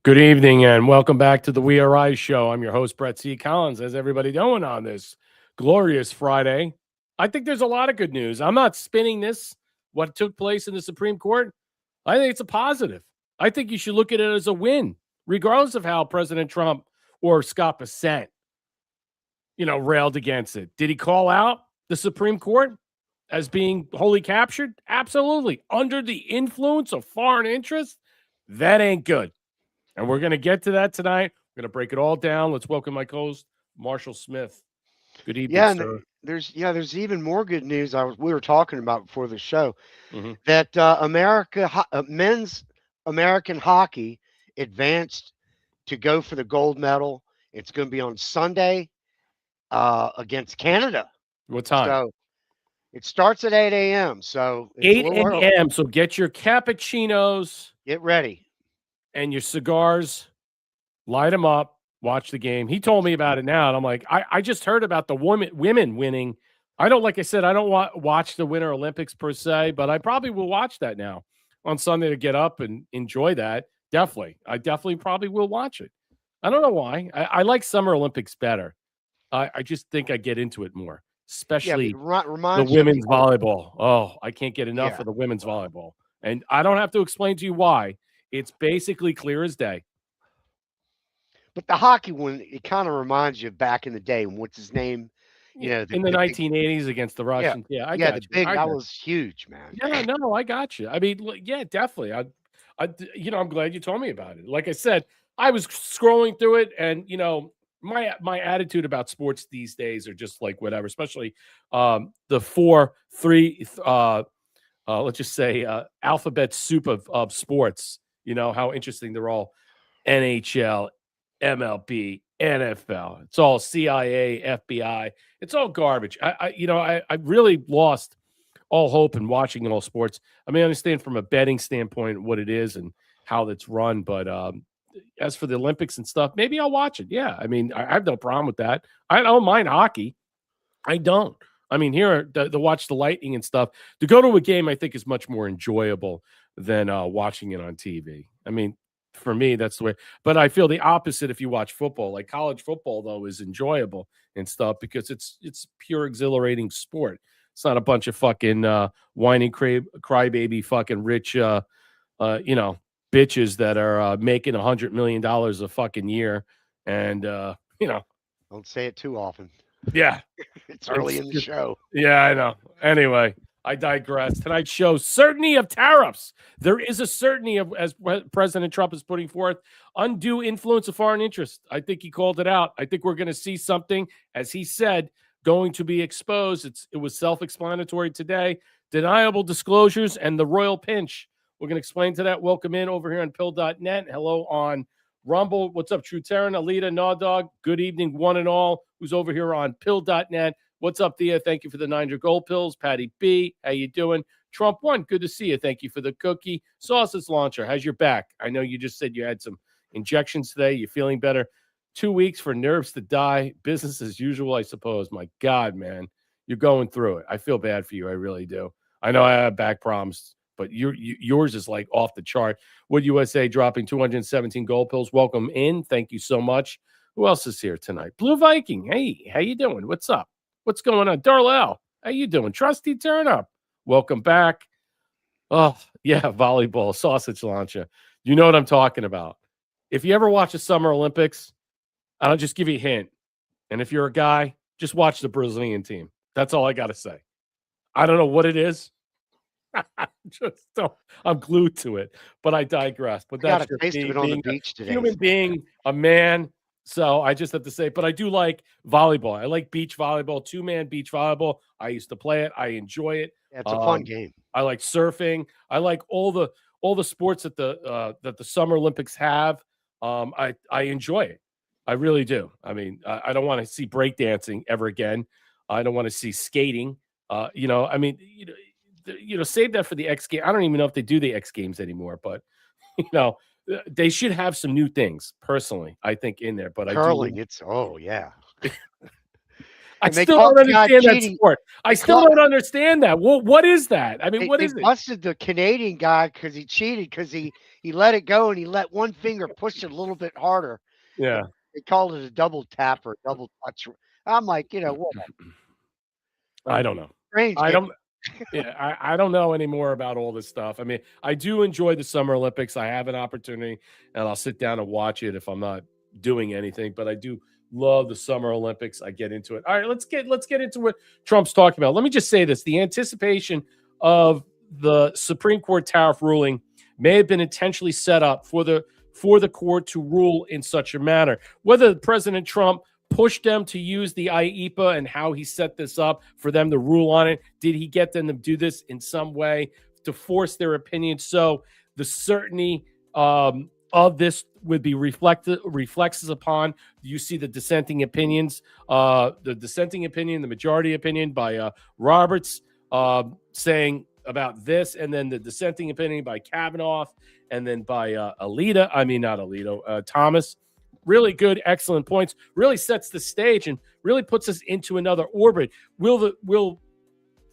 Good evening and welcome back to the We Are Rise show. I'm your host, Brett C. Collins. How's everybody doing on this glorious Friday? I think there's a lot of good news. I'm not spinning this, what took place in the Supreme Court. I think it's a positive. I think you should look at it as a win, regardless of how President Trump or Scott Bessent, railed against it. Did he call out the Supreme Court as being wholly captured? Absolutely. Under the influence of foreign interests? That ain't good. And we're going to get to that tonight. We're going to break it all down. Let's welcome my co-host, Marshall Smith. Good evening, Yeah, and sir. there's even more good news. We were talking about before the show Mm-hmm. that men's American hockey advanced to go for the gold medal. It's going to be on Sunday against Canada. What time? So it starts at 8 a.m. So it's a 8 little early. a.m. So get your cappuccinos Get ready. and your cigars, light them up, watch the game. He told me about it now, and I'm like, I just heard about the women winning. I don't, like I said, I don't watch the Winter Olympics per se, but I probably will watch that now on Sunday to get up and enjoy that. Definitely. I definitely probably will watch it. I don't know why. I like Summer Olympics better. I just think I get into it more, Yeah, especially it the reminds you of the women's old. volleyball. Oh, I can't get enough Yeah, of the women's volleyball. And I don't have to explain to you why. It's basically clear as day. but the hockey one, it kind of reminds you of back in the day. What's his name? You Yeah, know, in the the big. 1980s against the Yeah, Russians. Yeah, I yeah, got the you. big. I That got was huge, man. you. Yeah, no, I got you. I mean, yeah, definitely. I'm glad you told me about it. Like I said, I was scrolling through it, and my attitude about sports these days are just like whatever. Especially the let's just say alphabet soup of sports. You know how interesting they're all: NHL, MLB, NFL. It's all CIA, FBI. It's all garbage. I really lost all hope in watching all sports. I mean, I understand from a betting standpoint what it is and how that's run, but as for the Olympics and stuff, maybe I'll watch it. Yeah, I mean, I have no problem with that. I don't mind hockey. I don't. I mean, here to watch the lightning and stuff. To go to a game, I think is much more enjoyable than watching it on TV. I mean, for me, that's the way. But I feel the opposite if you watch football. Like college football, though, is enjoyable and stuff because it's pure exhilarating sport. It's not a bunch of fucking whining crybaby fucking rich, bitches that are making $100 million a fucking year, and Don't say it too often. yeah, It's early it's in the just show. yeah, I know. Anyway, I digress. Tonight's show, certainty of tariffs. There is a certainty of, as President Trump is putting forth, undue influence of foreign interest. I think he called it out. I think we're going to see something, as he said, going to be exposed. It was self-explanatory today. Deniable disclosures and the royal pinch. We're going to explain to that. Welcome in over here on pill.net. Hello on Rumble. What's up, True Terran, Alita, Nawdog? Good evening, one and all who's over here on pill.net. What's up, Thea? Thank you for the 900 gold pills. Patty B, how you doing? Trump 1, good to see you. Thank you for the cookie. Sausage Launcher, how's your back? I know you just said you had some injections today. You feeling better? 2 weeks for nerves to die. Business as usual, I suppose. My God, man, you're going through it. I feel bad for you. I really do. I know I have back problems, but yours is like off the chart. Wood USA dropping 217 gold pills. Welcome in. Thank you so much. Who else is here tonight? Blue Viking. Hey, how you doing? What's up? What's going on? Darlell, how you doing? Trusty Turn Up. Welcome back. Oh, yeah, volleyball, sausage launcher. You know what I'm talking about. If you ever watch the Summer Olympics, I'll just give you a hint. And if you're a guy, just watch the Brazilian team. That's all I got to say. I don't know what it is. I'm glued to it, but I digress. But I got that's a just taste of me it on the being a beach today. human being, a man. So I just have to say, but I do like volleyball. I like beach volleyball, 2-man beach volleyball. I used to play it. I enjoy it. Yeah, it's a fun game. I like surfing. I like all the sports that the Summer Olympics have. I enjoy it. I really do. I mean, I don't want to see breakdancing ever again. I don't want to see skating. I mean, save that for the X Games. I don't even know if they do the X Games anymore, but they should have some new things. Personally, I think in there. But I Curling, do. yeah. I And they still caught don't the guy understand that cheating. sport. I They still caught don't understand that. What is that? I mean, what they is it? busted the Canadian guy because he cheated because he he let it go and he let one finger push it a little bit harder. Yeah. They called it a double tap or a double touch. I'm like, what? I don't know. Strange. I don't. Yeah, I don't know anymore about all this stuff. I mean, I do enjoy the Summer Olympics. I have an opportunity, and I'll sit down and watch it if I'm not doing anything. But I do love the Summer Olympics. I get into it. All right, let's get into what Trump's talking about. Let me just say this: the anticipation of the Supreme Court tariff ruling may have been intentionally set up for the court to rule in such a manner. Whether President Trump pushed them to use the IEPA and how he set this up for them to rule on it. Did he get them to do this in some way to force their opinion? So the certainty of this would be reflexes upon. You see the dissenting opinions, the majority opinion by Roberts saying about this, and then the dissenting opinion by Kavanaugh, and then by Thomas. Really good, excellent points. Really sets the stage and really puts us into another orbit. Will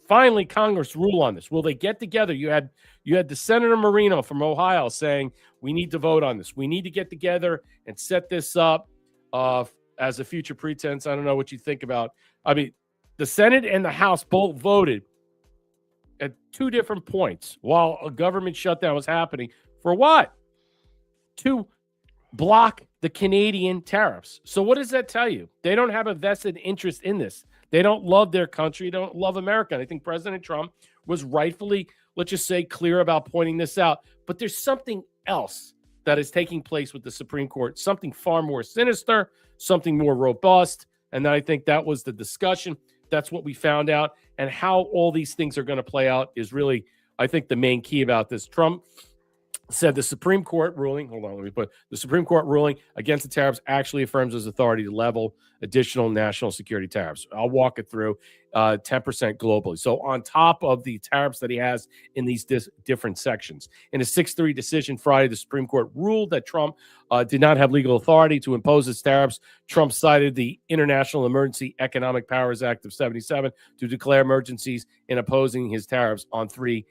finally Congress rule on this? Will they get together? You had the Senator Marino from Ohio saying we need to vote on this. We need to get together and set this up as a future pretense. I don't know what you think about. I mean, the Senate and the House both voted at two different points while a government shutdown was happening. For what? To block the Canadian tariffs. So what does that tell you? They don't have a vested interest in this. They don't love their country. They don't love America. And I think President Trump was rightfully, let's just say, clear about pointing this out. But there's something else that is taking place with the Supreme Court, something far more sinister, something more robust. And I think that was the discussion. That's what we found out. And how all these things are going to play out is really, I think, the main key about this. Trump said the Supreme Court ruling, the Supreme Court ruling against the tariffs actually affirms his authority to level additional national security tariffs. I'll walk it through 10% globally. So on top of the tariffs that he has in these different sections. In a 6-3 decision Friday, the Supreme Court ruled that Trump did not have legal authority to impose his tariffs. Trump cited the International Emergency Economic Powers Act of 1977 to declare emergencies in opposing his tariffs on 3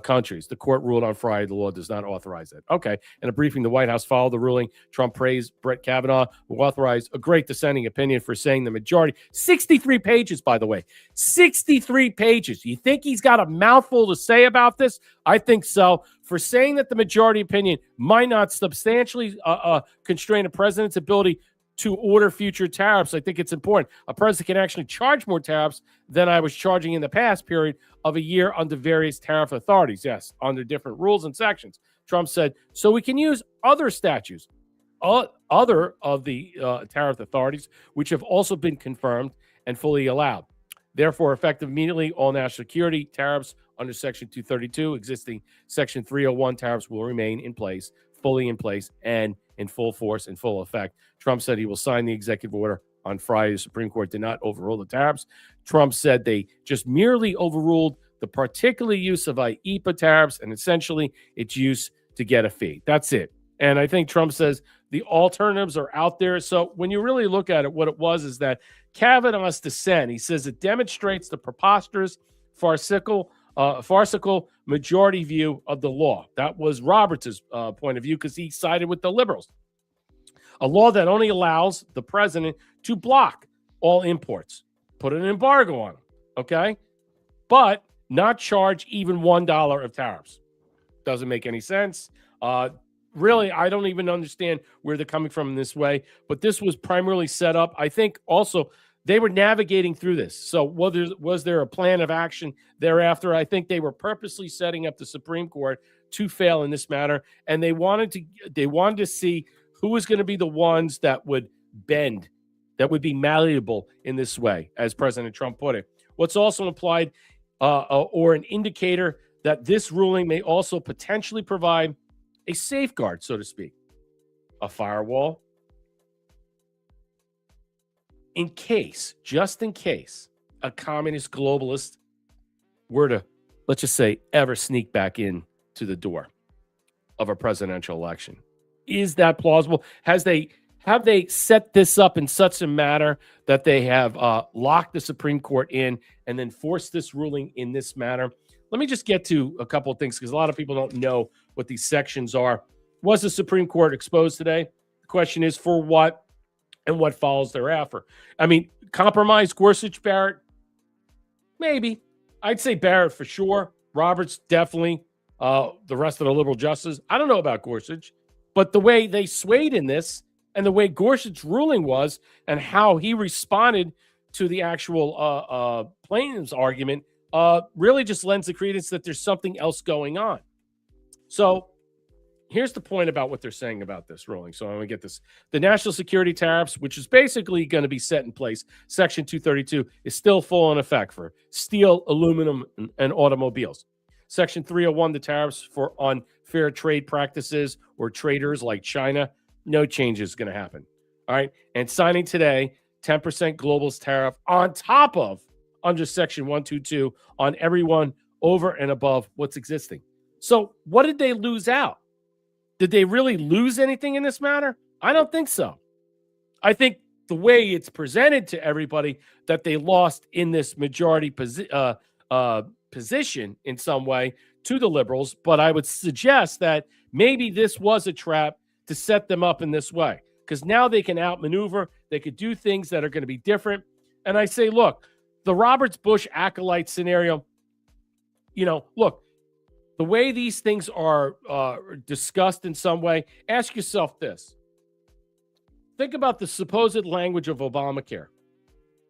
countries. The court ruled on Friday the law does not authorize it. Okay. In a briefing, the White House followed the ruling. Trump praised Brett Kavanaugh, who authorized a great dissenting opinion for saying the majority. 63 pages, by the way. 63 pages. You think he's got a mouthful to say about this? I think so. For saying that the majority opinion might not substantially constrain a president's ability to order future tariffs. I think it's important. A president can actually charge more tariffs than I was charging in the past period of a year under various tariff authorities. Yes, under different rules and sections. Trump said, so we can use other statutes, other of the tariff authorities, which have also been confirmed and fully allowed. Therefore, effective immediately, all national security tariffs under Section 232, existing Section 301 tariffs will remain in place, fully in place, and in full force and full effect. Trump said he will sign the executive order on Friday. The Supreme Court did not overrule the tariffs. Trump said they just merely overruled the particular use of IEPA tariffs and essentially its use to get a fee. That's it. And I think Trump says the alternatives are out there. So when you really look at it, what it was is that Kavanaugh's dissent, he says it demonstrates the preposterous, farcical majority view of the law. That was Roberts' point of view because he sided with the liberals. A law that only allows the president to block all imports, put an embargo on them, okay? But not charge even $1 of tariffs. Doesn't make any sense. Really, I don't even understand where they're coming from in this way, but this was primarily set up. I think also they were navigating through this. So was there a plan of action thereafter? I think they were purposely setting up the Supreme Court to fail in this matter, and they wanted to see who was going to be the ones that would bend, that would be malleable in this way, as President Trump put it. What's also implied or an indicator that this ruling may also potentially provide a safeguard, so to speak, a firewall, just in case, a communist globalist were to, let's just say, ever sneak back in to the door of a presidential election. Is that plausible? Have they set this up in such a manner that they have locked the Supreme Court in and then forced this ruling in this manner? Let me just get to a couple of things because a lot of people don't know what these sections are. Was the Supreme Court exposed today? The question is for what and what follows thereafter. I mean, compromise Gorsuch, Barrett? Maybe. I'd say Barrett for sure. Roberts, definitely. The rest of the liberal justices, I don't know about Gorsuch, but the way they swayed in this and the way Gorsuch's ruling was and how he responded to the actual plaintiff's argument really just lends the credence that there's something else going on. So here's the point about what they're saying about this ruling. So I'm going to get this. The national security tariffs, which is basically going to be set in place, Section 232, is still full in effect for steel, aluminum, and automobiles. Section 301, the tariffs for unfair trade practices or traders like China, no change is going to happen. All right. And signing today, 10% global's tariff on top of under Section 122 on everyone over and above what's existing. So what did they lose out? Did they really lose anything in this matter? I don't think so. I think the way it's presented to everybody that they lost in this majority position in some way to the liberals, but I would suggest that maybe this was a trap to set them up in this way because now they can outmaneuver. They could do things that are going to be different. And I say, look, the Roberts Bush acolyte scenario, look, the way these things are discussed in some way, ask yourself this. Think about the supposed language of Obamacare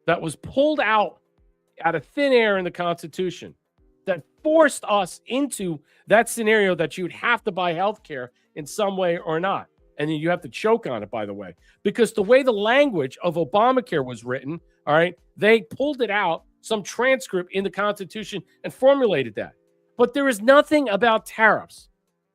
that was pulled out of thin air in the Constitution that forced us into that scenario that you'd have to buy health care in some way or not. And then you have to choke on it, by the way, because the way the language of Obamacare was written, all right, they pulled it out, some transcript in the Constitution and formulated that. But there is nothing about tariffs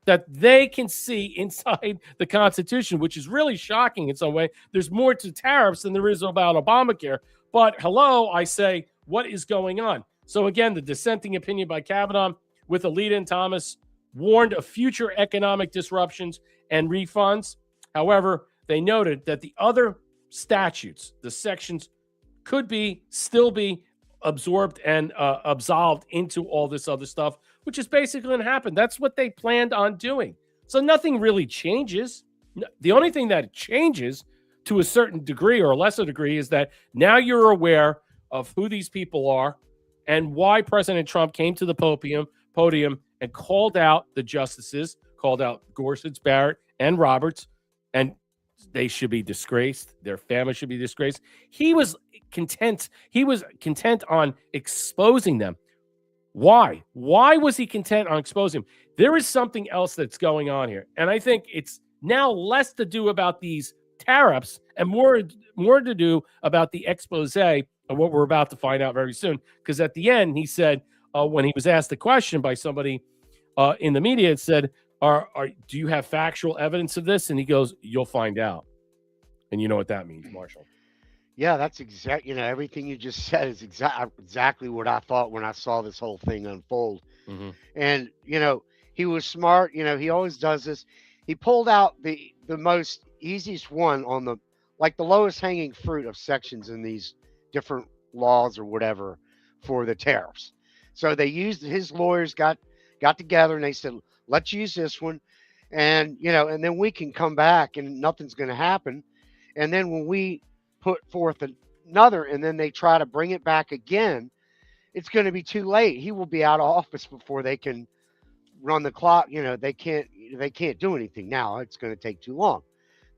that they can see inside the Constitution, which is really shocking in some way. There's more to tariffs than there is about Obamacare. But hello, I say, what is going on? So again, the dissenting opinion by Kavanaugh with Alito and Thomas warned of future economic disruptions and refunds. However, they noted that the other statutes, the sections, could still be absorbed and absolved into all this other stuff, which is basically going to happen. That's what they planned on doing. So nothing really changes. The only thing that changes to a certain degree or a lesser degree is that now you're aware of who these people are and why President Trump came to the podium and called out the justices, called out Gorsuch, Barrett, and Roberts, and they should be disgraced. Their family should be disgraced. He was content on exposing them. Why? Why was he content on exposing them? There is something else that's going on here. And I think it's now less to do about these tariffs and more to do about the expose of what we're about to find out very soon. Because at the end, he said, when he was asked the question by somebody in the media, it said, do you have factual evidence of this? And he goes, you'll find out. And you know what that means, Marshall. Yeah, that's exactly, everything you just said is exactly what I thought when I saw this whole thing unfold. Mm-hmm. And, he was smart. He always does this. He pulled out the most easiest one on the lowest hanging fruit of sections in these different laws or whatever for the tariffs. So they used, his lawyers got together and they said, let's use this one. And, and then we can come back and nothing's going to happen. And then when we put forth another and then they try to bring it back again, it's going to be too late. He will be out of office before they can run the clock. They can't do anything now. It's going to take too long.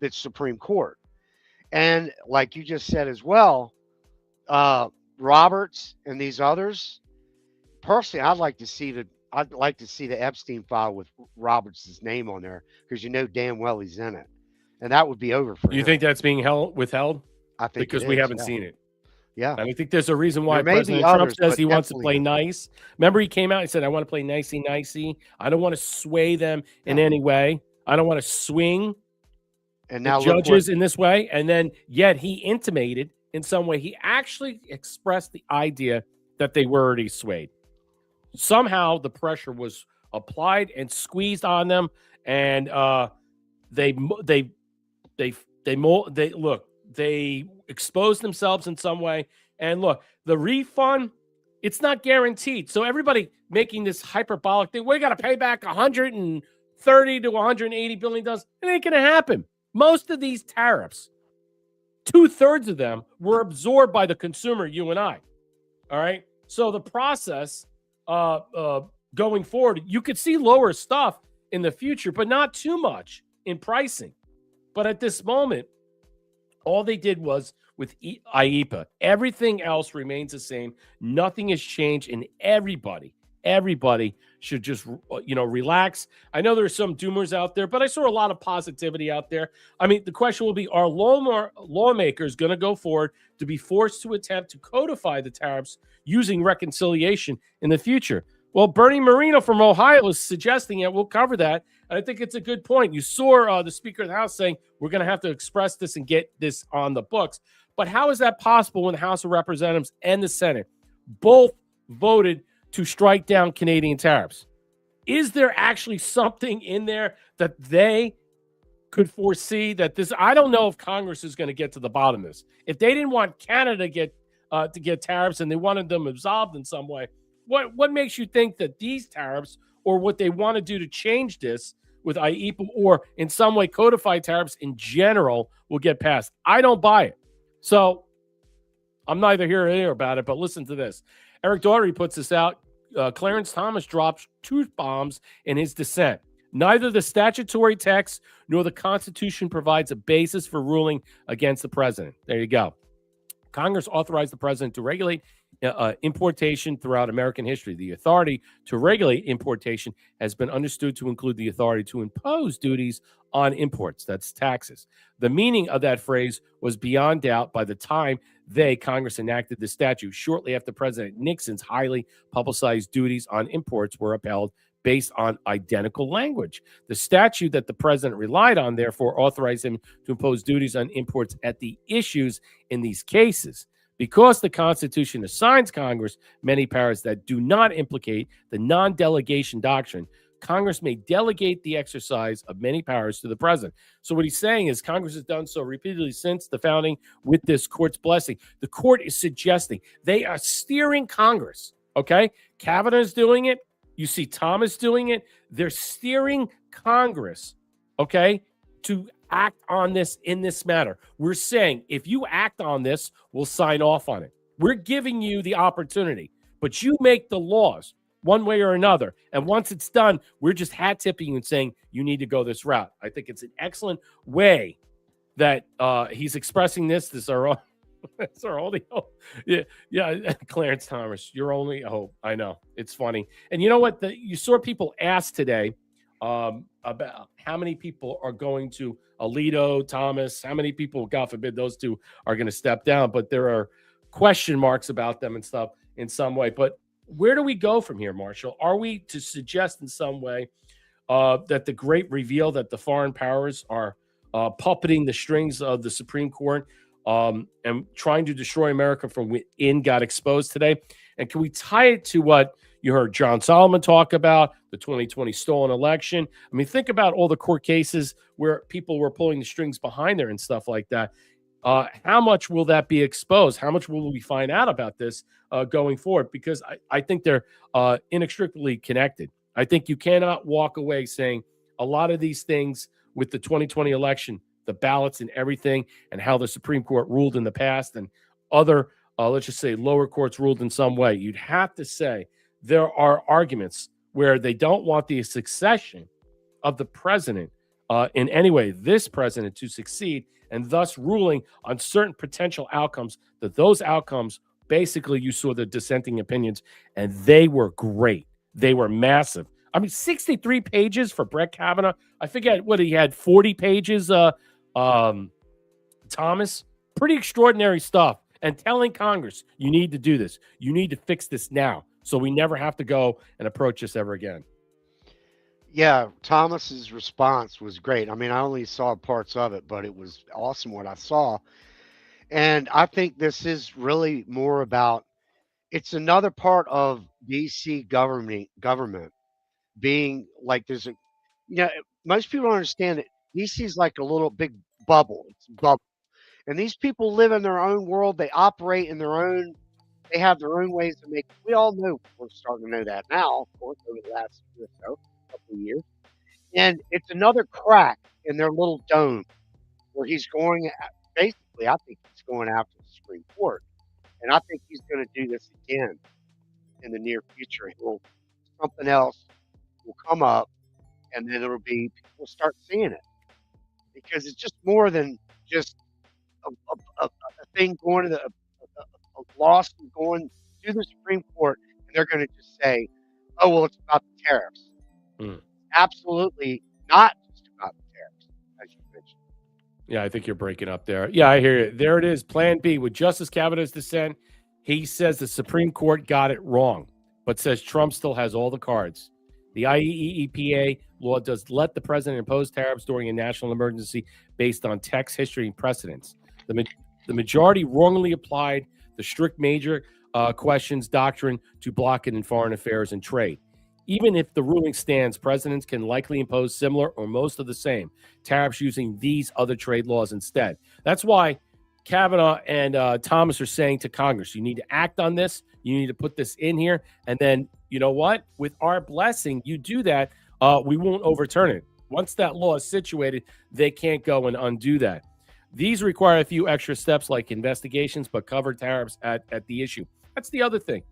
The Supreme Court. And like you just said as well, Roberts and these others, personally, I'd like to see the Epstein file with Roberts' name on there because damn well he's in it. And that would be over for him. You think that's being withheld? I think because we haven't seen it. Yeah. And I think there's a reason why President Trump says he wants to play nice. Remember, he came out and said, I want to play nicey. I don't want to sway them in any way. I don't want to swing and now judges in this way. And then yet he intimated in some way, he actually expressed the idea that they were already swayed. Somehow the pressure was applied and squeezed on them. And they exposed themselves in some way. And look, the refund, it's not guaranteed. So everybody making this hyperbolic thing, we got to pay back $130 $30 to $180 billion. It ain't going to happen. Most of these tariffs, 2/3 of them were absorbed by the consumer, you and I. All right. So the process going forward, you could see lower stuff in the future, but not too much in pricing. But at this moment, all they did was with IEPA. Everything else remains the same. Nothing has changed, and everybody should just relax. I know there's some doomers out there, but I saw a lot of positivity out there. I mean, the question will be: are lawmakers going to go forward to be forced to attempt to codify the tariffs using reconciliation in the future? Well, Bernie Moreno from Ohio is suggesting it. We'll cover that. And I think it's a good point. You saw the Speaker of the House saying we're going to have to express this and get this on the books. But how is that possible when the House of Representatives and the Senate both voted to strike down Canadian tariffs? Is there actually something in there that they could foresee that this? I don't know if Congress is going to get to the bottom of this. If they didn't want Canada to get tariffs and they wanted them absolved in some way, what makes you think that these tariffs or what they want to do to change this with IEPA or in some way codify tariffs in general will get passed? I don't buy it. So I'm neither here nor there about it, but listen to this. Eric Daugherty puts this out. Clarence Thomas drops truth bombs in his dissent. Neither the statutory text nor the Constitution provides a basis for ruling against the president. There you go. Congress authorized the president to regulate importation throughout American history. The authority to regulate importation has been understood to include the authority to impose duties on imports. That's taxes. The meaning of that phrase was beyond doubt by the time Congress enacted the statute. Shortly after President Nixon's highly publicized duties on imports were upheld based on identical language. The statute that the president relied on, therefore, authorized him to impose duties on imports at the issues in these cases. Because the Constitution assigns Congress many powers that do not implicate the non-delegation doctrine, Congress may delegate the exercise of many powers to the president. So what he's saying is Congress has done so repeatedly since the founding with this court's blessing. The court is suggesting they are steering Congress, okay? Kavanaugh is doing it. You see Thomas doing it. They're steering Congress, okay, to act on this in this matter. We're saying if you act on this, we'll sign off on it. We're giving you the opportunity, but you make the laws one way or another. And once it's done, we're just hat tipping you and saying you need to go this route. I think it's an excellent way that he's expressing this. This is our only hope. Yeah, Clarence Thomas, your only hope. I know. It's funny. And you know what? You saw people ask today about how many people are going to Alito, Thomas, how many people, God forbid, those two are going to step down. But there are question marks about them and stuff in some way. But where do we go from here, Marshall? Are we to suggest in some way that the great reveal that the foreign powers are puppeting the strings of the Supreme Court and trying to destroy America from within got exposed today? And can we tie it to what you heard John Solomon talk about, the 2020 stolen election? I mean, think about all the court cases where people were pulling the strings behind there and stuff like that. How much will that be exposed? How much will we find out about this going forward? Because I think they're inextricably connected. I think you cannot walk away saying a lot of these things with the 2020 election, the ballots and everything, and how the Supreme Court ruled in the past and other, let's just say, lower courts ruled in some way. You'd have to say there are arguments where they don't want the succession of the president in any way, this president, to succeed, and thus ruling on certain potential outcomes, that those outcomes, basically, you saw the dissenting opinions, and they were great. They were massive. I mean, 63 pages for Brett Kavanaugh. I forget what he had, 40 pages, Thomas. Pretty extraordinary stuff. And telling Congress, you need to do this. You need to fix this now so we never have to go and approach this ever again. Yeah, Thomas's response was great. I mean, I only saw parts of it, but it was awesome what I saw. And I think this is really more about, it's another part of DC government being like there's a, most people don't understand that DC is like a little big bubble. It's a bubble. And these people live in their own world. They operate in their own, they have their own ways to make, we all know, we're starting to know that now, of course, over the last year or so, couple of years. And it's another crack in their little dome where he's going, basically, I think he's going after the Supreme Court. And I think he's going to do this again in the near future. Something else will come up, and then it'll be, people start seeing it. Because it's just more than just a thing going to a lawsuit going to the Supreme Court, and they're going to just say, oh, well, it's about the tariffs. Absolutely not just about the tariffs, as you mentioned. Yeah, I think you're breaking up there. Yeah, I hear you. There it is. Plan B. With Justice Kavanaugh's dissent, he says the Supreme Court got it wrong, but says Trump still has all the cards. The IEEPA law does let the president impose tariffs during a national emergency based on text, history, and precedents. The majority wrongly applied the strict major questions doctrine to block it in foreign affairs and trade. Even if the ruling stands, presidents can likely impose similar or most of the same tariffs using these other trade laws instead. That's why Kavanaugh and Thomas are saying to Congress, you need to act on this. You need to put this in here. And then, you know what? With our blessing, you do that, we won't overturn it. Once that law is situated, they can't go and undo that. These require a few extra steps like investigations, but cover tariffs at the issue. That's the other thing.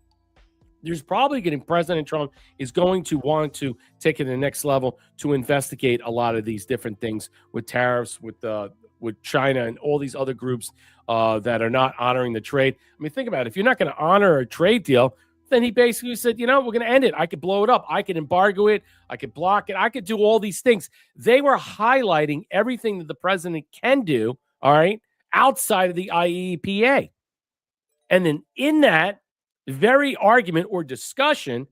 There's probably getting President Trump is going to want to take it to the next level to investigate a lot of these different things with tariffs, with China and all these other groups that are not honoring the trade. I mean, think about it. If you're not going to honor a trade deal, then he basically said, we're going to end it. I could blow it up. I could embargo it. I could block it. I could do all these things. They were highlighting everything that the president can do, all right, outside of the IEEPA. And then in that very argument or discussion,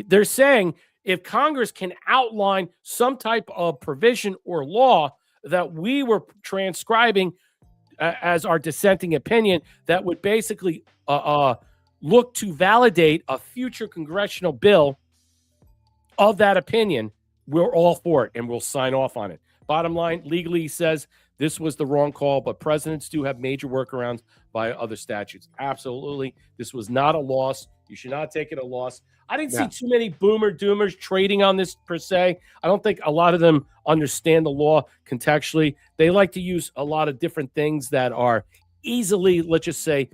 they're saying if Congress can outline some type of provision or law that we were transcribing as our dissenting opinion that would basically look to validate a future congressional bill of that opinion, we're all for it and we'll sign off on it. Bottom line, legally, he says this was the wrong call, but presidents do have major workarounds by other statutes. Absolutely. This was not a loss. You should not take it a loss. I didn't see too many boomer doomers trading on this per se. I don't think a lot of them understand the law contextually. They like to use a lot of different things that are easily, let's just say,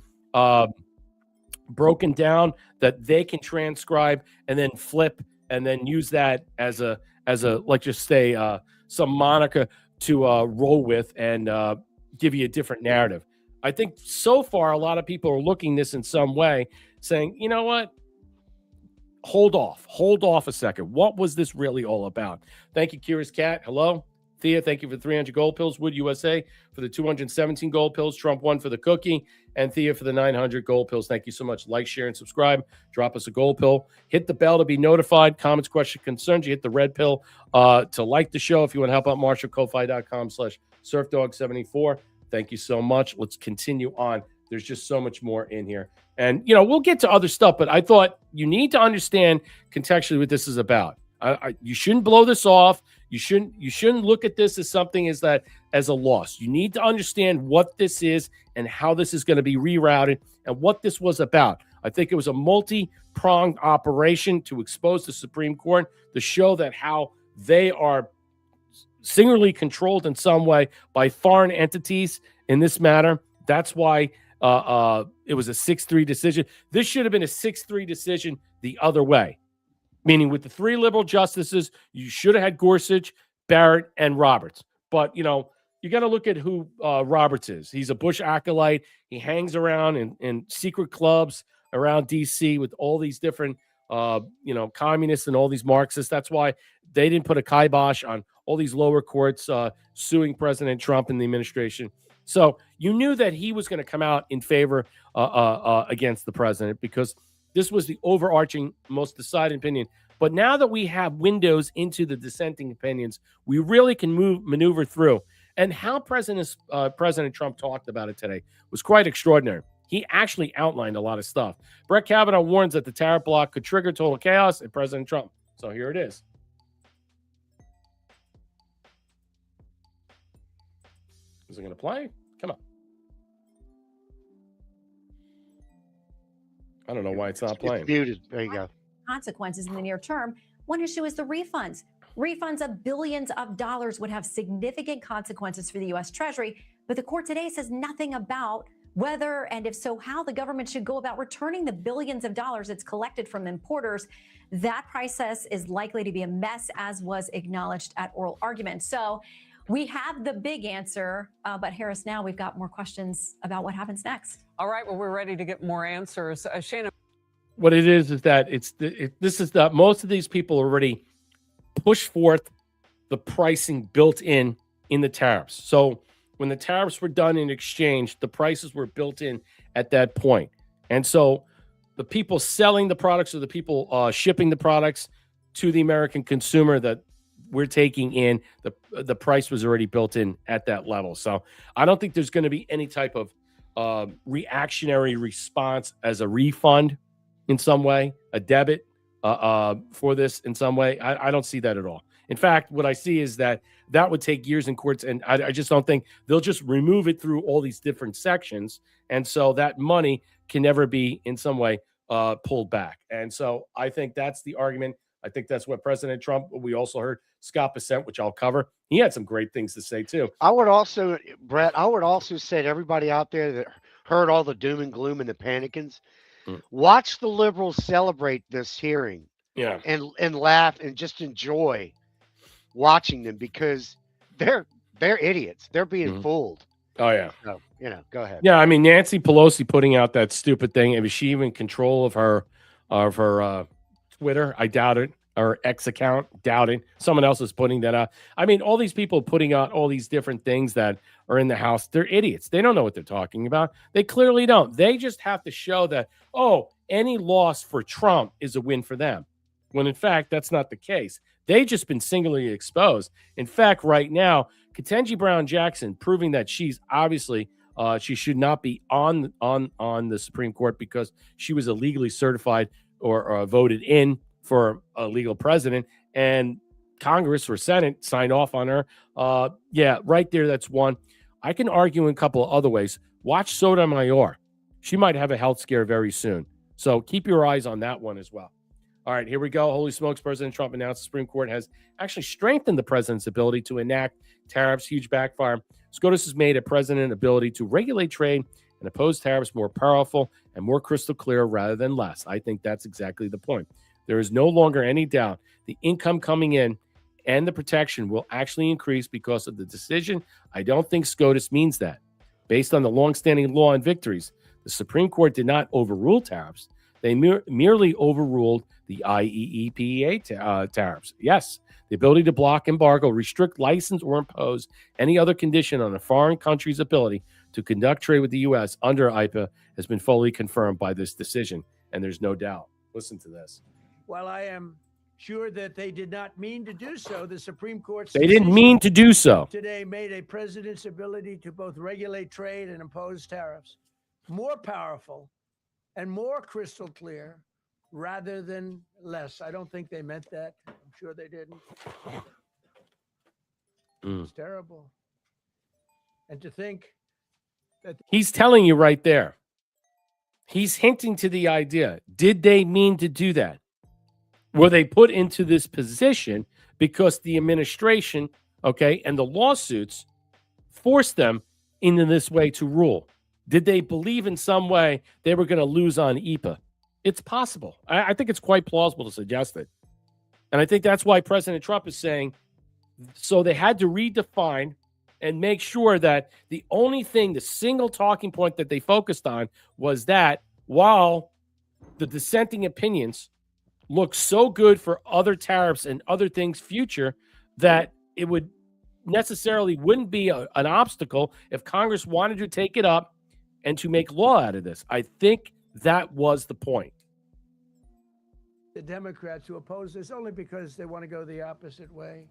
broken down that they can transcribe and then flip and then use that as a let's just say some moniker to roll with and give you a different narrative. I think so far a lot of people are looking this in some way saying, you know what? Hold off a second. What was this really all about? Thank you, Curious Cat. Hello. Thea, thank you for 300 gold pills. Wood USA for the 217 gold pills. Trump won for the cookie. And Thea for the 900 gold pills. Thank you so much. Like, share, and subscribe. Drop us a gold pill. Hit the bell to be notified. Comments, questions, concerns. You hit the red pill to like the show. If you want to help out Marshall, Ko-Fi.com/surfdog74. Thank you so much. Let's continue on. There's just so much more in here. And, we'll get to other stuff, but I thought you need to understand contextually what this is about. You shouldn't blow this off. You shouldn't look at this as something as a loss. You need to understand what this is and how this is going to be rerouted and what this was about. I think it was a multi-pronged operation to expose the Supreme Court, to show that how they are singularly controlled in some way by foreign entities in this matter. That's why it was a 6-3 decision. This should have been a 6-3 decision the other way. Meaning with the 3 liberal justices, you should have had Gorsuch, Barrett, and Roberts. But, you got to look at who Roberts is. He's a Bush acolyte. He hangs around in secret clubs around D.C. with all these different, communists and all these Marxists. That's why they didn't put a kibosh on all these lower courts suing President Trump and the administration. So you knew that he was going to come out in favor against the president because this was the overarching, most decided opinion. But now that we have windows into the dissenting opinions, we really can maneuver through. And how President Trump talked about it today was quite extraordinary. He actually outlined a lot of stuff. Brett Kavanaugh warns that the tariff block could trigger total chaos in President Trump. So here it is. Is it going to play? Come on. I don't know why it's not playing. It's muted. There you go. Consequences in the near term. One issue is the refunds. Refunds of billions of dollars would have significant consequences for the U.S. Treasury, but the court today says nothing about whether, and if so, how the government should go about returning the billions of dollars it's collected from importers. That process is likely to be a mess, as was acknowledged at oral argument. So we have the big answer, but Harris, now we've got more questions about what happens next. All right, well, we're ready to get more answers. Shana. What it is that this is that most of these people already push forth the pricing built in the tariffs. So when the tariffs were done in exchange, the prices were built in at that point. And so the people selling the products or the people shipping the products to the American consumer that we're taking in, the price was already built in at that level. So I don't think there's going to be any type of reactionary response as a refund in some way, a debit for this in some way. I don't see that at all. In fact, what I see is that would take years in courts, and I just don't think they'll just remove it through all these different sections, and so that money can never be in some way pulled back. And so I think that's the argument. I think that's what President Trump, we also heard Scott Bessent, which I'll cover. He had some great things to say too. I would also, Brett, say to everybody out there that heard all the doom and gloom and the panicking, watch the liberals celebrate this hearing. Yeah. And laugh and just enjoy watching them, because they're idiots. They're being fooled. Oh yeah. So, go ahead. Yeah, I mean, Nancy Pelosi putting out that stupid thing. Is she even in control of her Twitter? I doubt it. Or X account, doubt it. Someone else is putting that out. I mean, all these people putting out all these different things that are in the House, they're idiots. They don't know what they're talking about. They clearly don't. They just have to show that, any loss for Trump is a win for them, when in fact that's not the case. They've just been singularly exposed. In fact, right now, Ketanji Brown Jackson proving that she's obviously she should not be on the Supreme Court because she was illegally certified or voted in for a legal president, and Congress or Senate signed off on her. Yeah, right there, that's one. I can argue in a couple of other ways. Watch Sotomayor. She might have a health scare very soon. So keep your eyes on that one as well. All right, here we go. Holy smokes, President Trump announced the Supreme Court has actually strengthened the president's ability to enact tariffs. Huge backfire. SCOTUS has made a president's ability to regulate trade and oppose tariffs more powerful and more crystal clear rather than less. I think that's exactly the point. There is no longer any doubt the income coming in and the protection will actually increase because of the decision. I don't think SCOTUS means that. Based on the longstanding law and victories, the Supreme Court did not overrule tariffs. They merely overruled the IEEPA tariffs. Yes, the ability to block, embargo, restrict, license, or impose any other condition on a foreign country's ability to conduct trade with the U.S. under IPA has been fully confirmed by this decision, and there's no doubt. Listen to this. While I am sure that they did not mean to do so, the Supreme Court They didn't mean to do so. Today made a president's ability to both regulate trade and impose tariffs more powerful and more crystal clear rather than less. I don't think they meant that. I'm sure they didn't. It's terrible. And to think that he's telling you right there. He's hinting to the idea. Did they mean to do that? Were they put into this position because the administration, and the lawsuits forced them into this way to rule? Did they believe in some way they were going to lose on EPA? It's possible. I think it's quite plausible to suggest it. And I think that's why President Trump is saying, so they had to redefine and make sure that the only thing, the single talking point that they focused on was that while the dissenting opinions look so good for other tariffs and other things future, that it would necessarily wouldn't be an obstacle if Congress wanted to take it up and to make law out of this. I think that was the point. the Democrats who oppose this only because they want to go the opposite way.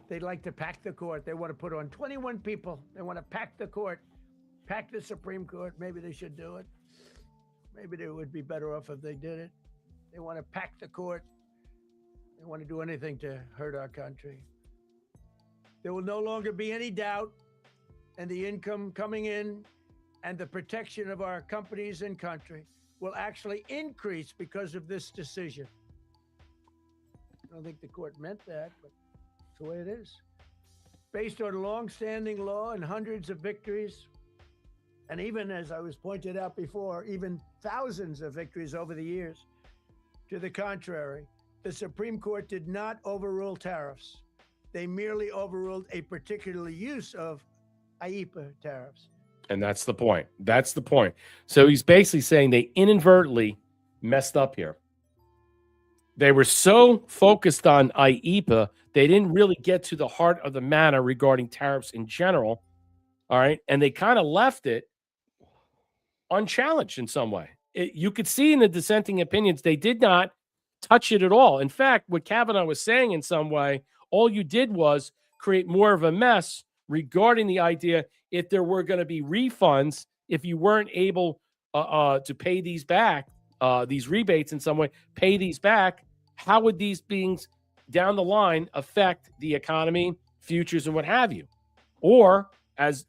They'd like to pack the court. They want to put on 21 people. They want to pack the court, pack the Supreme Court. Maybe they should do it. Maybe they would be better off if they did it. They want to pack the court. They want to do anything to hurt our country. There will no longer be any doubt, and the income coming in and the protection of our companies and country will actually increase because of this decision. I don't think the court meant that, but That's the way it is. Based on long-standing law and hundreds of victories, and even, as I was pointed out before, even thousands of victories over the years. To the contrary, the Supreme Court did not overrule tariffs. They merely overruled a particular use of IEEPA tariffs. And that's the point. That's the point. So he's basically saying they inadvertently messed up here. They were so focused on IEEPA, they didn't really get to the heart of the matter regarding tariffs in general. All right. And they kind of left it unchallenged in some way. You could see in the dissenting opinions, they did not touch it at all. In fact, what Kavanaugh was saying in some way, all you did was create more of a mess regarding the idea if there were going to be refunds, if you weren't able to pay these back, these rebates in some way, pay these back, how would these things down the line affect the economy, futures, and what have you? Or, as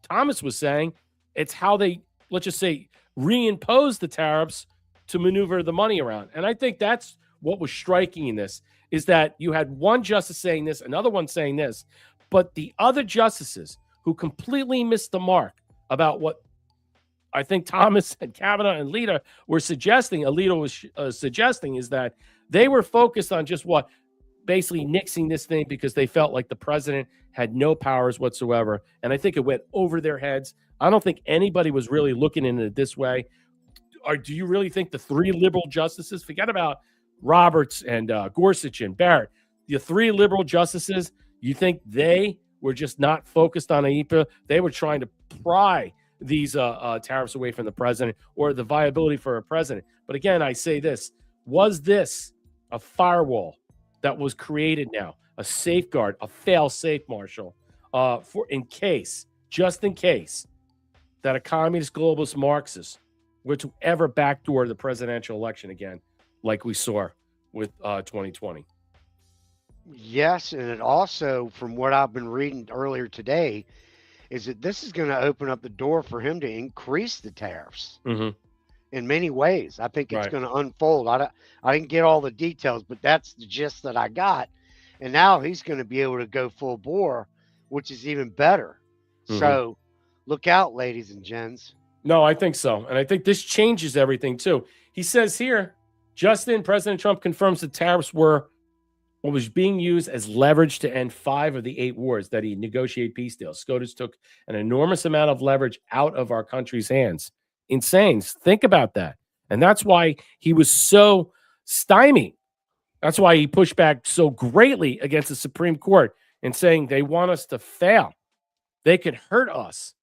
Thomas was saying, it's how they, let's just say, reimpose the tariffs to maneuver the money around. And I think that's what was striking in this, is that you had one justice saying this, another one saying this, but the other justices who completely missed the mark about what I think Thomas and Kavanaugh and Alito were suggesting, is that they were focused on just what? Basically nixing this thing because they felt like the president had no powers whatsoever. And I think it went over their heads. I don't think anybody was really looking at it this way. Or do you really think the three liberal justices, forget about Roberts and Gorsuch and Barrett, the three liberal justices, you think they were just not focused on IEEPA? They were trying to pry these tariffs away from the president or the viability for a president. But again, I say this, was this a firewall that was created now, a safeguard, a fail-safe, Marshall, for in case, just in case, that a communist, globalist, Marxist were to ever backdoor the presidential election again, like we saw with 2020? Yes, and it also, from what I've been reading earlier today, is that this is going to open up the door for him to increase the tariffs in many ways. I think it's going to unfold. I didn't get all the details, but that's the gist that I got. And now he's going to be able to go full bore, which is even better. So look out, ladies and gents. No, I think so. And I think this changes everything too. He says here, Justin, President Trump confirms the tariffs were what was being used as leverage to end 5 of the 8 wars that he negotiated peace deals. SCOTUS took an enormous amount of leverage out of our country's hands. Insane. Think about that. And that's why he was so stymied. That's why he pushed back so greatly against the Supreme Court and saying they want us to fail. They could hurt us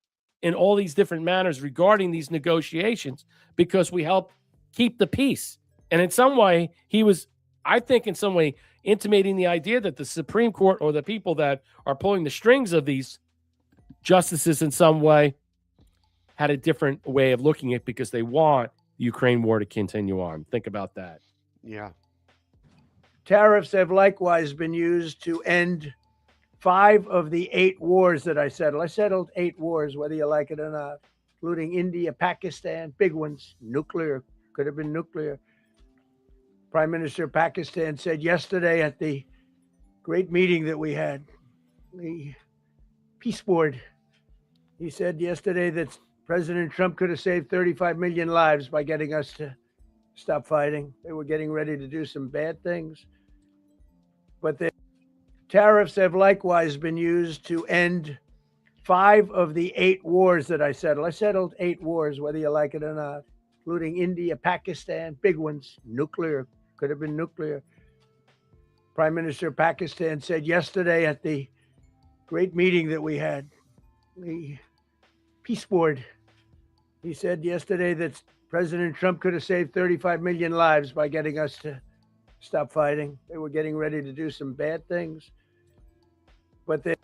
in all these different manners regarding these negotiations because we help keep the peace. And in some way, he was, I think in some way, intimating the idea that the Supreme Court or the people that are pulling the strings of these justices in some way had a different way of looking at it because they want the Ukraine war to continue on. Think about that. Yeah. Tariffs have likewise been used to end 5 of the 8 wars that I settled. I settled 8 wars, whether you like it or not, including India, Pakistan, big ones, nuclear, could have been nuclear. Prime Minister of Pakistan said yesterday at the great meeting that we had, the Peace Board, he said yesterday that President Trump could have saved 35 million lives by getting us to stop fighting. They were getting ready to do some bad things. But the tariffs have likewise been used to end 5 of the 8 wars that I settled. I settled 8 wars, whether you like it or not, including India, Pakistan, big ones, nuclear, could have been nuclear. Prime Minister of Pakistan said yesterday at the great meeting that we had, the Peace Board, he said yesterday that President Trump could have saved 35 million lives by getting us to stop fighting. They were getting ready to do some bad things. But they...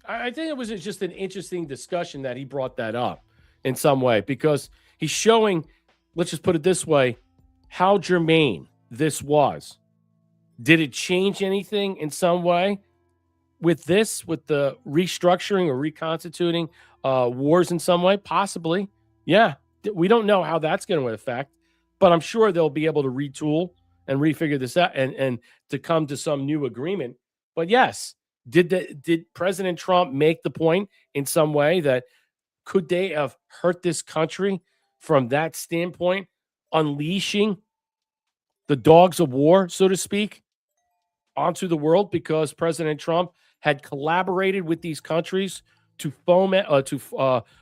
I think it was just an interesting discussion that he brought that up in some way because he's showing, let's just put it this way, how germane this was. Did it change anything in some way with this, with the restructuring or reconstituting wars in some way? Possibly. Yeah. We don't know how that's going to affect, but I'm sure they'll be able to retool and refigure this out and to come to some new agreement. But yes, did President Trump make the point in some way that could they have hurt this country from that standpoint, unleashing the dogs of war, so to speak, onto the world because President Trump had collaborated with these countries to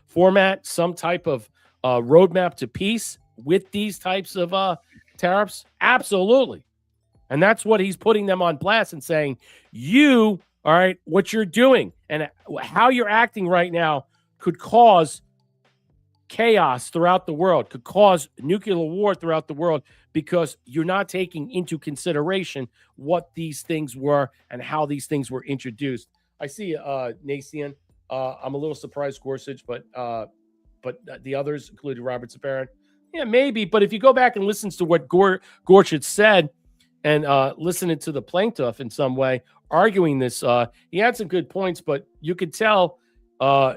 format some type of roadmap to peace with these types of tariffs? Absolutely. And that's what he's putting them on blast and saying, you, all right, what you're doing and how you're acting right now could cause chaos throughout the world, could cause nuclear war throughout the world because you're not taking into consideration what these things were and how these things were introduced. I see Nacian. I'm a little surprised Gorsuch, but the others, including Robert Saparan, yeah, maybe. But if you go back and listen to what Gorsuch said and listening to the plaintiff in some way arguing this, he had some good points, but you could tell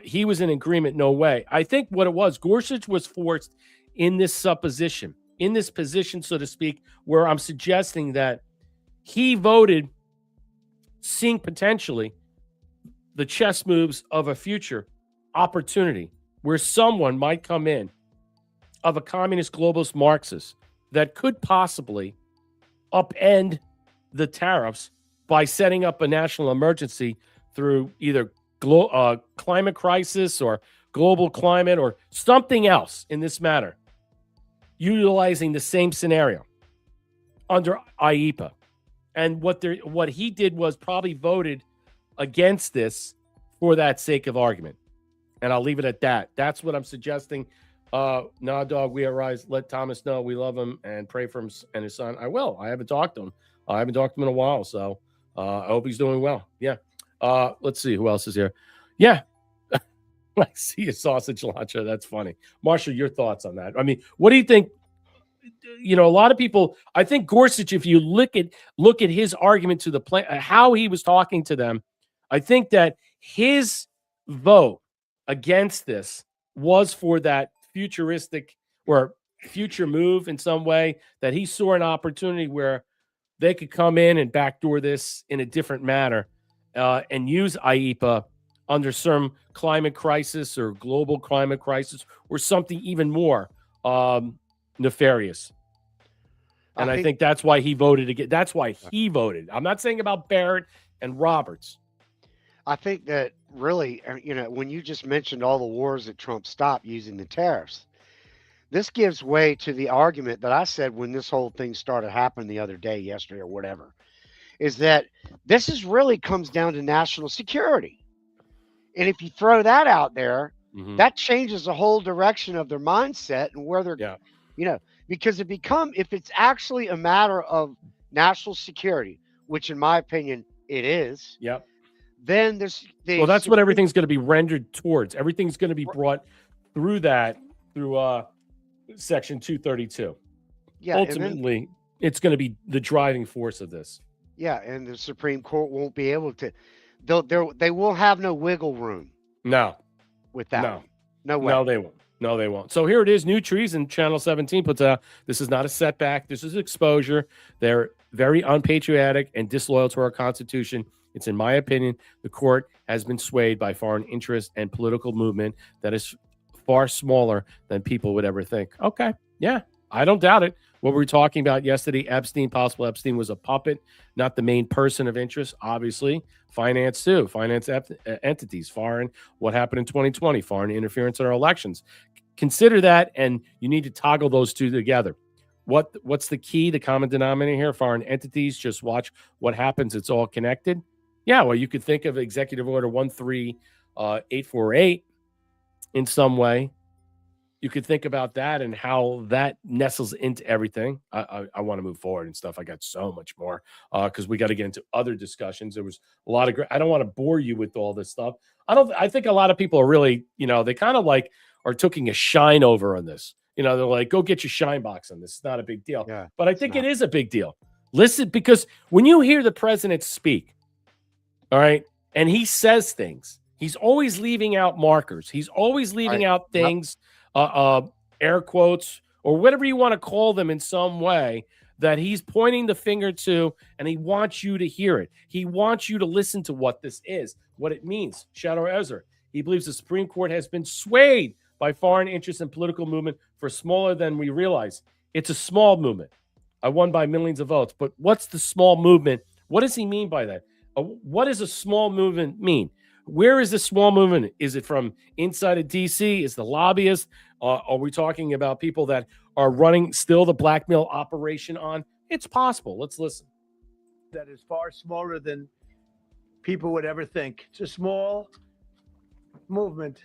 he was in agreement. No way. I think what it was, Gorsuch was forced in this supposition, in this position, so to speak, where I'm suggesting that he voted seeing potentially the chess moves of a future opportunity where someone might come in of a communist globalist Marxist that could possibly upend the tariffs by setting up a national emergency through either climate crisis or global climate or something else in this matter, utilizing the same scenario under IEPA. And what he did was probably voted against this for that sake of argument. And I'll leave it at that. That's what I'm suggesting. Nah, dog, we at Rise. Let Thomas know we love him and pray for him and his son. I will. I haven't talked to him. I haven't talked to him in a while, so I hope he's doing well. Yeah. Let's see who else is here. Yeah. I see a sausage launcher. That's funny. Marshall, your thoughts on that? I mean, what do you think? You know, a lot of people, I think Gorsuch, if you look at his argument to the how he was talking to them, I think that his vote against this was for that futuristic or future move in some way, that he saw an opportunity where they could come in and backdoor this in a different manner and use IEPA under some climate crisis or global climate crisis or something even more nefarious. And I think that's why he voted again. That's why he voted. I'm not saying about Barrett and Roberts. I think that really, when you just mentioned all the wars that Trump stopped using the tariffs, this gives way to the argument that I said when this whole thing started happening the other day, yesterday or whatever, is that this is really comes down to national security. And if you throw that out there, that changes the whole direction of their mindset and where they're, because if it's actually a matter of national security, which in my opinion it is. Yep. Then that's what everything's going to be rendered towards. Everything's going to be brought through Section 232. Yeah. Ultimately, it's going to be the driving force of this. Yeah, and the Supreme Court won't be able to. They will have no wiggle room. No. With that. No. No way. No, they won't. No, they won't. So here it is. New Treason, Channel 17 puts out. This is not a setback. This is exposure. They're very unpatriotic and disloyal to our Constitution. It's, in my opinion, the court has been swayed by foreign interest and political movement that is far smaller than people would ever think. Okay. Yeah, I don't doubt it. What we were talking about yesterday, possible Epstein was a puppet, not the main person of interest. Obviously, finance too, finance entities, foreign, what happened in 2020, foreign interference in our elections. Consider that, and you need to toggle those two together. What's the key, the common denominator here? Foreign entities, just watch what happens. It's all connected. Yeah, well, you could think of Executive Order 13848 in some way. You could think about that and how that nestles into everything. I want to move forward and stuff. I got so much more because we got to get into other discussions. There was a lot of I don't want to bore you with all this stuff. I think a lot of people are really, they kind of like are taking a shine over on this. They're like, go get your shine box on this. It's not a big deal. Yeah, but I think it is a big deal. Listen, because when you hear the president speak, all right, and he says things, he's always leaving out markers. He's always leaving out things, air quotes, or whatever you want to call them in some way that he's pointing the finger to, and he wants you to hear it. He wants you to listen to what this is, what it means. Shadow Ezra, he believes the Supreme Court has been swayed by foreign interests and political movement for smaller than we realize. It's a small movement. I won by millions of votes. But what's the small movement? What does he mean by that? What does a small movement mean? Where is the small movement? Is it from inside of D.C.? Is the lobbyists? Are we talking about people that are running still the blackmail operation on? It's possible. Let's listen. That is far smaller than people would ever think. It's a small movement.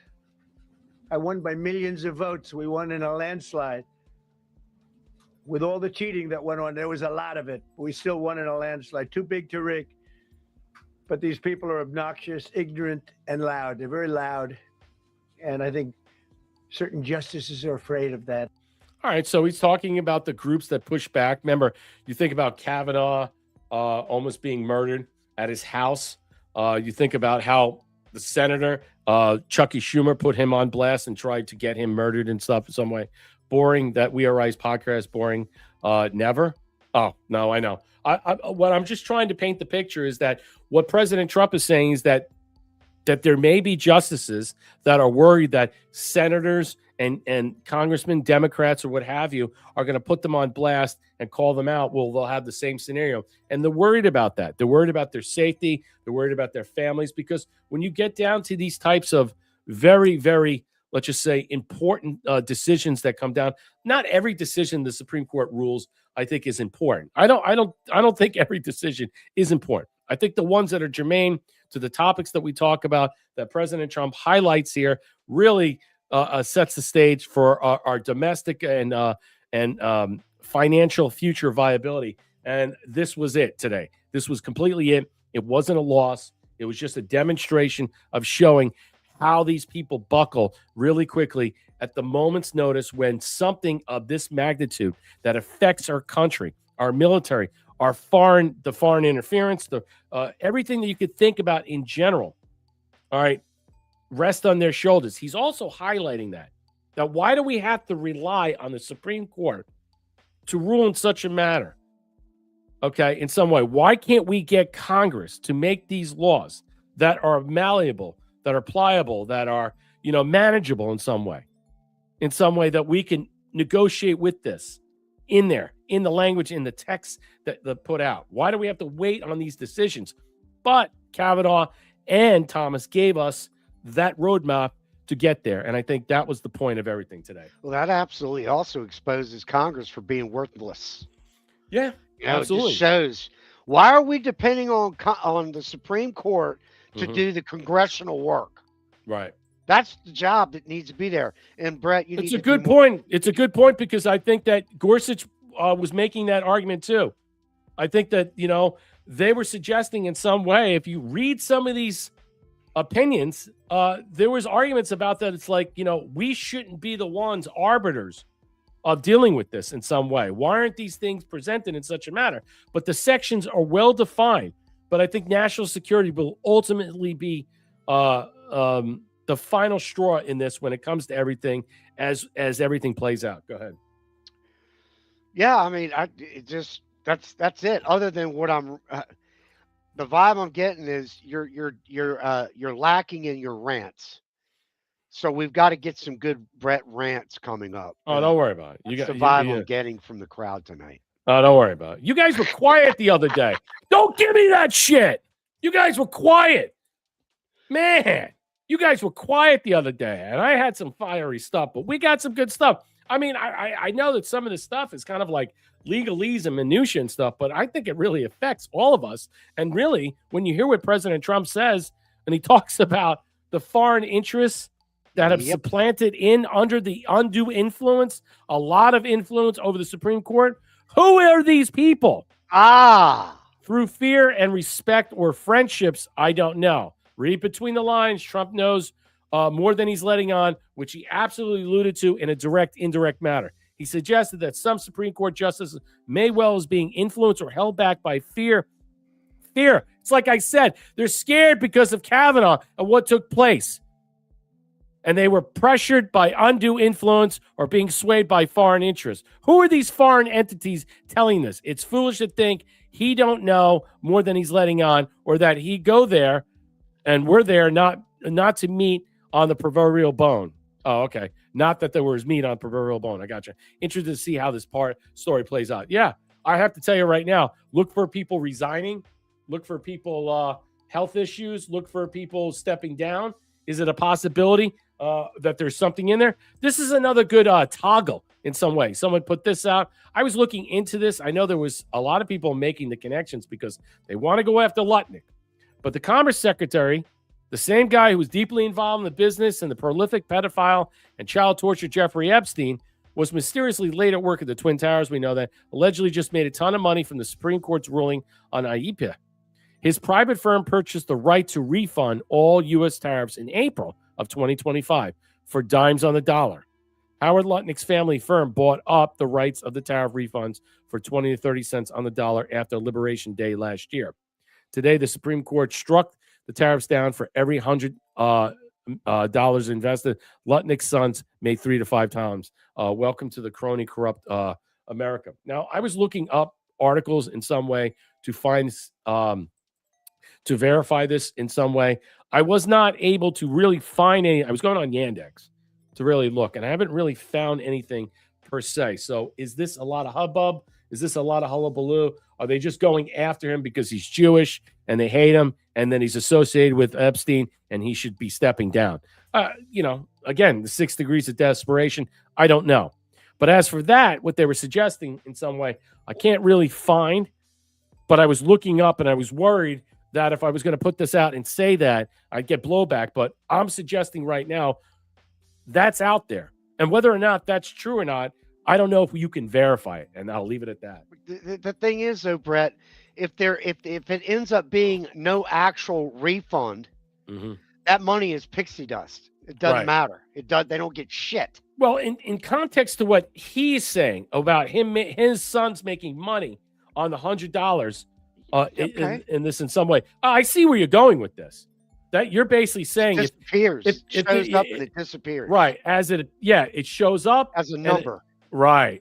I won by millions of votes. We won in a landslide. With all the cheating that went on, there was a lot of it. We still won in a landslide. Too big to rig. But these people are obnoxious, ignorant, and loud. They're very loud. And I think certain justices are afraid of that. All right, so he's talking about the groups that push back. Remember, you think about Kavanaugh almost being murdered at his house. You think about how the senator, Chucky Schumer, put him on blast and tried to get him murdered and stuff in some way. Boring that We Are Rise podcast, boring. Never. Oh, no, I know. What I'm just trying to paint the picture is that what President Trump is saying is that there may be justices that are worried that senators and congressmen, Democrats, or what have you, are going to put them on blast and call them out. Well, they'll have the same scenario. And they're worried about that. They're worried about their safety. They're worried about their families. Because when you get down to these types of very, very, let's just say, important decisions that come down, not every decision the Supreme Court rules, I think, is important. I don't think every decision is important. I think the ones that are germane to the topics that we talk about, that President Trump highlights here, really sets the stage for our domestic and financial future viability. And this was it today. This was completely it. It wasn't a loss. It was just a demonstration of showing how these people buckle really quickly at the moment's notice when something of this magnitude that affects our country, our military, the foreign interference, everything that you could think about in general, all right, rest on their shoulders. He's also highlighting that why do we have to rely on the Supreme Court to rule in such a manner? Okay, in some way, why can't we get Congress to make these laws that are malleable, that are pliable, that are, manageable in some way that we can negotiate with this in there, in the language, in the text that put out? Why do we have to wait on these decisions? But Kavanaugh and Thomas gave us that roadmap to get there. And I think that was the point of everything today. Well, that absolutely also exposes Congress for being worthless. Yeah, absolutely. It just shows, why are we depending on the Supreme Court to do the congressional work? Right. That's the job that needs to be there. And Brett, it's a good point. It's a good point, because I think that Gorsuch was making that argument too. I think that, they were suggesting in some way, if you read some of these opinions, there was arguments about that. It's like, we shouldn't be the ones arbiters of dealing with this in some way. Why aren't these things presented in such a manner? But the sections are well defined. But I think national security will ultimately be the final straw in this when it comes to everything as everything plays out. Go ahead. Yeah, I mean, that's it. Other than what the vibe I'm getting is you're lacking in your rants. So we've got to get some good Brett rants coming up. Oh, don't worry about it. You got the vibe I'm getting from the crowd tonight. Oh, don't worry about it. You guys were quiet the other day. Don't give me that shit. You guys were quiet. Man, you guys were quiet the other day, and I had some fiery stuff, but we got some good stuff. I mean, I know that some of this stuff is kind of like legalese and minutia and stuff, but I think it really affects all of us. And really, when you hear what President Trump says, and he talks about the foreign interests that have supplanted under the undue influence, a lot of influence over the Supreme Court, who are these people? Through fear and respect or friendships, I don't know. Read between the lines. Trump knows more than he's letting on, which he absolutely alluded to in a direct, indirect manner. He suggested that some Supreme Court justices may well as being influenced or held back by fear. Fear. It's like I said, they're scared because of Kavanaugh and what took place. and they were pressured by undue influence or being swayed by foreign interests. Who are these foreign entities telling this? It's foolish to think he don't know more than he's letting on, or that he go there and we're there not to meet on the proverbial bone. Oh, okay. Not that there was meat on proverbial bone. I gotcha. Interested to see how this story plays out. Yeah, I have to tell you right now, look for people resigning. Look for people health issues. Look for people stepping down. Is it a possibility that there's something in there? This is another good toggle in some way. Someone put this out. I was looking into this. I know there was a lot of people making the connections because they want to go after Lutnick. But the Commerce Secretary, the same guy who was deeply involved in the business and the prolific pedophile and child torture Jeffrey Epstein, was mysteriously late at work at the Twin Towers. We know that. Allegedly just made a ton of money from the Supreme Court's ruling on IEPA. His private firm purchased the right to refund all U.S. tariffs in April of 2025 for dimes on the dollar. Howard Lutnick's family firm bought up the rights of the tariff refunds for 20 to 30 cents on the dollar after Liberation Day last year. Today, the Supreme Court struck the tariffs down for every $100 invested. Lutnick's sons made 3 to 5 times. Welcome to the crony corrupt America. Now, I was looking up articles in some way to find to verify this in some way. I was not able to really find any. I was going on Yandex to really look, and I haven't really found anything per se. So is this a lot of hubbub? Is this a lot of hullabaloo? Are they just going after him because he's Jewish and they hate him, and then he's associated with Epstein and he should be stepping down? Again, the 6 degrees of desperation, I don't know. But as for that, what they were suggesting in some way, I can't really find. But I was looking up and I was worried that if I was going to put this out and say that, I'd get blowback. But I'm suggesting right now that's out there. And whether or not that's true or not, I don't know if you can verify it. And I'll leave it at that. The thing is, though, Brett, if it ends up being no actual refund, that money is pixie dust. It doesn't matter. They don't get shit. Well, in context to what he's saying about his sons making money on the $100 in this in some way, I see where you're going with this. That you're basically saying it disappears. It shows up and it disappears. Right. It shows up as a number. Right.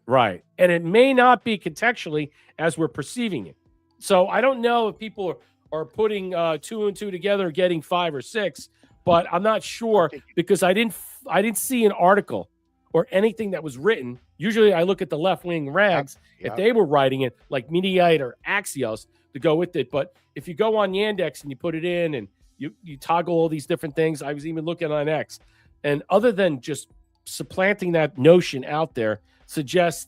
And it may not be contextually as we're perceiving it. So I don't know if people are putting 2 and 2 together, getting 5 or 6, but I'm not sure because I didn't see an article or anything that was written. Usually I look at the left-wing rags if they were writing it, like Mediaite or Axios, to go with it. But if you go on Yandex and you put it in and you toggle all these different things, I was even looking on X, and other than just supplanting that notion out there, suggests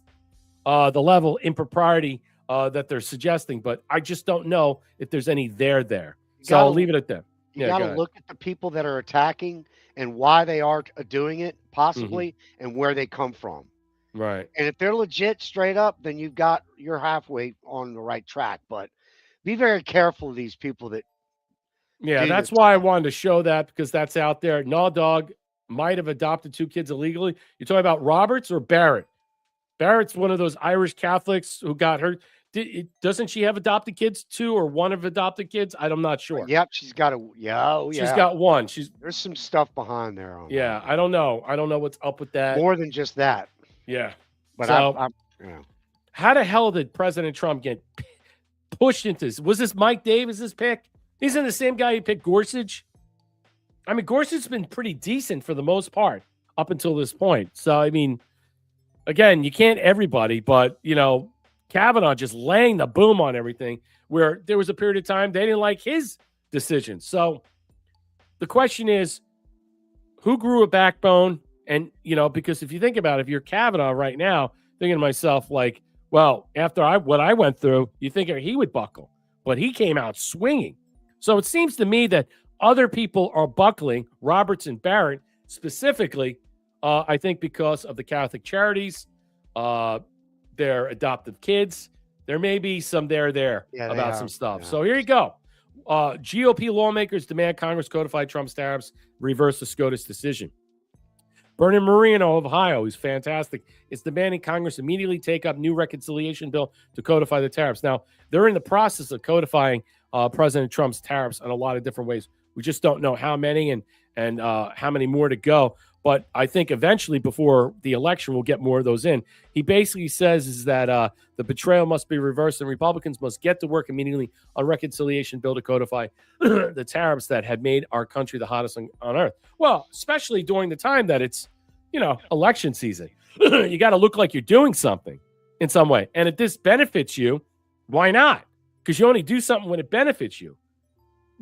the level impropriety that they're suggesting. But I just don't know if there's any there. So I'll leave it at that. You got to look at the people that are attacking and why they are doing it, possibly, and where they come from. Right. And if they're legit, straight up, then you're halfway on the right track. But be very careful of these people that. Yeah, that's why I wanted to show that, because that's out there. Gnaw Dog might have adopted 2 kids illegally. You're talking about Roberts or Barrett? Barrett's one of those Irish Catholics who got hurt. Doesn't she have adopted kids, 2 or 1 of adopted kids? I'm not sure. Yep, she's got She's got 1. There's some stuff behind there. That. I don't know. I don't know what's up with that. More than just that. Yeah. But so, how the hell did President Trump get pushed into this? Was this Mike Davis's pick? Isn't the same guy who picked Gorsuch? I mean, Gorsuch's been pretty decent for the most part up until this point. So, I mean, again, you can't everybody, but, Kavanaugh just laying the boom on everything, where there was a period of time they didn't like his decision. So the question is, who grew a backbone? And, because if you think about it, if you're Kavanaugh right now, thinking to myself, like, well, after what I went through, you think he would buckle, but he came out swinging. So it seems to me that other people are buckling, Roberts and Barrett specifically, I think because of the Catholic charities, their adoptive kids. There may be some there about some stuff. Yeah. So here you go. GOP lawmakers demand Congress codify Trump's tariffs, reverse the SCOTUS decision. Vernon Moreno of Ohio, who's fantastic, is demanding Congress immediately take up new reconciliation bill to codify the tariffs. Now, they're in the process of codifying President Trump's tariffs in a lot of different ways. We just don't know how many. And and how many more to go. But I think eventually, before the election, we'll get more of those in. He basically says is that the betrayal must be reversed and Republicans must get to work immediately on reconciliation bill to codify the tariffs that had made our country the hottest on earth. Well, especially during the time that it's, election season. You got to look like you're doing something in some way. And if this benefits you, why not? Because you only do something when it benefits you.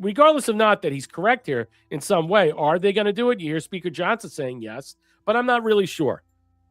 Regardless of not that he's correct here in some way, are they going to do it? You hear Speaker Johnson saying yes, but I'm not really sure.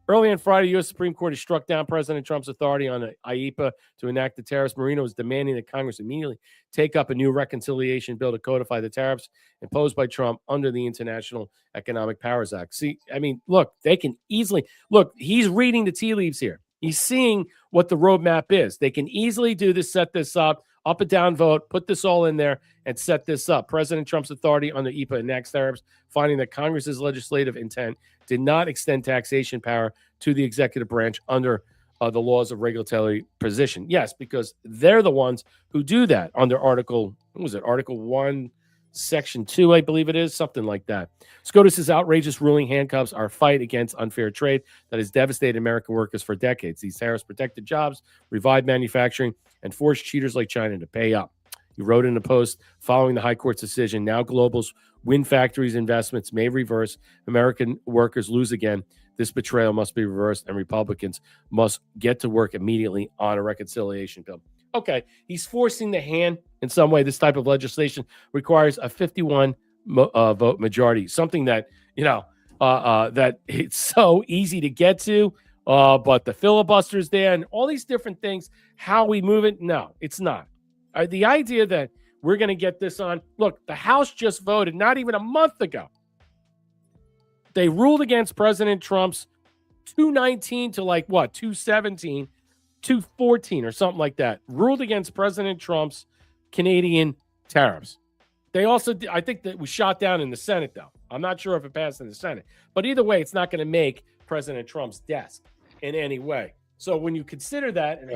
Early on Friday, U.S. Supreme Court has struck down President Trump's authority on the IEPA to enact the tariffs. Marino is demanding that Congress immediately take up a new reconciliation bill to codify the tariffs imposed by Trump under the International Economic Powers Act. See, I mean, look, they can easily – look, he's reading the tea leaves here. He's seeing what the roadmap is. They can easily do this, set this up and down vote, put this all in there, and set this up. President Trump's authority under EPA enacts tariffs, finding that Congress's legislative intent did not extend taxation power to the executive branch under the laws of regulatory position. Yes, because they're the ones who do that under Article 1, Section 2, I believe it is, something like that. SCOTUS's outrageous ruling handcuffs our fight against unfair trade that has devastated American workers for decades. These tariffs protected jobs, revived manufacturing, and forced cheaters like China to pay up. He wrote in a post following the high court's decision, now Global's wind factories investments may reverse. American workers lose again. This betrayal must be reversed, and Republicans must get to work immediately on a reconciliation bill. Okay, he's forcing the hand in some way. This type of legislation requires a 51 vote majority, something that, that it's so easy to get to, but the filibuster's there and all these different things, how we move it, no, it's not. The idea that we're going to get this on, look, the House just voted not even a month ago. They ruled against President Trump's 219 to 217, 214 or something like that. Ruled against President Trump's Canadian tariffs. They also, I think that was shot down in the Senate, though. I'm not sure if it passed in the Senate. But either way, it's not going to make President Trump's desk in any way. So when you consider that and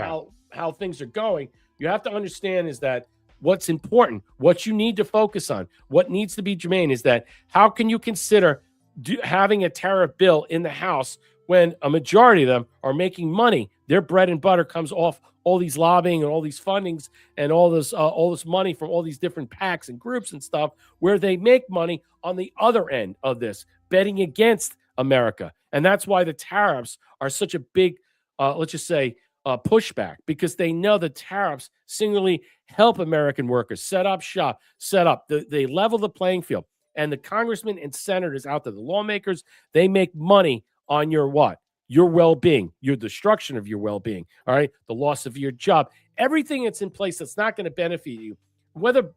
how things are going, you have to understand is that what's important, what you need to focus on, what needs to be germane is that how can you consider having a tariff bill in the House when a majority of them are making money? Their bread and butter comes off all these lobbying and all these fundings and all this money from all these different PACs and groups and stuff where they make money on the other end of this, betting against America. And that's why the tariffs are such a big, let's just say, pushback, because they know the tariffs singularly help American workers set up shop, they level the playing field. And the congressmen and senators out there, the lawmakers, they make money on your what? Your well-being, your destruction of your well-being, all right? The loss of your job, everything that's in place that's not going to benefit you. Whether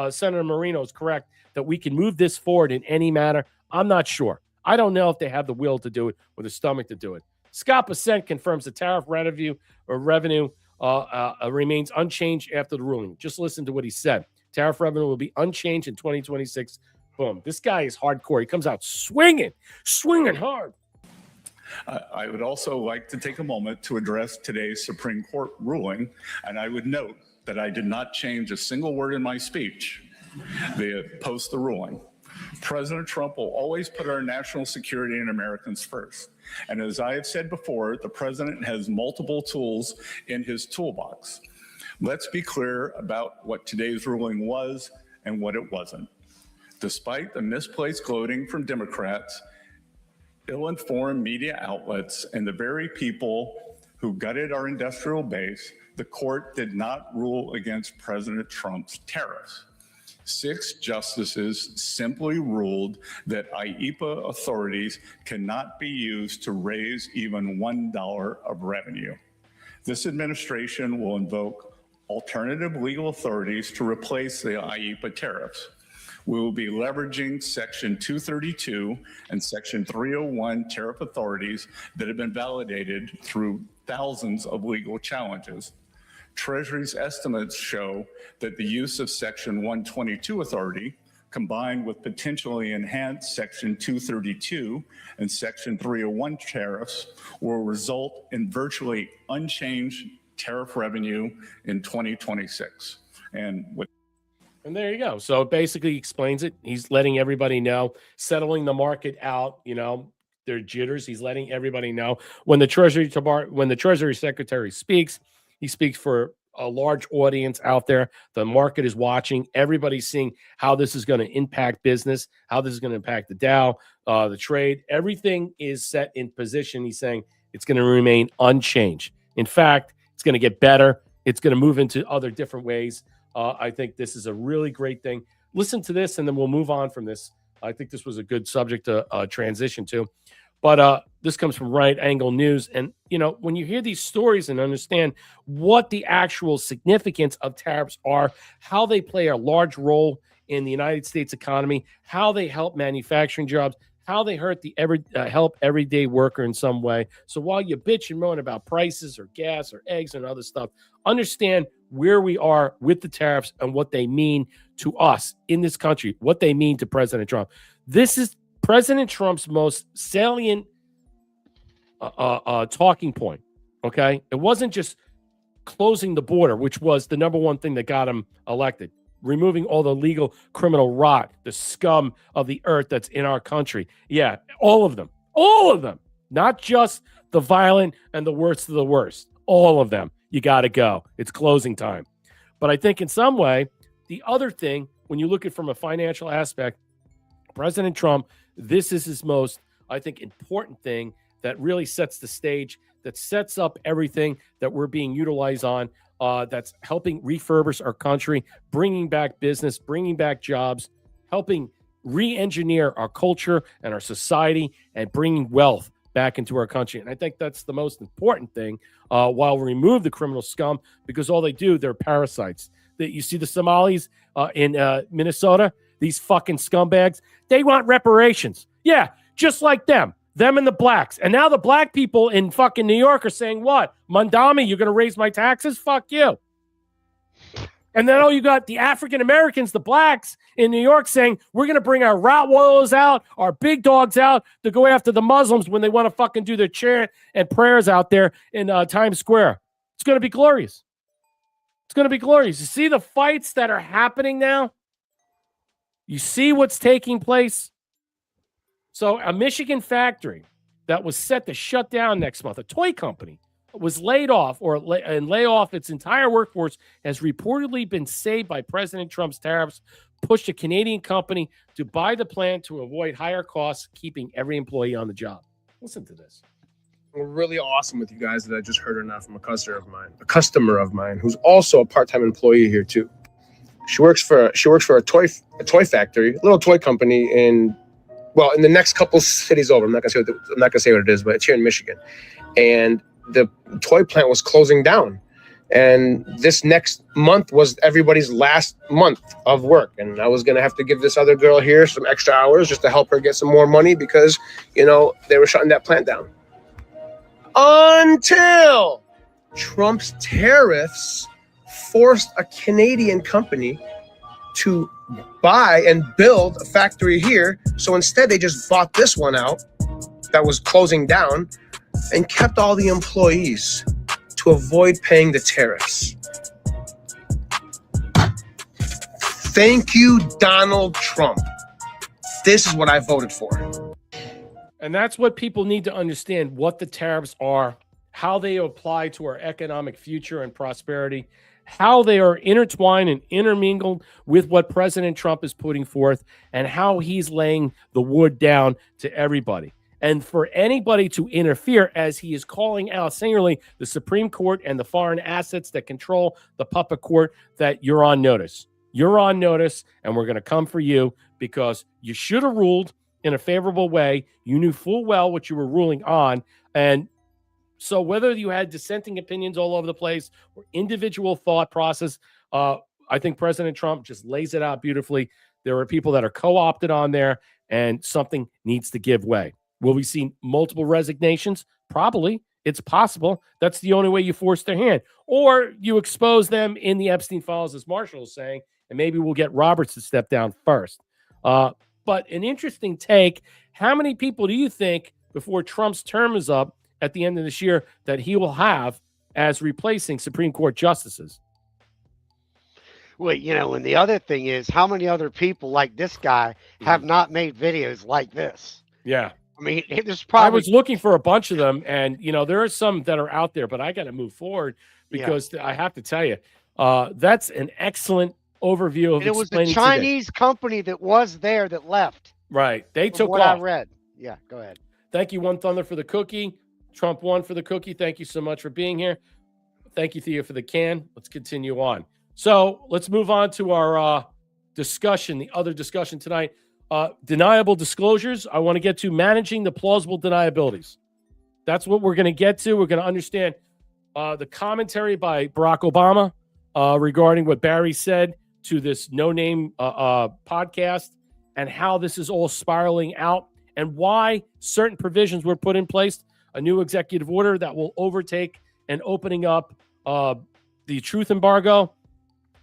Senator Marino is correct that we can move this forward in any manner, I'm not sure. I don't know if they have the will to do it or the stomach to do it. Scott Bessent confirms the tariff revenue remains unchanged after the ruling. Just listen to what he said. Tariff revenue will be unchanged in 2026. Boom. This guy is hardcore. He comes out swinging hard. I would also like to take a moment to address today's Supreme Court ruling, and I would note that I did not change a single word in my speech post the ruling. President Trump will always put our national security and Americans first. And as I have said before, the president has multiple tools in his toolbox. Let's be clear about what today's ruling was and what it wasn't. Despite the misplaced gloating from Democrats, ill-informed media outlets, and the very people who gutted our industrial base, the court did not rule against President Trump's tariffs. 6 justices simply ruled that IEPA authorities cannot be used to raise even $1 of revenue. This administration will invoke alternative legal authorities to replace the IEPA tariffs. We will be leveraging Section 232 and Section 301 tariff authorities that have been validated through thousands of legal challenges. Treasury's estimates show that the use of Section 122 authority, combined with potentially enhanced Section 232 and Section 301 tariffs, will result in virtually unchanged tariff revenue in 2026. And with And there you go. So it basically explains it. He's letting everybody know, settling the market out, their jitters. He's letting everybody know when the Treasury Secretary speaks, he speaks for a large audience out there. The market is watching. Everybody's seeing how this is going to impact business, how this is going to impact the Dow, the trade. Everything is set in position. He's saying it's going to remain unchanged. In fact, it's going to get better. It's going to move into other different ways. I think this is a really great thing. Listen to this, and then we'll move on from this. I think this was a good subject to transition to. But this comes from Right Angle News. And, when you hear these stories and understand what the actual significance of tariffs are, how they play a large role in the United States economy, how they help manufacturing jobs, how they help everyday worker in some way. So while you bitch and moan about prices or gas or eggs and other stuff, understand where we are with the tariffs and what they mean to us in this country, what they mean to President Trump. This is President Trump's most salient talking point, okay? It wasn't just closing the border, which was the number one thing that got him elected. Removing all the legal criminal rot, the scum of the earth that's in our country. Yeah, all of them, not just the violent and the worst of the worst. All of them, you got to go. It's closing time. But I think in some way, the other thing, when you look at it from a financial aspect, President Trump, this is his most, I think, important thing that really sets the stage, that sets up everything that we're being utilized on. That's helping refurbish our country, bringing back business, bringing back jobs, helping re-engineer our culture and our society, and bringing wealth back into our country. And I think that's the most important thing while we remove the criminal scum, because all they do, they're parasites. You see the Somalis in Minnesota, these fucking scumbags, they want reparations. Yeah, just like them and the blacks. And now the black people in fucking New York are saying, what? Mandami, you're going to raise my taxes? Fuck you. And then, you got the African Americans, the blacks in New York saying, we're going to bring our Rottweilers out, our big dogs out to go after the Muslims when they want to fucking do their chant and prayers out there in Times Square. It's going to be glorious. It's going to be glorious. You see the fights that are happening now? You see what's taking place? So a Michigan factory that was set to shut down next month, a toy company, was laid off and lay off its entire workforce, has reportedly been saved by President Trump's tariffs, pushed a Canadian company to buy the plant to avoid higher costs, keeping every employee on the job. Listen to this. Really awesome with you guys that I just heard her now from a customer of mine who's also a part-time employee here too. She works for a toy factory, a little toy company in the next couple cities over. I'm not gonna say what it is, but it's here in Michigan. And the toy plant was closing down. And this next month was everybody's last month of work. And I was going to have to give this other girl here some extra hours just to help her get some more money because, they were shutting that plant down. Until Trump's tariffs forced a Canadian company to buy and build a factory here. So instead, they just bought this one out that was closing down and kept all the employees to avoid paying the tariffs. Thank you, Donald Trump. This is what I voted for. And that's what people need to understand, what the tariffs are, how they apply to our economic future and prosperity, how they are intertwined and intermingled with what President Trump is putting forth, and how he's laying the wood down to everybody. And for anybody to interfere, as he is calling out singularly the Supreme Court and the foreign assets that control the puppet court, that you're on notice. You're on notice, and we're going to come for you because you should have ruled in a favorable way. You knew full well what you were ruling on. And so whether you had dissenting opinions all over the place or individual thought process, I think President Trump just lays it out beautifully. There are people that are co-opted on there, and something needs to give way. Will we see multiple resignations? Probably. It's possible. That's the only way you force their hand. Or you expose them in the Epstein files, as Marshall is saying, and maybe we'll get Roberts to step down first. But an interesting take, how many people do you think before Trump's term is up at the end of this year that he will have as replacing Supreme Court justices? Well, and the other thing is, how many other people like this guy have not made videos like this? Yeah. I mean, there's I probably was looking for a bunch of them, and there are some that are out there, but I got to move forward because I have to tell you, that's an excellent overview of and it was a explaining today. Chinese company that was there that left. Right. They From took what off. I read. Yeah, go ahead. Thank you, One Thunder, for the cookie. Trump won for the cookie. Thank you so much for being here. Thank you, Thea, for the can. Let's continue on. So let's move on to our discussion, the other discussion tonight. Deniable disclosures. I want to get to managing the plausible deniabilities. That's what we're going to get to. We're going to understand the commentary by Barack Obama regarding what Barry said to this no-name podcast and how this is all spiraling out and why certain provisions were put in place, a new executive order that will overtake and opening up the truth embargo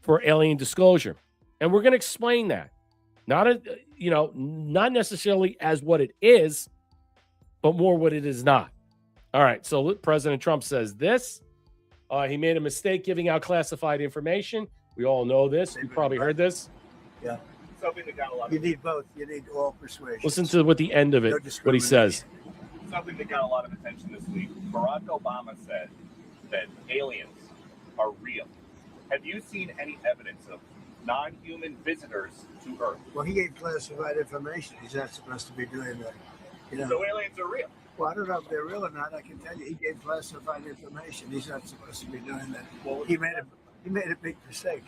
for alien disclosure. And we're going to explain that. Not necessarily as what it is, but more what it is not. All right. So President Trump says this. He made a mistake giving out classified information. We all know this. You probably heard this. Yeah. Something that got a lot. You need both. You need all persuasion. Listen to what the end of it, what he says. Something that got a lot of attention this week. Barack Obama said that aliens are real. Have you seen any evidence of non-human visitors to Earth? Well, he gave classified information. He's not supposed to be doing that. So aliens are real. Well, I don't know if they're real or not. I can tell you, he gave classified information. He's not supposed to be doing that. Well, he made a big mistake.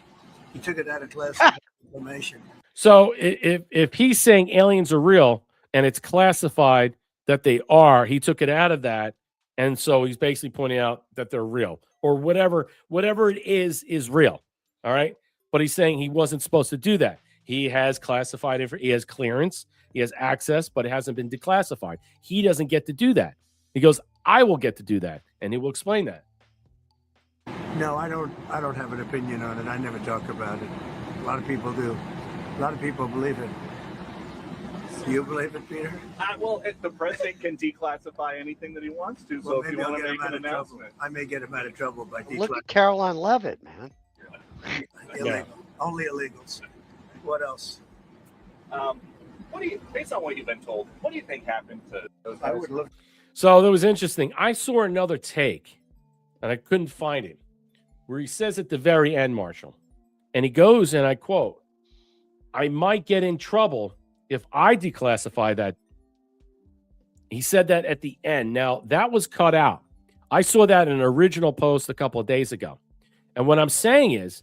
He took it out of classified information. So if he's saying aliens are real and it's classified that they are, he took it out of that, and so he's basically pointing out that they're real or whatever it is real. All right. But he's saying he wasn't supposed to do that. He has classified he has clearance, he has access, but it hasn't been declassified. He doesn't get to do that. He goes, I will get to do that, and he will explain that. No, I don't have an opinion on it. I never talk about it. A lot of people do. A lot of people believe it. Do you believe it, Peter? Well, the president can declassify anything that he wants to. So if you want to make an announcement, I may get him out of trouble by declassifying. Look at Caroline Leavitt, man. Illegal. Only illegals. What else? Based on what you've been told, what do you think happened to those guys? I would look. So that was interesting. I saw another take, and I couldn't find it, where he says at the very end, Marshall, and he goes, and I quote, I might get in trouble if I declassify that. He said that at the end. Now, that was cut out. I saw that in an original post a couple of days ago. And what I'm saying is,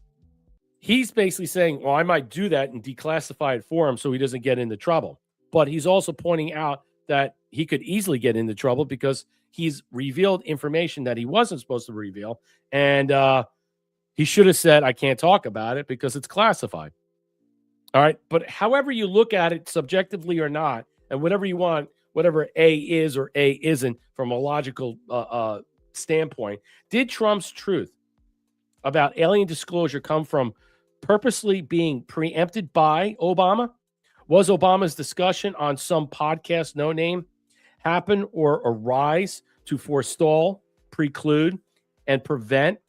he's basically saying, well, I might do that and declassify it for him so he doesn't get into trouble. But he's also pointing out that he could easily get into trouble because he's revealed information that he wasn't supposed to reveal. And he should have said, I can't talk about it because it's classified. All right. But however you look at it, subjectively or not, and whatever you want, whatever A is or A isn't from a logical standpoint, did Trump's truth about alien disclosure come from purposely being preempted by Obama? Was Obama's discussion on some podcast, no name, happen or arise to forestall, preclude, and prevent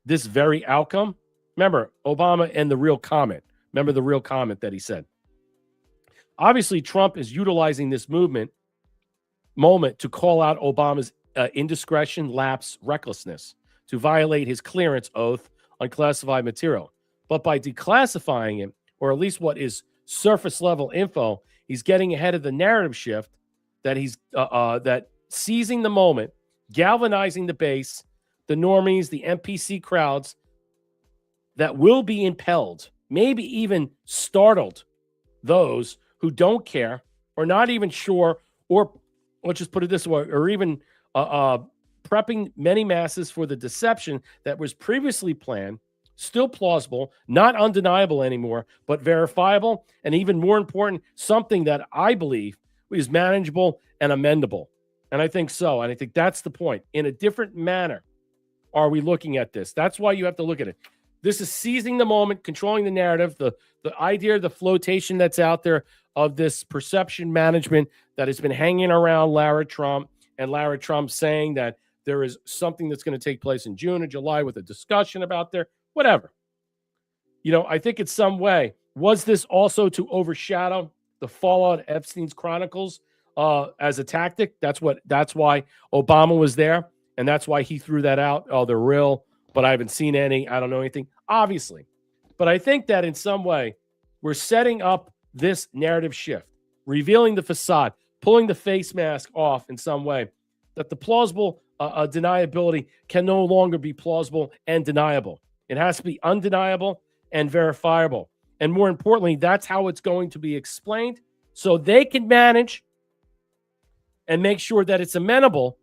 this very outcome? Remember, Obama and the real comment. Remember the real comment that he said. Obviously, Trump is utilizing this moment to call out Obama's indiscretion, lapse, recklessness, to violate his clearance oath on classified material. But by declassifying it, or at least what is surface level info, he's getting ahead of the narrative shift that he's that seizing the moment, galvanizing the base, the normies, the NPC crowds that will be impelled, maybe even startled, those who don't care or not even sure, or let's just put it this way, or even prepping many masses for the deception that was previously planned, still plausible, not undeniable anymore, but verifiable, and even more important, something that I believe is manageable and amendable. And I think so. And I think that's the point. In a different manner are we looking at this. That's why you have to look at it. This is seizing the moment, controlling the narrative, the idea, the flotation that's out there of this perception management that has been hanging around Lara Trump, and Lara Trump saying that there is something that's going to take place in June or July with a discussion about whatever. I think in some way, was this also to overshadow the fallout of Epstein's chronicles as a tactic? That's why Obama was there, and that's why he threw that out. Oh, they're real, but I haven't seen any. I don't know anything, obviously. But I think that in some way, we're setting up this narrative shift, revealing the facade, pulling the face mask off in some way, that the plausible deniability can no longer be plausible and deniable. It has to be undeniable and verifiable. And more importantly, that's how it's going to be explained so they can manage and make sure that it's amenable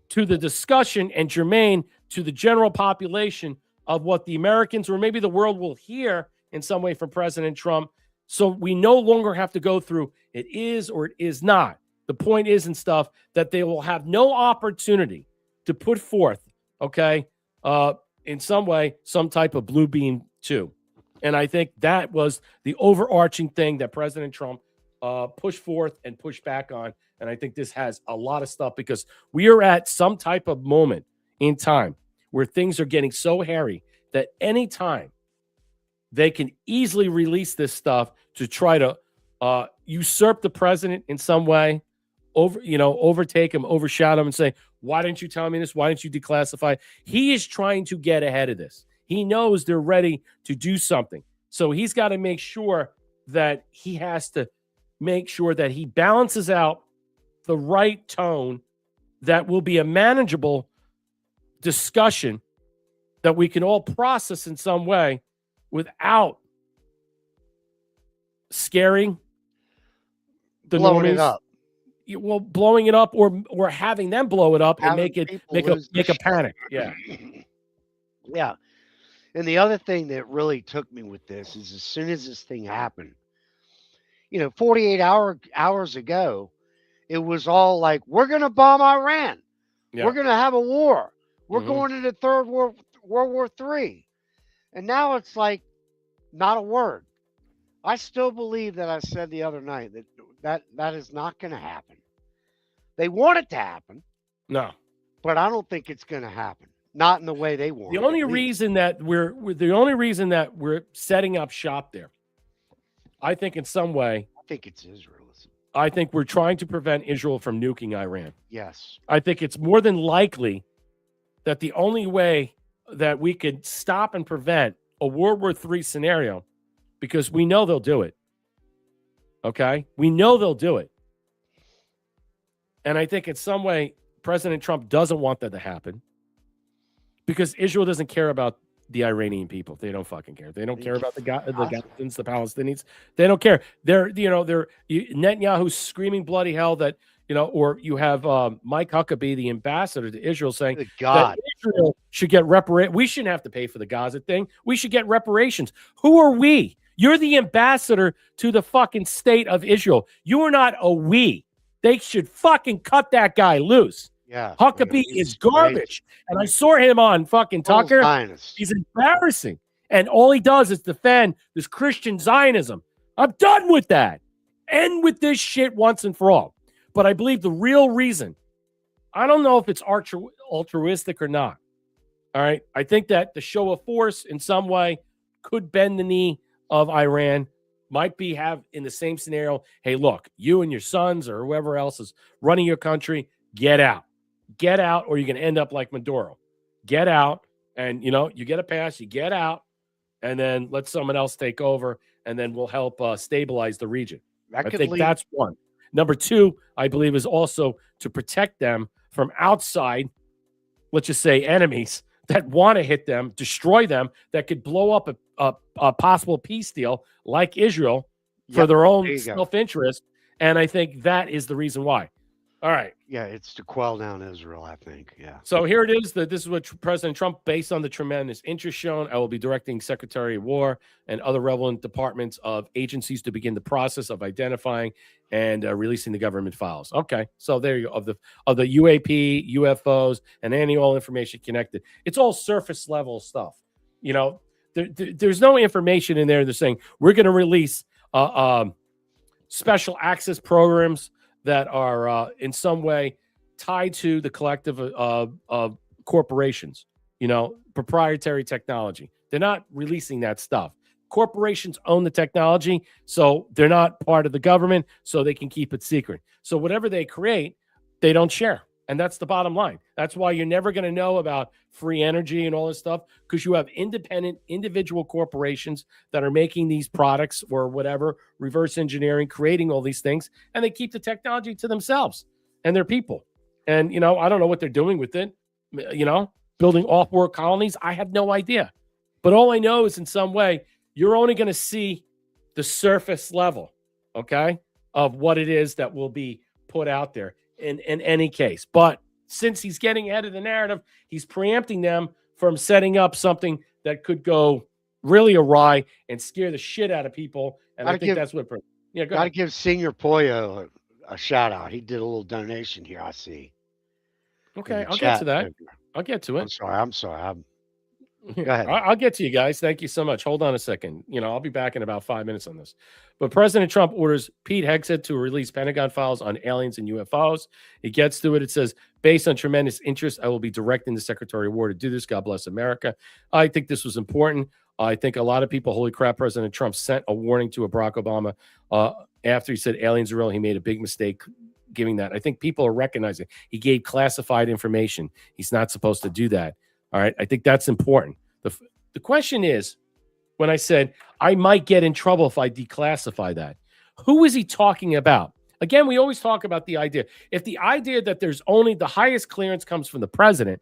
to the discussion and germane to the general population of what the Americans or maybe the world will hear in some way from President Trump. So we no longer have to go through it is or it is not. The point is and stuff that they will have no opportunity to put forth, okay, in some way, some type of blue beam too. And I think that was the overarching thing that President Trump pushed forth and pushed back on. And I think this has a lot of stuff because we are at some type of moment in time where things are getting so hairy that anytime they can easily release this stuff to try to usurp the president in some way, overtake him, overshadow him, and say, why didn't you tell me this? Why didn't you declassify? He is trying to get ahead of this. He knows they're ready to do something. So he's got to make sure that he has to make sure that he balances out the right tone that will be a manageable discussion that we can all process in some way without scaring the blowing it normies. up. Well, blowing it up or having them blow it up and make a panic. Yeah. Yeah. And the other thing that really took me with this is as soon as this thing happened, 48 hours ago, it was all like, we're going to bomb Iran. Yeah. We're going to have a war. We're Mhm. going into third World War III. And now it's like, not a word. I still believe that I said the other night that is not going to happen. They want it to happen. No. But I don't think it's going to happen. Not in the way they want. The only reason that we're setting up shop there, I think in some way, I think it's Israel. I think we're trying to prevent Israel from nuking Iran. Yes. I think it's more than likely that the only way that we could stop and prevent a World War III scenario, because we know they'll do it. Okay? We know they'll do it. And I think in some way, President Trump doesn't want that to happen because Israel doesn't care about the Iranian people. They don't fucking care. They don't care about the Gazans, the Palestinians. They don't care. They're Netanyahu's screaming bloody hell that, or you have Mike Huckabee, the ambassador to Israel, saying that Israel should get reparations. We shouldn't have to pay for the Gaza thing. We should get reparations. Who are we? You're the ambassador to the fucking state of Israel. You are not a we. They should fucking cut that guy loose. Yeah. Huckabee is garbage. And I saw him on fucking Tucker. He's embarrassing. And all he does is defend this Christian Zionism. I'm done with that. End with this shit once and for all. But I believe the real reason, I don't know if it's altruistic or not. All right. I think that the show of force in some way could bend the knee of Iran. Might be have in the same scenario. Hey, look, you and your sons or whoever else is running your country, get out. Get out, or you're going to end up like Maduro. Get out, and you get a pass. You get out, and then let someone else take over, and then we'll help stabilize the region. I think that's one. Number two, I believe, is also to protect them from outside, let's just say, enemies that want to hit them, destroy them, that could blow up a possible peace deal like Israel for their own self-interest. And I think that is the reason why. All right. Yeah, it's to quell down Israel, I think. Yeah. So here it is. This is what President Trump, based on the tremendous interest shown, I will be directing Secretary of War and other relevant departments of agencies to begin the process of identifying and releasing the government files. Okay. So there you go. Of the UAP, UFOs, and any all information connected. It's all surface level stuff. There's no information in there. They're saying we're going to release special access programs that are in some way tied to the collective of corporations, proprietary technology. They're not releasing that stuff. Corporations own the technology, so they're not part of the government, so they can keep it secret. So whatever they create, they don't share. And that's the bottom line. That's why you're never going to know about free energy and all this stuff, because you have independent individual corporations that are making these products or whatever, reverse engineering, creating all these things, and they keep the technology to themselves and their people. And, I don't know what they're doing with it, building off-world colonies. I have no idea. But all I know is in some way, you're only going to see the surface level, okay, of what it is that will be put out there in any case. But since he's getting ahead of the narrative, he's preempting them from setting up something that could go really awry and scare the shit out of people. And I think that's what. Yeah, Got to give Senior Pollo a shout out. He did a little donation here. I see. Okay, I'll get to that. I'll get to it. I'm sorry. Go ahead. I'll get to you guys. Thank you so much. Hold on a second. I'll be back in about 5 minutes on this. But President Trump orders Pete Hegseth to release Pentagon files on aliens and UFOs. He gets to it. It says, based on tremendous interest, I will be directing the Secretary of War to do this. God bless America. I think this was important. I think a lot of people, holy crap, President Trump sent a warning to Barack Obama after he said aliens are real. He made a big mistake giving that. I think people are recognizing he gave classified information. He's not supposed to do that. All right. I think that's important. The question is, when I said I might get in trouble if I declassify that, who is he talking about? Again, we always talk about the idea. If the idea that there's only the highest clearance comes from the president,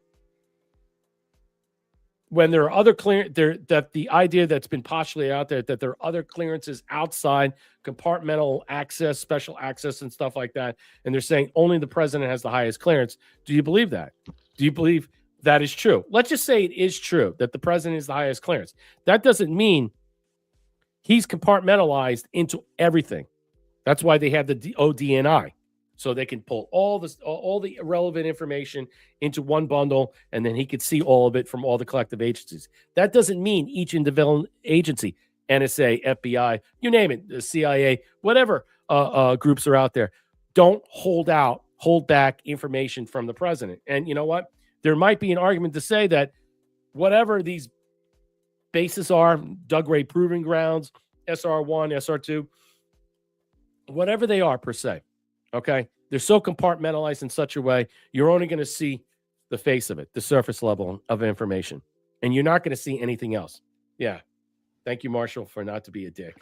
when there are other that the idea that's been postulated out there that there are other clearances outside, compartmental access, special access, and stuff like that, and they're saying only the president has the highest clearance, do you believe that? Do you believe that is true? Let's just say it is true that the president is the highest clearance. That doesn't mean he's compartmentalized into everything. That's why they have the ODNI, so they can pull all the relevant information into one bundle, and then he could see all of it from all the collective agencies. That doesn't mean each individual agency, NSA, FBI, you name it, the CIA, whatever groups are out there, don't hold back information from the president. And you know what? There might be an argument to say that whatever these bases are, Doug Ray Proving Grounds, SR1, SR2, whatever they are per se, okay, they're so compartmentalized in such a way, you're only going to see the face of it, the surface level of information, and you're not going to see anything else. Yeah. Thank you, Marshall, for not to be a dick.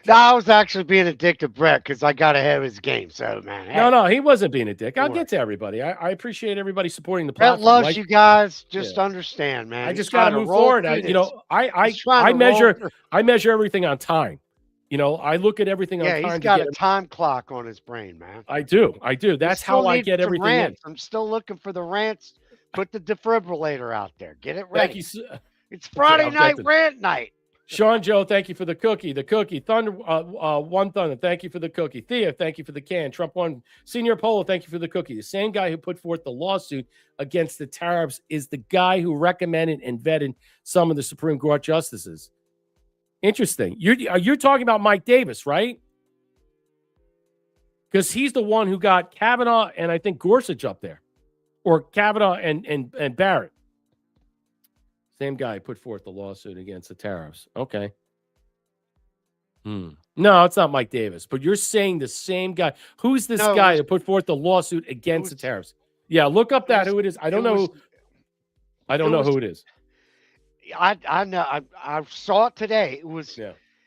No, I was actually being a dick to Brett because I got ahead of his game. So, man. Hey. No, he wasn't being a dick. I'll get to everybody. I appreciate everybody supporting the Brett platform. loves you guys. Just understand, man. I just got to move forward. I measure everything on time. I look at everything on time. Yeah, he's got a time clock on his brain, man. I do. That's how I get everything in. I'm still looking for the rants. Put the defibrillator out there. Get it ready. Thank you. It's Friday night rant night. Sean Joe, thank you for the cookie. The cookie. Thunder, One Thunder, thank you for the cookie. Thea, thank you for the can. Trump One. Senior Polo, thank you for the cookie. The same guy who put forth the lawsuit against the tariffs is the guy who recommended and vetted some of the Supreme Court justices. Interesting. You're talking about Mike Davis, right? Because he's the one who got Kavanaugh and I think Gorsuch up there. Or Kavanaugh and Barrett. Same guy put forth the lawsuit against the tariffs. Okay. No, it's not Mike Davis, but you're saying the same guy. Who's this guy who put forth the lawsuit against the tariffs? Yeah, look up who it is. I don't know. I don't know who it is. I know. I saw it today. It was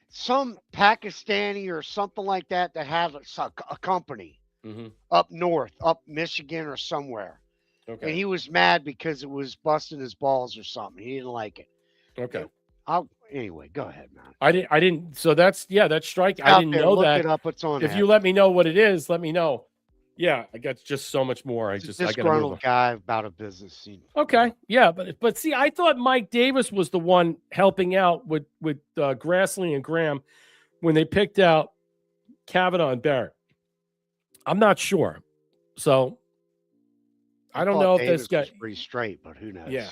some Pakistani or something like that had a company up north, up Michigan or somewhere. Okay. And he was mad because it was busting his balls or something. He didn't like it. Okay. Anyway, go ahead, man. I didn't. So that's striking. I didn't know that. Look it up. It's on. If you let me know what it is, let me know. Yeah, I got just so much more. I got a disgruntled guy about a business scene. Okay. Yeah, but see, I thought Mike Davis was the one helping out with Grassley and Graham when they picked out Kavanaugh and Barrett. I'm not sure. So I don't know if this guy was pretty straight, but who knows? Yeah.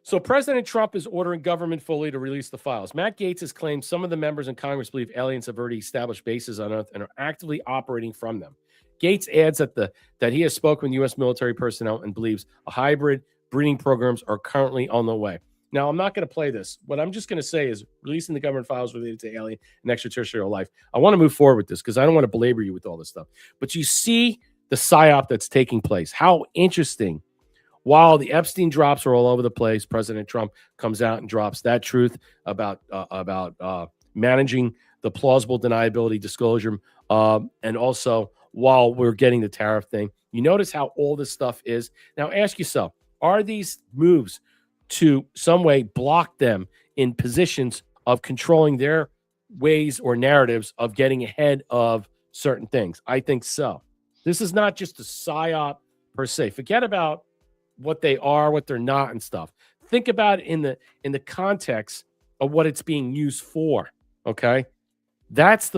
So President Trump is ordering government fully to release the files. Matt Gaetz has claimed some of the members in Congress believe aliens have already established bases on Earth and are actively operating from them. Gaetz adds that he has spoken with U.S. military personnel and believes a hybrid breeding programs are currently on the way. Now, I'm not going to play this. What I'm just going to say is releasing the government files related to alien and extraterrestrial life. I want to move forward with this because I don't want to belabor you with all this stuff. But you see the psyop that's taking place. How interesting. While the Epstein drops are all over the place, President Trump comes out and drops that truth about managing the plausible deniability disclosure. And also, while we're getting the tariff thing, you notice how all this stuff is. Now, ask yourself, are these moves to some way block them in positions of controlling their ways or narratives of getting ahead of certain things? I think so. This is not just a psyop per se. Forget about what they are, what they're not, and stuff. Think about it in the context of what it's being used for. Okay, that's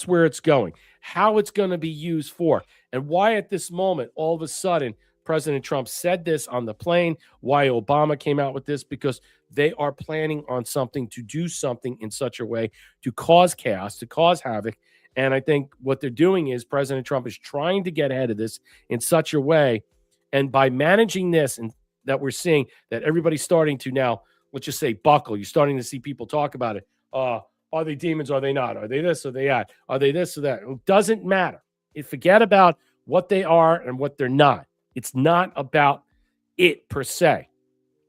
where it's going. How it's going to be used for, and why at this moment all of a sudden President Trump said this on the plane, why Obama came out with this, because they are planning on something to do something in such a way to cause chaos, to cause havoc. And I think what they're doing is President Trump is trying to get ahead of this in such a way. And by managing this, and that we're seeing that everybody's starting to now, let's just say buckle. You're starting to see people talk about it. Are they demons? Are they not? Are they this? Are they that? Are they this or that? It doesn't matter. Forget about what they are and what they're not. It's not about it per se.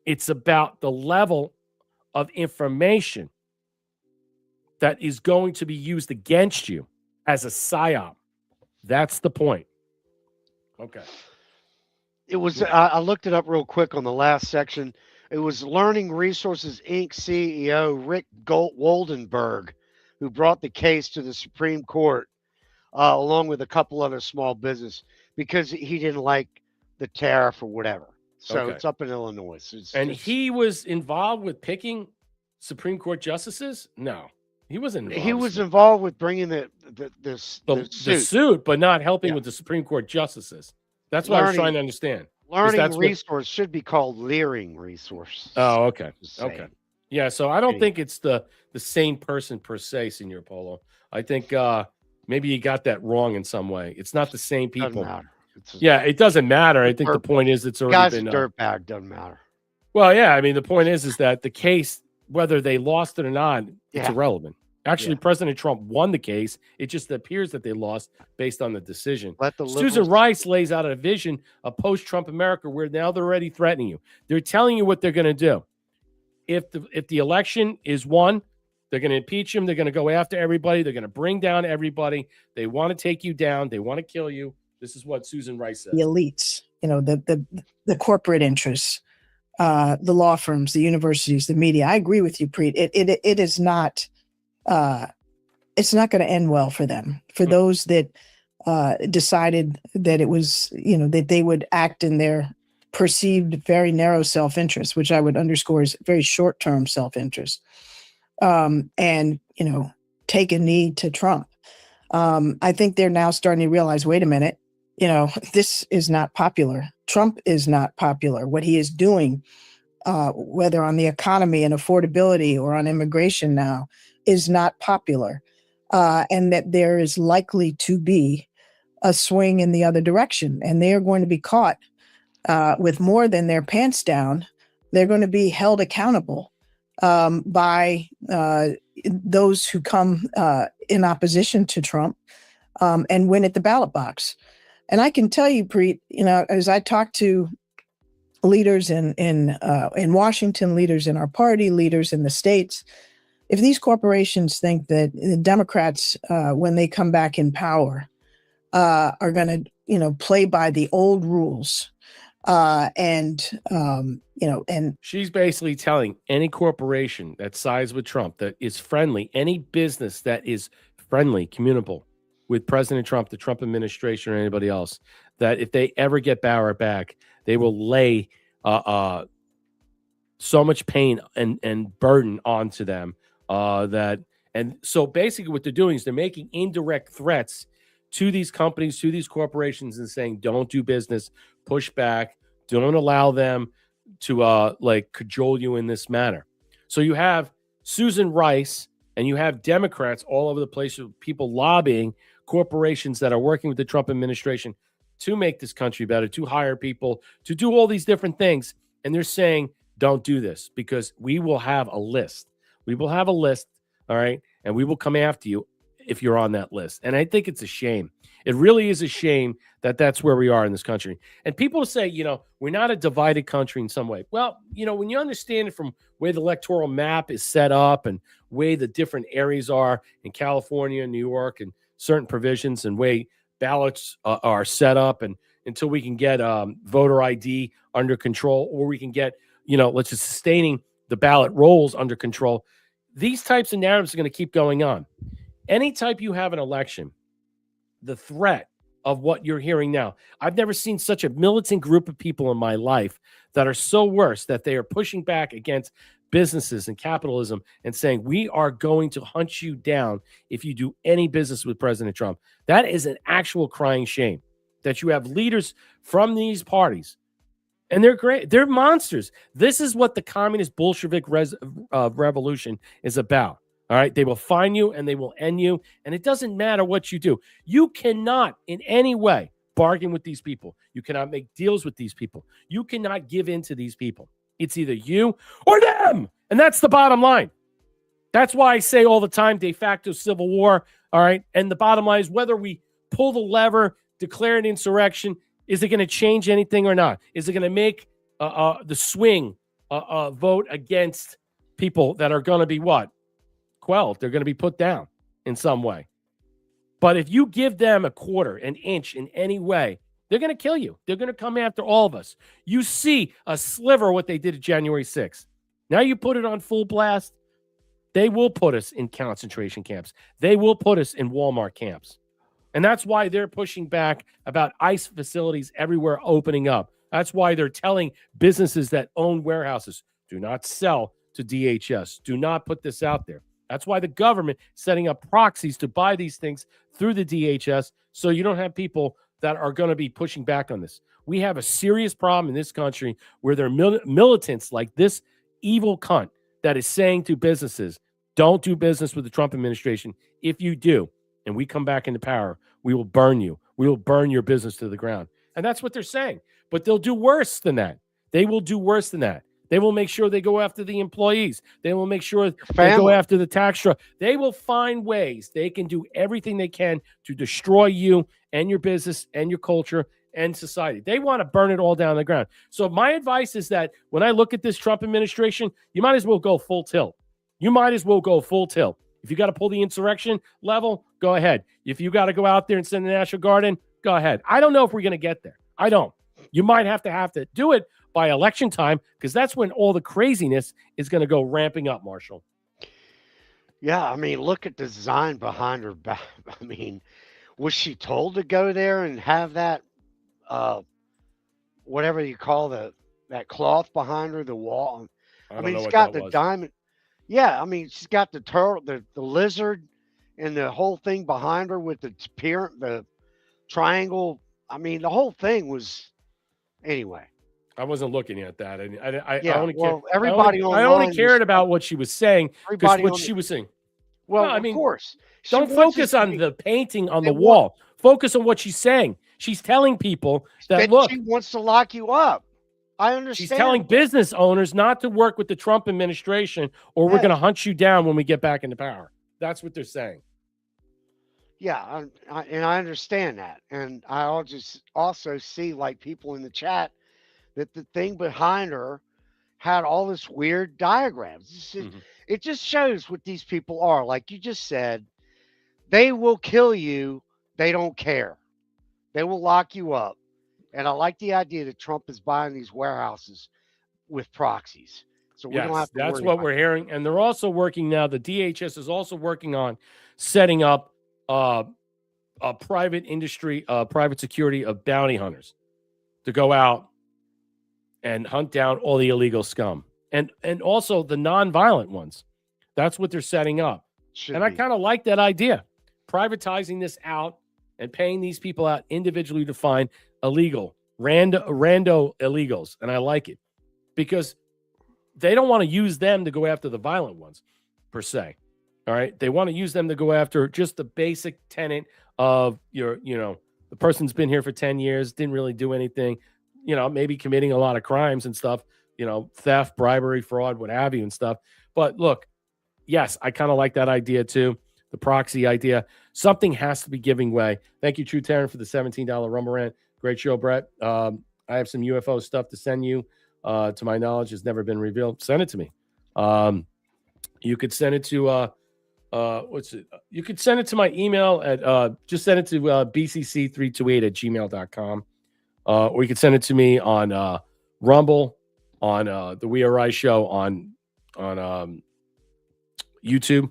It's about the level of information that is going to be used against you as a psyop. That's the point. Okay. It was, I looked it up real quick on the last section. It was Learning Resources Inc. CEO Rick Woldenberg who brought the case to the Supreme Court along with a couple other small business because he didn't like the tariff or whatever. So it's up in Illinois. He was involved with picking Supreme Court justices? No, he wasn't involved. He was involved with bringing the suit, but not helping with the Supreme Court justices. That's what I was trying to understand. Learning Resource should be called Leering Resource. Oh, okay. Okay. Yeah, so I don't think it's the same person per se, Senor Polo. I think maybe you got that wrong in some way. It's not the same people. Doesn't matter. It doesn't matter. I think the point is it's already been dirtbag. Doesn't matter. Well, yeah. I mean, the point is that the case, whether they lost it or not, it's irrelevant. Actually, President Trump won the case. It just appears that they lost based on the decision. Susan Rice lays out a vision of post-Trump America where now they're already threatening you. They're telling you what they're going to do. If the election is won, they're going to impeach him. They're going to go after everybody. They're going to bring down everybody. They want to take you down. They want to kill you. This is what Susan Rice said. The elites, the corporate interests, the law firms, the universities, the media. I agree with you, Preet. It is not. It's not going to end well for them. For those that decided that it was, that they would act in their perceived very narrow self-interest, which I would underscore is very short-term self-interest, and take a knee to Trump. I think they're now starting to realize, wait a minute, this is not popular. Trump is not popular. What he is doing, whether on the economy and affordability or on immigration now, is not popular, and that there is likely to be a swing in the other direction, and they are going to be caught with more than their pants down. They're going to be held accountable by those who come in opposition to Trump and win at the ballot box. And I can tell you, Preet, as I talk to leaders in Washington, leaders in our party, leaders in the states, if these corporations think that the Democrats, when they come back in power, are going to, play by the old rules, and she's basically telling any corporation that sides with Trump, that is friendly, any business that is friendly, communicable with President Trump, the Trump administration, or anybody else, that if they ever get Barrett back, they will lay so much pain and burden onto them. And so basically what they're doing is they're making indirect threats to these companies, to these corporations, and saying, don't do business, push back, don't allow them to cajole you in this manner. So you have Susan Rice and you have Democrats all over the place, people lobbying corporations that are working with the Trump administration to make this country better, to hire people, to do all these different things. And they're saying don't do this, because we will have a list. We will have a list, all right? And we will come after you if you're on that list. And I think it's a shame. It really is a shame that that's where we are in this country. And people say, we're not a divided country in some way. Well, when you understand it from where the electoral map is set up and way the different areas are in California, New York, and certain provisions and way ballots are set up, and until we can get voter ID under control, or we can get, let's just sustaining the ballot rolls under control, these types of narratives are going to keep going on. Anytime you have an election, the threat of what you're hearing now, I've never seen such a militant group of people in my life that are so worse that they are pushing back against businesses and capitalism and saying, we are going to hunt you down if you do any business with President Trump. That is an actual crying shame that you have leaders from these parties, and they're great. They're monsters. This is what the communist Bolshevik revolution is about. All right. They will find you and they will end you. And it doesn't matter what you do. You cannot in any way bargain with these people. You cannot make deals with these people. You cannot give in to these people. It's either you or them. And that's the bottom line. That's why I say all the time, de facto civil war. All right. And the bottom line is, whether we pull the lever, declare an insurrection, is it going to change anything or not? Is it going to make the swing vote against people that are going to be what? Quelled. They're going to be put down in some way. But if you give them a quarter, an inch in any way, they're going to kill you. They're going to come after all of us. You see a sliver of what they did at January 6th. Now you put it on full blast. They will put us in concentration camps. They will put us in Walmart camps. And that's why they're pushing back about ICE facilities everywhere opening up. That's why they're telling businesses that own warehouses, do not sell to DHS. Do not put this out there. That's why the government is setting up proxies to buy these things through the DHS, so you don't have people that are going to be pushing back on this. We have a serious problem in this country where there are militants like this evil cunt that is saying to businesses, don't do business with the Trump administration. If you do, and we come back into power, we will burn you. We will burn your business to the ground. And that's what they're saying. But they'll do worse than that. They will do worse than that. They will make sure they go after the employees. They will make sure they go after the tax structure. They will find ways. They can do everything they can to destroy you and your business and your culture and society. They want to burn it all down to the ground. So my advice is that when I look at this Trump administration, you might as well go full tilt. You might as well go full tilt. If you got to pull the insurrection level, go ahead. If you got to go out there and send the National Guard in, go ahead. I don't know if we're going to get there. I don't. You might have to do it by election time, because that's when all the craziness is going to go ramping up, Marshall. Yeah, I mean, look at the design behind her back. I mean, was she told to go there and have that, whatever you call that cloth behind her, the wall? I mean, it's got the diamond. Yeah, I mean, she's got the turtle, the lizard, and the whole thing behind her with the triangle. I mean, the whole thing was, anyway. I wasn't looking at that. I only cared about what she was saying, because what she was saying. Well, I mean, of course. Don't focus on the painting on the wall. Focus on what she's saying. She's telling people that, look, she wants to lock you up. I understand. She's telling business owners not to work with the Trump administration, or we're going to hunt you down when we get back into power. That's what they're saying. Yeah, and I understand that. And I'll just also see, like, people in the chat, that the thing behind her had all this weird diagrams. It just shows what these people are. Like you just said, they will kill you. They don't care. They will lock you up. And I like the idea that Trump is buying these warehouses with proxies. So we don't have to that's what we're hearing. And they're also working now. The DHS is also working on setting up a private industry, private security of bounty hunters to go out and hunt down all the illegal scum, and also the nonviolent ones. That's what they're setting up. I kind of like that idea, privatizing this out and paying these people out individually to find illegal, rando illegals. And I like it, because they don't want to use them to go after the violent ones, per se. All right. They want to use them to go after just the basic tenet of the person's been here for 10 years, didn't really do anything, maybe committing a lot of crimes and stuff, theft, bribery, fraud, what have you and stuff. But look, yes, I kind of like that idea too. The proxy idea. Something has to be giving way. Thank you, True Terran, for the $17 Rumble Rant. Great show, Brett. I have some UFO stuff to send you. To my knowledge, has never been revealed. Send it to me. You could send it to you could send it to my email at just send it to bcc328@gmail.com. Or you could send it to me on Rumble, on the We Are Rise show on YouTube,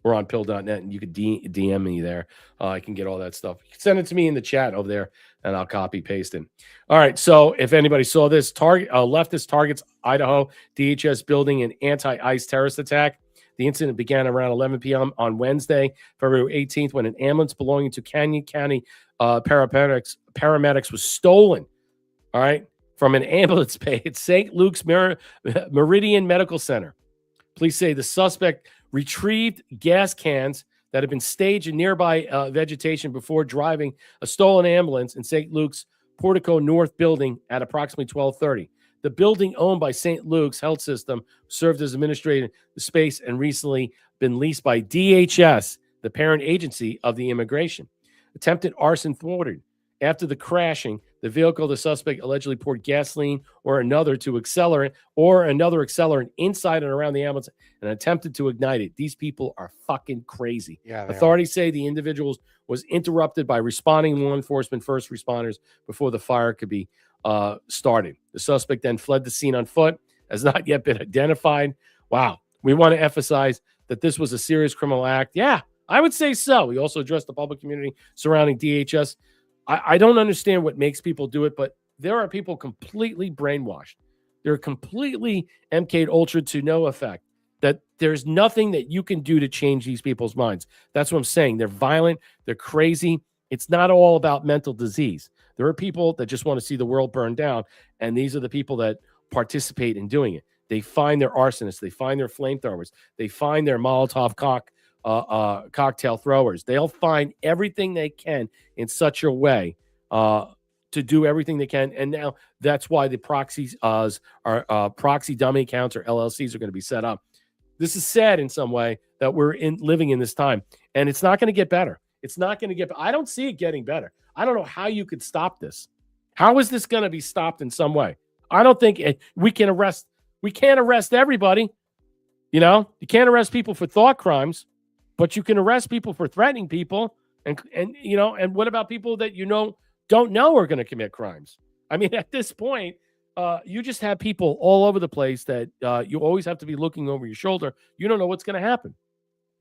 or on pill.net, and you could DM me there. I can get all that stuff. You can send it to me in the chat over there, and I'll copy paste it. All right. So if anybody saw this, leftist targets Idaho DHS building an anti-ICE terrorist attack. The incident began around 11 p.m. on Wednesday, February 18th, when an ambulance belonging to Canyon County paramedics was stolen. All right, from an ambulance bay at St. Luke's Meridian Medical Center. Police say the suspect retrieved gas cans that had been staged in nearby vegetation before driving a stolen ambulance in St. Luke's Portico North building at approximately 12:30. The building, owned by St. Luke's Health System, served as administrative space and recently been leased by DHS, the parent agency of the immigration. Attempted arson thwarted. After the crashing, the vehicle, the suspect allegedly poured gasoline or another accelerant inside and around the ambulance and attempted to ignite it. These people are fucking crazy. Yeah, authorities say the individual was interrupted by responding law enforcement first responders before the fire could be started. The suspect then fled the scene on foot, has not yet been identified. Wow. We want to emphasize that this was a serious criminal act. Yeah, I would say so. We also addressed the public community surrounding DHS. I don't understand what makes people do it, but there are people completely brainwashed. They're completely MK'd ultra to no effect, that there's nothing that you can do to change these people's minds. That's what I'm saying. They're violent. They're crazy. It's not all about mental disease. There are people that just want to see the world burn down, and these are the people that participate in doing it. They find their arsonists. They find their flamethrowers. They find their Molotov cocktail throwers. They'll find everything they can in such a way to do everything they can. And now that's why the proxies are proxy dummy accounts, or LLCs, are going to be set up. This is sad in some way that we're living in this time, and it's not going to get better. It's not going to get. I don't see it getting better. I don't know how you could stop this. How is this going to be stopped in some way? I don't think we can arrest. We can't arrest everybody. You can't arrest people for thought crimes, but you can arrest people for threatening people. And what about people that don't know are going to commit crimes? I mean, at this point, you just have people all over the place that you always have to be looking over your shoulder. You don't know what's going to happen.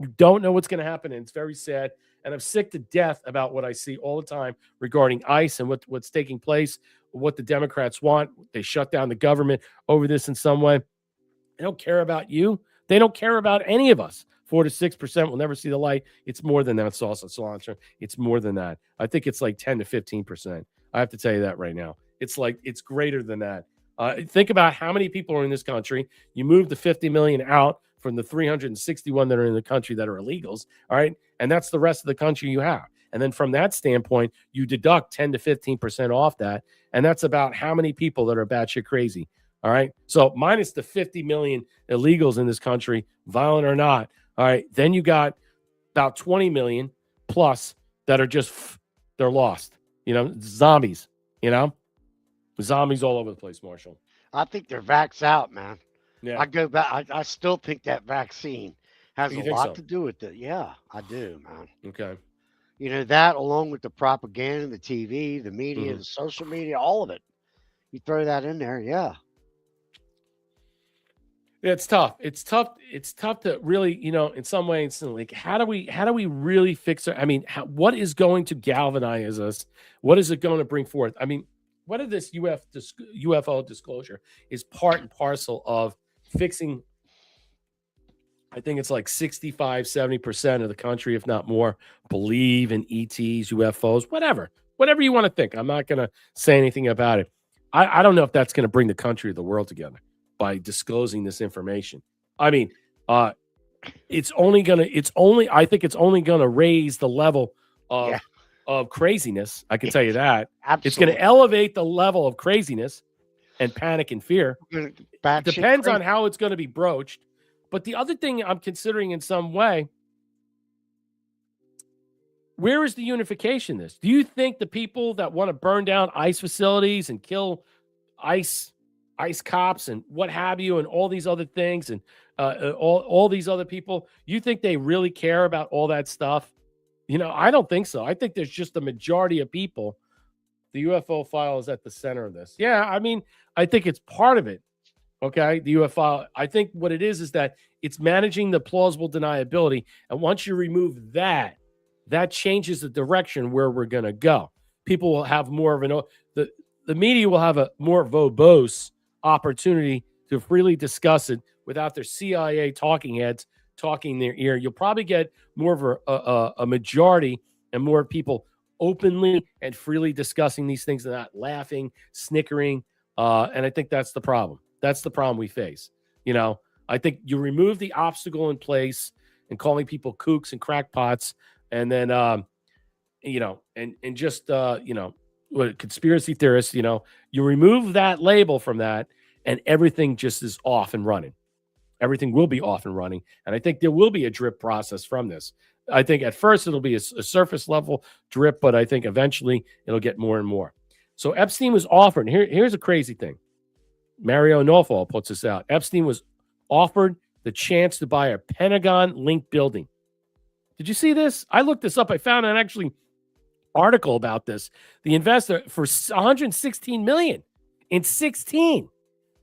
You don't know what's going to happen, and it's very sad. And I'm sick to death about what I see all the time regarding ICE and what's taking place, what the Democrats want. They shut down the government over this in some way. They don't care about you. They don't care about any of us. 4 to 6% will never see the light. It's more than that. Cilantro. It's more than that. I think it's like 10 to 15%. I have to tell you that right now. It's greater than that. Think about how many people are in this country. You move the 50 million out from the 361 that are in the country that are illegals. All right. And that's the rest of the country you have. And then from that standpoint, you deduct 10 to 15% off that. And that's about how many people that are batshit crazy. All right. So minus the 50 million illegals in this country, violent or not. All right. Then you got about 20 million plus that are they're lost. Zombies, zombies all over the place, Marshall. I think they're vaxxed out, man. Yeah. I go back. I still think that vaccine has You a think lot so? to do with it. Yeah, I do, man. Okay. That along with the propaganda, the TV, the media, Mhm. the social media, all of it. You throw that in there, yeah. Yeah, it's tough. It's tough to really, in some way, it's like, how do we really fix it? I mean, what is going to galvanize us? What is it going to bring forth? I mean, what if this UFO disclosure is part and parcel of fixing? I think it's like 65, 70% of the country, if not more, believe in ETs, UFOs, whatever you want to think. I'm not going to say anything about it. I don't know if that's going to bring the country or the world together by disclosing this information. I mean, I think it's only going to raise the level of craziness. I can tell you that. Absolutely. It's going to elevate the level of craziness. and panic and fear. It depends on how it's going to be broached. But the other thing I'm considering in some way, where is the unification in this? Do you think the people that want to burn down ICE facilities and kill ICE cops and what have you and all these other things and all these other people, you think they really care about all that stuff? You know, I don't think so. I think there's just a majority of people. The UFO file is at the center of this. Yeah, I mean, I think it's part of it. Okay, the UFO. I think what it is that it's managing the plausible deniability. And once you remove that, that changes the direction where we're going to go. People will have more of the media will have a more verbose opportunity to freely discuss it without their CIA talking heads talking in their ear. You'll probably get more of a majority and more people openly and freely discussing these things and not laughing, snickering. And I think that's the problem. That's the problem we face. You know, I think you remove the obstacle in place and calling people kooks and crackpots, and then, you know, and just, you know, what conspiracy theorists, you know, you remove that label from that and everything just is off and running. Everything will be off and running. And I think there will be a drip process from this. I think at first it'll be a surface level drip, but I think eventually it'll get more and more. So Epstein was offered. Here's a crazy thing. Mario Nawfal puts this out. Epstein was offered the chance to buy a Pentagon-linked building. Did you see this? I looked this up. I found an actually article about this. The investor for $116 million in 16.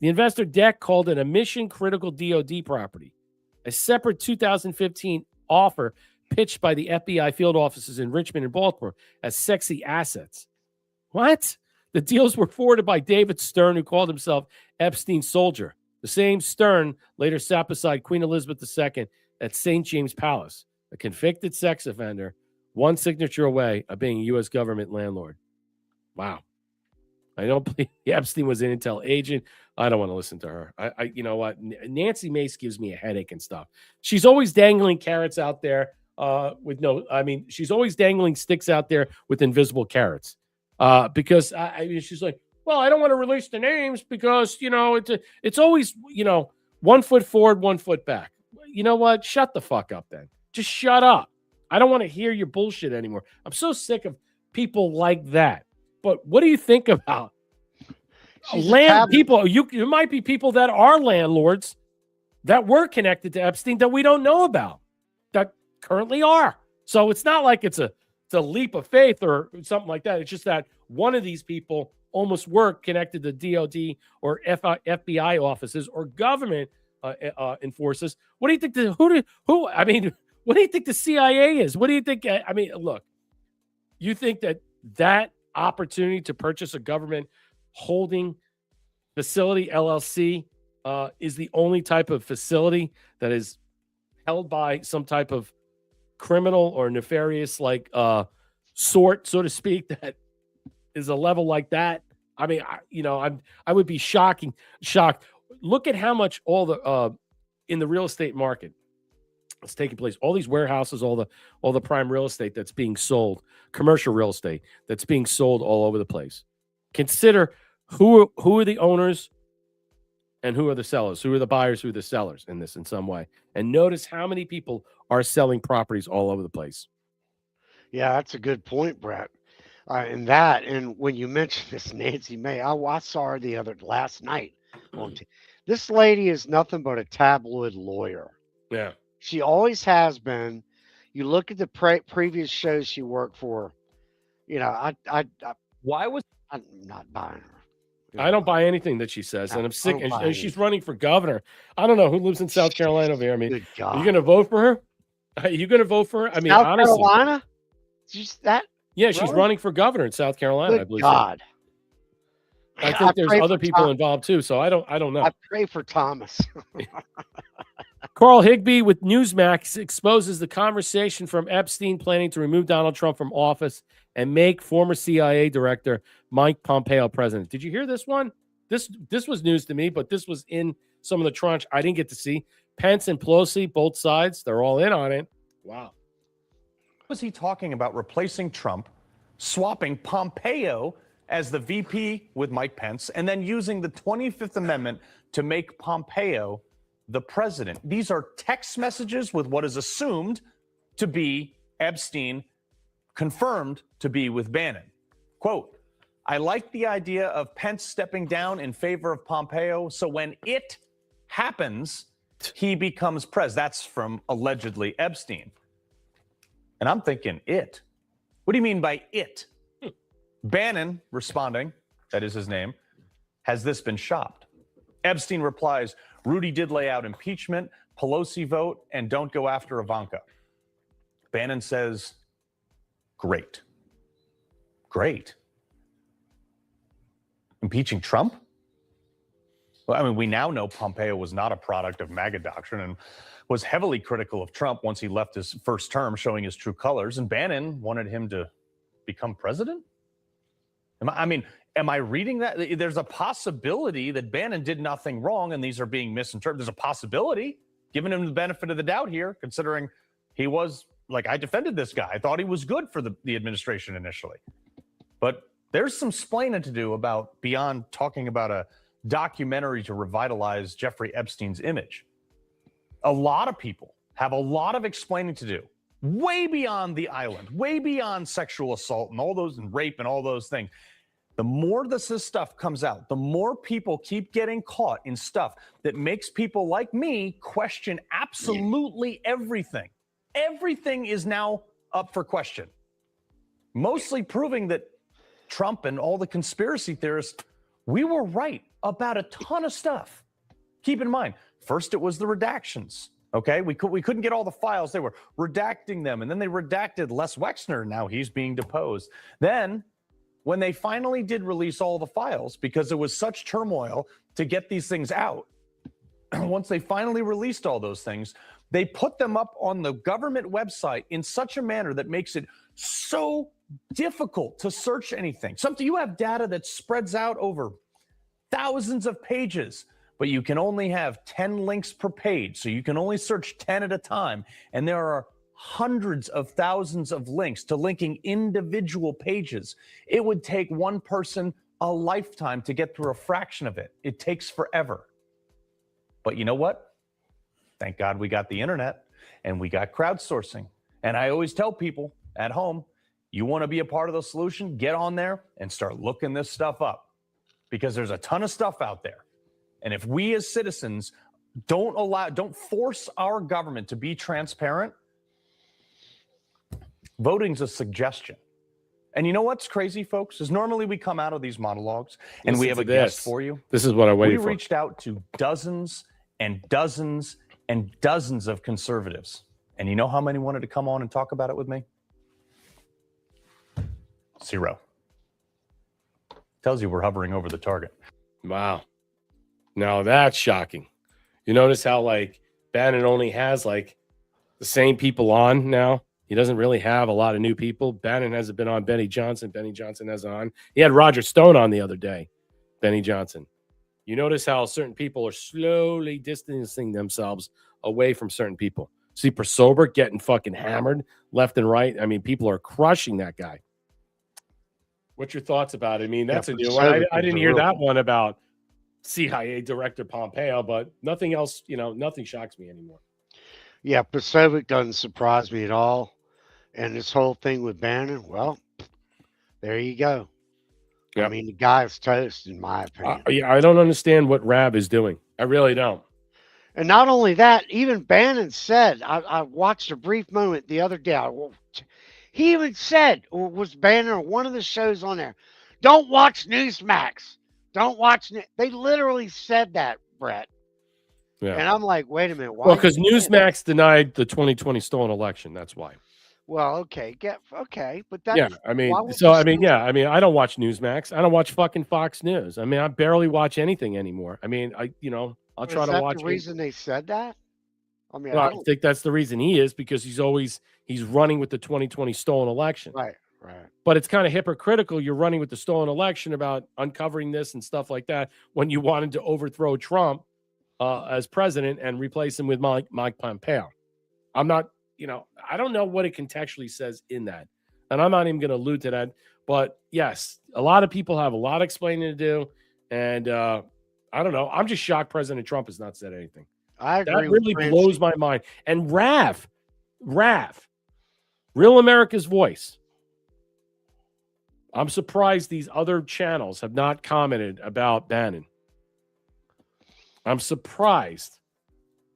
The investor deck called it a mission-critical DoD property. A separate 2015 offer pitched by the FBI field offices in Richmond and Baltimore as sexy assets. What? The deals were forwarded by David Stern, who called himself Epstein's soldier. The same Stern later sat beside Queen Elizabeth II at St. James Palace, a convicted sex offender, one signature away of being a U.S. government landlord. Wow. I don't believe Epstein was an intel agent. I don't want to listen to her. You know what? Nancy Mace gives me a headache and stuff. She's always dangling carrots out there she's always dangling sticks out there with invisible carrots. Because she's like, well, I don't want to release the names because, you know, it's always, you know, 1 foot forward, 1 foot back. You know what? Shut the fuck up then. Just shut up. I don't want to hear your bullshit anymore. I'm so sick of people like that. But what do you think about land people? You might be people that are landlords that were connected to Epstein that we don't know about, that currently are. So it's not like it's a leap of faith or something like that. It's just that one of these people almost were connected to DoD or FBI offices or government enforcers. What do you think? What do you think the CIA is? What do you think? I mean, look, you think that opportunity to purchase a government holding facility, LLC, is the only type of facility that is held by some type of criminal or nefarious sort, so to speak, that is a level like that? I mean, I would be shocked. Look at how much all the in the real estate market is taking place. All these warehouses, all the prime real estate that's being sold, commercial real estate that's being sold all over the place. Consider who are the owners and who are the sellers, who are the buyers, who are the sellers in this in some way. And notice how many people are selling properties all over the place. Yeah, that's a good point, Brett. And when you mentioned this Nancy May, I saw her last night. This lady is nothing but a tabloid lawyer. Yeah. She always has been. You look at the previous shows she worked for, you know, why was I'm not buying her. I don't buy anything that she says, and I'm sick. And she's running for governor. I don't know who lives in South Carolina over here. I mean, are you going to vote for her? Are you going to vote for her? I mean, honestly, South Carolina? Yeah, she's running for governor in South Carolina. I believe. God. I think there's other people involved too, so I don't know. I pray for Thomas. Carl Higbee with Newsmax exposes the conversation from Epstein planning to remove Donald Trump from office and make former CIA director Mike Pompeo president. Did you hear this one? This was news to me, but this was in some of the tranche I didn't get to see. Pence and Pelosi, both sides, they're all in on it. Wow. he talking about replacing Trump, swapping Pompeo as the VP with Mike Pence, and then using the 25th Amendment to make Pompeo the president. These are text messages with what is assumed to be Epstein, confirmed to be with Bannon. Quote, I like the idea of Pence stepping down in favor of Pompeo, so when it happens, he becomes president. That's from allegedly Epstein. And I'm thinking, it? What do you mean by it? Bannon responding, that is his name, has this been shopped? Epstein replies, Rudy did lay out impeachment, Pelosi vote, and don't go after Ivanka. Bannon says, great. Great. Impeaching Trump? Well, I mean, we now know Pompeo was not a product of MAGA doctrine and was heavily critical of Trump once he left his first term, showing his true colors. And Bannon wanted him to become president? Am I reading that? There's a possibility that Bannon did nothing wrong and these are being misinterpreted. There's a possibility, giving him the benefit of the doubt here, considering he was, like, I defended this guy. I thought he was good for the administration initially. But there's some splaining to do about beyond talking about a documentary to revitalize Jeffrey Epstein's image. A lot of people have a lot of explaining to do, way beyond the island, way beyond sexual assault and all those, and rape and all those things. The more this stuff comes out, the more people keep getting caught in stuff that makes people like me question absolutely everything. Everything is now up for question. Mostly proving that Trump and all the conspiracy theorists, we were right about a ton of stuff. Keep in mind, first it was the redactions. Okay, we couldn't get all the files. They were redacting them, and then they redacted Les Wexner. Now he's being deposed. Then, when they finally did release all the files, because there was such turmoil to get these things out, once they finally released all those things, they put them up on the government website in such a manner that makes it so difficult to search anything. Something, you have data that spreads out over thousands of pages, but you can only have 10 links per page. So you can only search 10 at a time. And there are hundreds of thousands of links to linking individual pages. It would take one person a lifetime to get through a fraction of it. It takes forever. But you know what? Thank God we got the internet and we got crowdsourcing. And I always tell people at home, you want to be a part of the solution, get on there and start looking this stuff up, because there's a ton of stuff out there. And if we as citizens don't force our government to be transparent, voting's a suggestion. And you know what's crazy, folks, is normally we come out of these monologues and we have a guest for you. This is what I waited for. We reached out to dozens and dozens and dozens of conservatives. And you know how many wanted to come on and talk about it with me? 0. Tells you we're hovering over the target. Wow. Now that's shocking. You notice how, like, Bannon only has, like, the same people on now? He doesn't really have a lot of new people. Bannon hasn't been on Benny Johnson. Benny Johnson has on. He had Roger Stone on the other day, Benny Johnson. You notice how certain people are slowly distancing themselves away from certain people. See Persober getting fucking hammered left and right. I mean, people are crushing that guy. What's your thoughts about it? I mean, that's a new one. I didn't hear that one about CIA Director Pompeo, but nothing else, nothing shocks me anymore. Yeah, Pacific doesn't surprise me at all. And this whole thing with Bannon, well, there you go. Yep. I mean, the guy is toast, in my opinion. I don't understand what Rab is doing. I really don't. And not only that, even Bannon said, I watched a brief moment the other day. He even said, or was Bannon on one of the shows on there, don't watch Newsmax. Don't watch. They literally said that, Brett. Yeah. And I'm like, wait a minute. Why? Well, because Newsmax denied the 2020 stolen election. That's why. Well, okay. But that's. Yeah, I mean, I don't watch Newsmax. I don't watch fucking Fox News. I mean, I barely watch anything anymore. I mean, I'll try to watch. Is that the reason they said that? I mean, I think that's the reason he is, because he's running with the 2020 stolen election. Right. But it's kind of hypocritical. You're running with the stolen election about uncovering this and stuff like that when you wanted to overthrow Trump as president and replace him with Mike Pompeo. I'm not, I don't know what it contextually says in that. And I'm not even going to allude to that. But yes, a lot of people have a lot of explaining to do. And I don't know. I'm just shocked President Trump has not said anything. I agree. That really blows my mind. And Rav, Real America's Voice. I'm surprised these other channels have not commented about Bannon. I'm surprised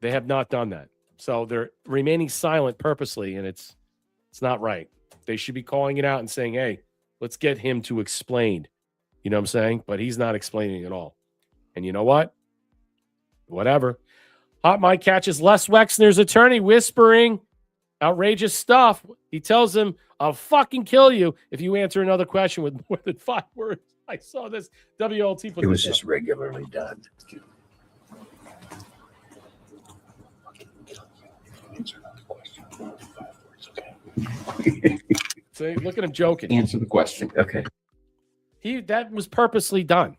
they have not done that. So they're remaining silent purposely, and it's not right. They should be calling it out and saying, hey, let's get him to explain. You know what I'm saying? But he's not explaining at all. And you know what? Whatever. Hot Mike catches Les Wexner's attorney whispering outrageous stuff. He tells him, I'll fucking kill you if you answer another question with more than 5 words. I saw this. WLT put It was this just up. regularly done. So look at him joking. Answer the question. Okay. That was purposely done.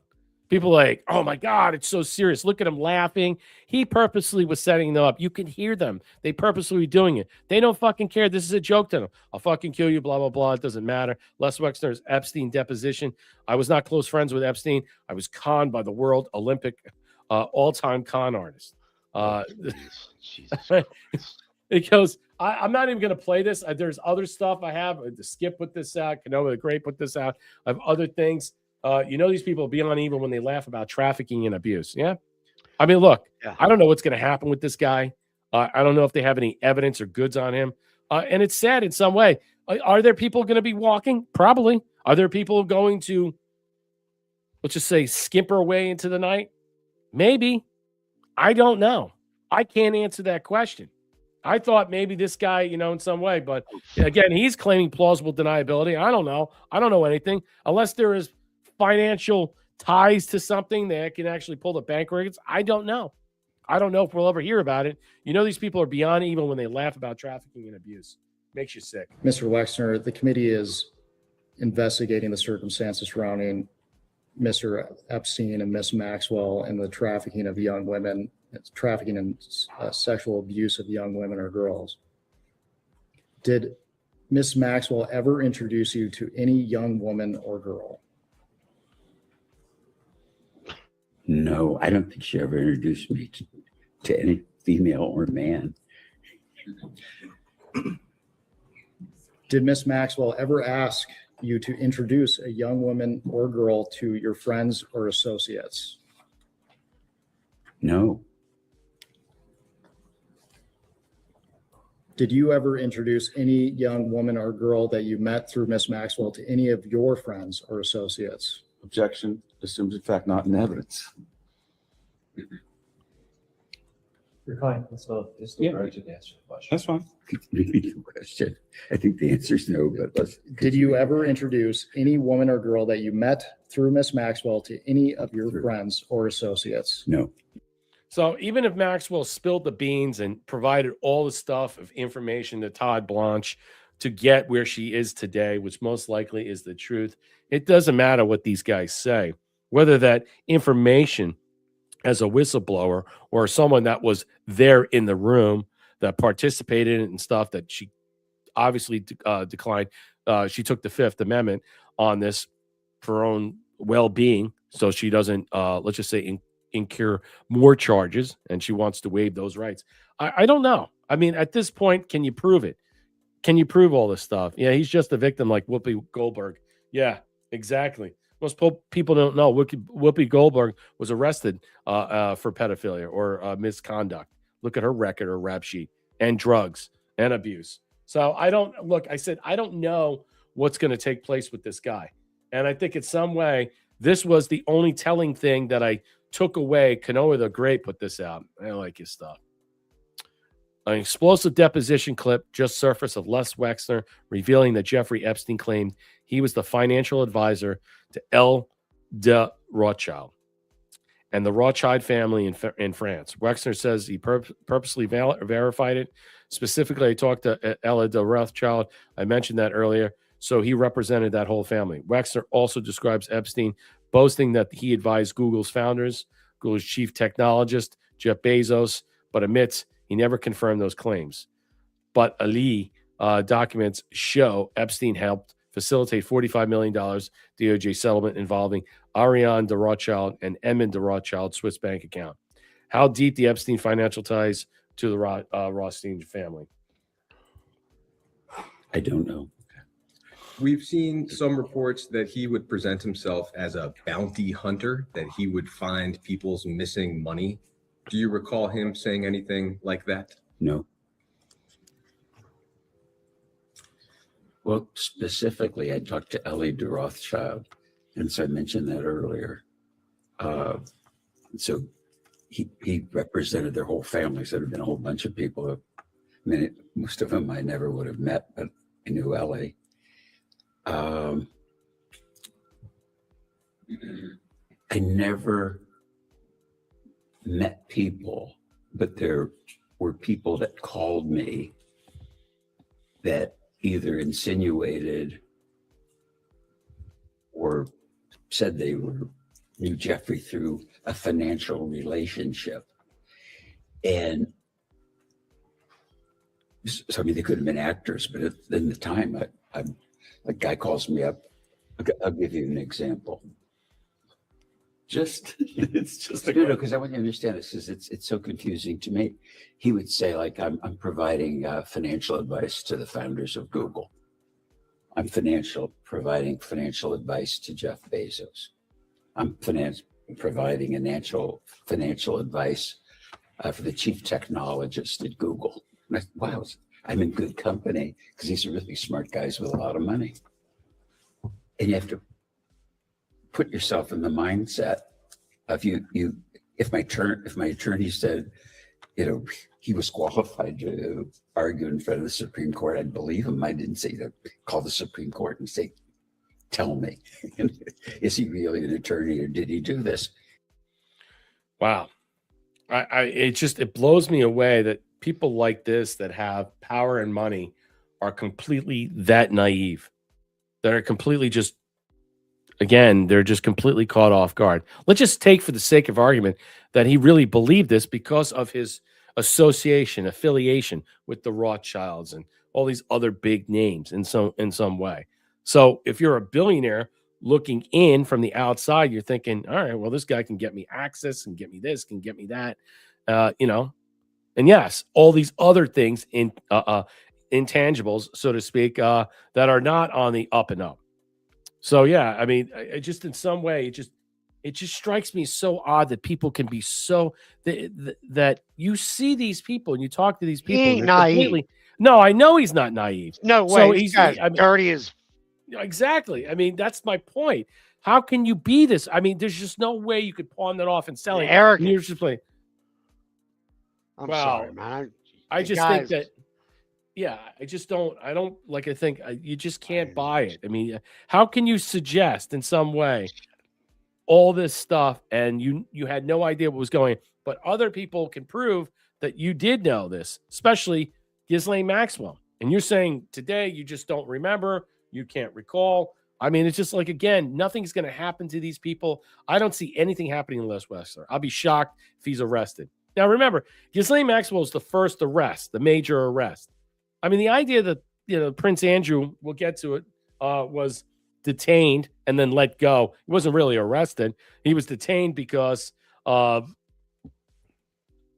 People are like, oh my God, it's so serious. Look at him laughing. He purposely was setting them up. You can hear them. They purposely were doing it. They don't fucking care. This is a joke to them. I'll fucking kill you, blah, blah, blah. It doesn't matter. Les Wexner's Epstein deposition. I was not close friends with Epstein. I was conned by the world Olympic all-time con artist. Jesus. It goes, I'm not even going to play this. There's other stuff I have. Skip put this out. Canova the Great put this out. I have other things. These people are beyond evil when they laugh about trafficking and abuse. Yeah. I mean, look, I don't know what's going to happen with this guy. I don't know if they have any evidence or goods on him. And it's sad in some way. Are there people going to be walking? Probably. Are there people going to, let's just say, skimper away into the night? Maybe. I don't know. I can't answer that question. I thought maybe this guy, in some way, but again, he's claiming plausible deniability. I don't know. I don't know anything unless there is financial ties to something that can actually pull the bank records. I don't know. I don't know if we'll ever hear about it. These people are beyond evil when they laugh about trafficking and abuse. Makes you sick. Mr. Wexner, the committee is investigating the circumstances surrounding Mr. Epstein and Miss Maxwell and the trafficking of young women, trafficking and sexual abuse of young women or girls. Did Miss Maxwell ever introduce you to any young woman or girl? No, I don't think she ever introduced me to any female or man. Did Miss Maxwell ever ask you to introduce a young woman or girl to your friends or associates? No. Did you ever introduce any young woman or girl that you met through Miss Maxwell to any of your friends or associates? Objection assumes in fact not in evidence. You're fine. Let's vote. Just to answer the question. That's fine. Repeat the question. I think the answer is no, but let's. Did you ever introduce any woman or girl that you met through Miss Maxwell to any of your friends or associates? No. So even if Maxwell spilled the beans and provided all the stuff of information to Todd Blanche to get where she is today, which most likely is the truth, it doesn't matter what these guys say, whether that information as a whistleblower or someone that was there in the room that participated in stuff that she obviously declined. She took the Fifth Amendment on this for her own well-being, so she doesn't, let's just say, incur more charges, and she wants to waive those rights. I don't know. I mean, at this point, can you prove it? Can you prove all this stuff? Yeah, he's just a victim like Whoopi Goldberg. Yeah, exactly. Most people don't know Whoopi Goldberg was arrested for pedophilia or misconduct. Look at her record or rap sheet, and drugs and abuse. So I don't know what's going to take place with this guy. And I think in some way, this was the only telling thing that I took away. Canova the Great put this out. I like his stuff. An explosive deposition clip just surfaced of Les Wexner revealing that Jeffrey Epstein claimed he was the financial advisor to L. de Rothschild and the Rothschild family in France. Wexner says he purposely verified it. Specifically, I talked to Ella de Rothschild. I mentioned that earlier. So he represented that whole family. Wexner also describes Epstein boasting that he advised Google's founders, Google's chief technologist, Jeff Bezos, but admits he never confirmed those claims. But Ali documents show Epstein helped facilitate $45 million DOJ settlement involving Ariane de Rothschild and Edmund de Rothschild Swiss bank account. How deep the Epstein financial ties to the Rothstein family? I don't know. We've seen some reports that he would present himself as a bounty hunter, that he would find people's missing money. Do you recall him saying anything like that? No. Well, specifically, I talked to Ellie de Rothschild, and so I mentioned that earlier. So he represented their whole family. So there have been a whole bunch of people. I mean, most of them I never would have met, but I knew Ellie. I never met people, but there were people that called me that either insinuated or said they knew Jeffrey through a financial relationship. And so, I mean, they could have been actors, but in the time, a guy calls me up. I'll give you an example. It's just because I want you to understand this, because it's so confusing to me. He would say, like, I'm providing financial advice to the founders of Google. I'm providing financial advice to Jeff Bezos. I'm providing financial advice for the chief technologist at Google. And wow, I'm in good company because these are really smart guys with a lot of money. And you have to put yourself in the mindset of if my attorney said, he was qualified to argue in front of the Supreme Court, I'd believe him. I didn't say to call the Supreme Court and say, tell me, is he really an attorney or did he do this? Wow. It blows me away that people like this that have power and money are completely that naive, that are completely just, again, they're just completely caught off guard. Let's just take for the sake of argument that he really believed this because of his affiliation with the Rothschilds and all these other big names in some way. So if you're a billionaire looking in from the outside, you're thinking, all right, well, this guy can get me access and get me this, can get me that, and yes, all these other things in intangibles, so to speak, that are not on the up and up. So yeah, I mean, it just in some way, it just strikes me so odd that people can be so that you see these people and you talk to these people. He ain't naive. No, I know he's not naive. No way. So he's dirty as. Exactly. I mean, that's my point. How can you be this? I mean, there's just no way you could pawn that off and sell it. Arrogant. You're just playing. I'm sorry, man. I just think that, yeah, I think you just can't buy it. I mean, how can you suggest in some way all this stuff and you had no idea what was going on, but other people can prove that you did know this, especially Ghislaine Maxwell. And you're saying today you just don't remember, you can't recall. I mean, it's just like, again, nothing's going to happen to these people. I don't see anything happening in Les Wexner. I'll be shocked if he's arrested. Now, remember, Ghislaine Maxwell was the first arrest, the major arrest. I mean, the idea that, Prince Andrew, we'll get to it, was detained and then let go. He wasn't really arrested. He was detained because of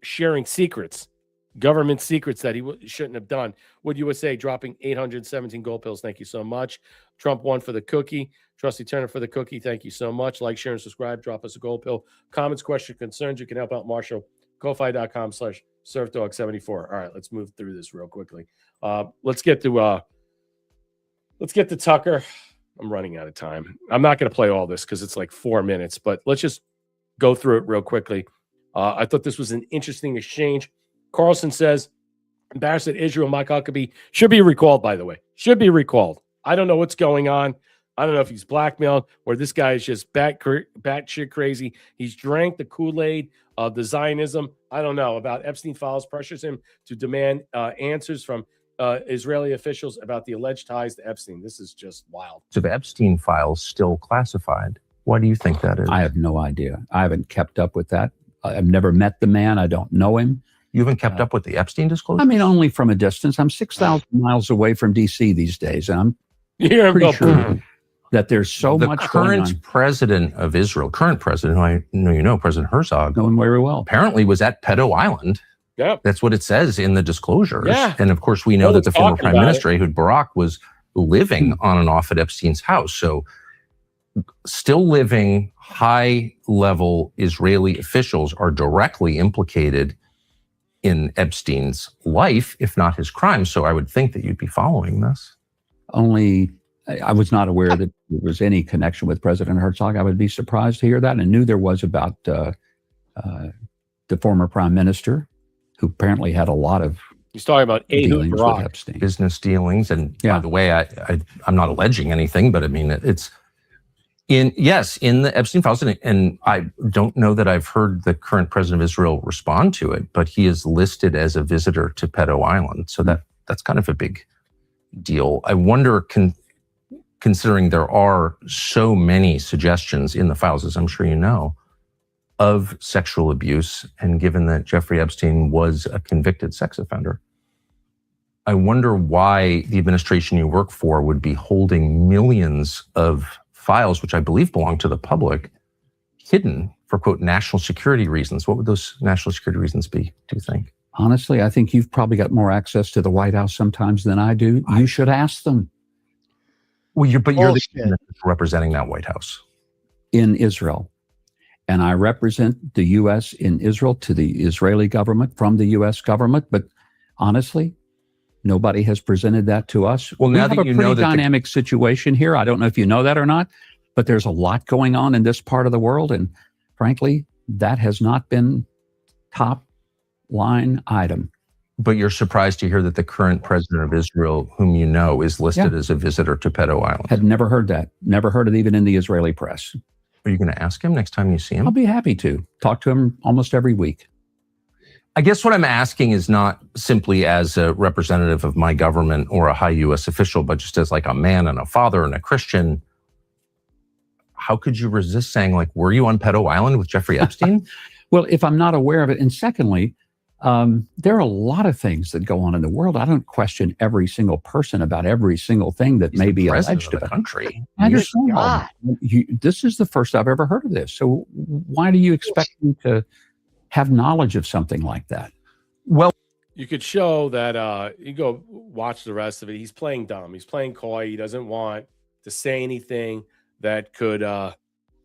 sharing secrets, government secrets that he shouldn't have done. Would USA dropping 817 gold pills? Thank you so much. Trump won for the cookie. Trusty Turner for the cookie. Thank you so much. Like, share, and subscribe. Drop us a gold pill. Comments, questions, concerns. You can help out Marshall. Ko-fi.com/surfdog74. All right, let's move through this real quickly. Let's get to Tucker. I'm running out of time. I'm not going to play all this because it's like 4 minutes, but let's just go through it real quickly. I thought this was an interesting exchange. Carlson says, embarrassed that Israel Mike Huckabee should be recalled, by the way. Should be recalled. I don't know what's going on. I don't know if he's blackmailed or this guy is just batshit crazy. He's drank the Kool-Aid of the Zionism. I don't know about Epstein files pressures him to demand answers from Israeli officials about the alleged ties to Epstein. This is just wild. Of Epstein files still classified. Why do you think that is? I have no idea. I haven't kept up with that. I've never met the man. I don't know him. You haven't kept up with the Epstein disclosure? I mean, only from a distance. I'm 6,000 miles away from D.C. these days, and I'm Yeah, pretty sure that there's so the much going current on. president of Israel, current president, who I know you know, President Herzog, Knowing very well, apparently was at Pedo Island. Yeah, that's what it says in the disclosures. Yeah. And of course, we know that the former talking prime about minister, Ehud Barak, was living on and off at Epstein's house. So still living high-level Israeli officials are directly implicated in Epstein's life, if not his crime. So I would think that you'd be following this. only I was not aware that there was any connection with President Herzog. I would be surprised to hear that, and knew there was about the former prime minister, who apparently had a lot of He's talking about Ehud dealings with Barak. Epstein. Business dealings. And by the way, I'm not alleging anything, but I mean, it's in the Epstein files. And I don't know that I've heard the current president of Israel respond to it, but he is listed as a visitor to Pedo Island. So that's kind of a big deal. I wonder, considering there are so many suggestions in the files, as I'm sure you know, of sexual abuse, and given that Jeffrey Epstein was a convicted sex offender, I wonder why the administration you work for would be holding millions of files, which I believe belong to the public, hidden for, quote, national security reasons. What would those national security reasons be, do you think? Honestly, I think you've probably got more access to the White House sometimes than I do. You should ask them. Well, you're the one that's representing that White House in Israel. And I represent the U.S. in Israel to the Israeli government from the U.S. government. But honestly, nobody has presented that to us. Well, now we have that a you pretty know that dynamic situation here. I don't know if you know that or not, but there's a lot going on in this part of the world. And frankly, that has not been top line item. But you're surprised to hear that the current president of Israel, whom you know, is listed as a visitor to Pedo Island. Had never heard that. Never heard it even in the Israeli press. Are you going to ask him next time you see him? I'll be happy to talk to him almost every week. I guess what I'm asking is not simply as a representative of my government or a high U.S. official, but just as like a man and a father and a Christian. How could you resist saying, like, were you on Pedo Island with Jeffrey Epstein? Well, if I'm not aware of it. And secondly, there are a lot of things that go on in the world. I don't question every single person about every single thing that may be alleged of the about. country. I understand. This is the first I've ever heard of this. So why do you expect me to have knowledge of something like that? Well, you could show that you go watch the rest of it. He's playing dumb. He's playing coy. He doesn't want to say anything that could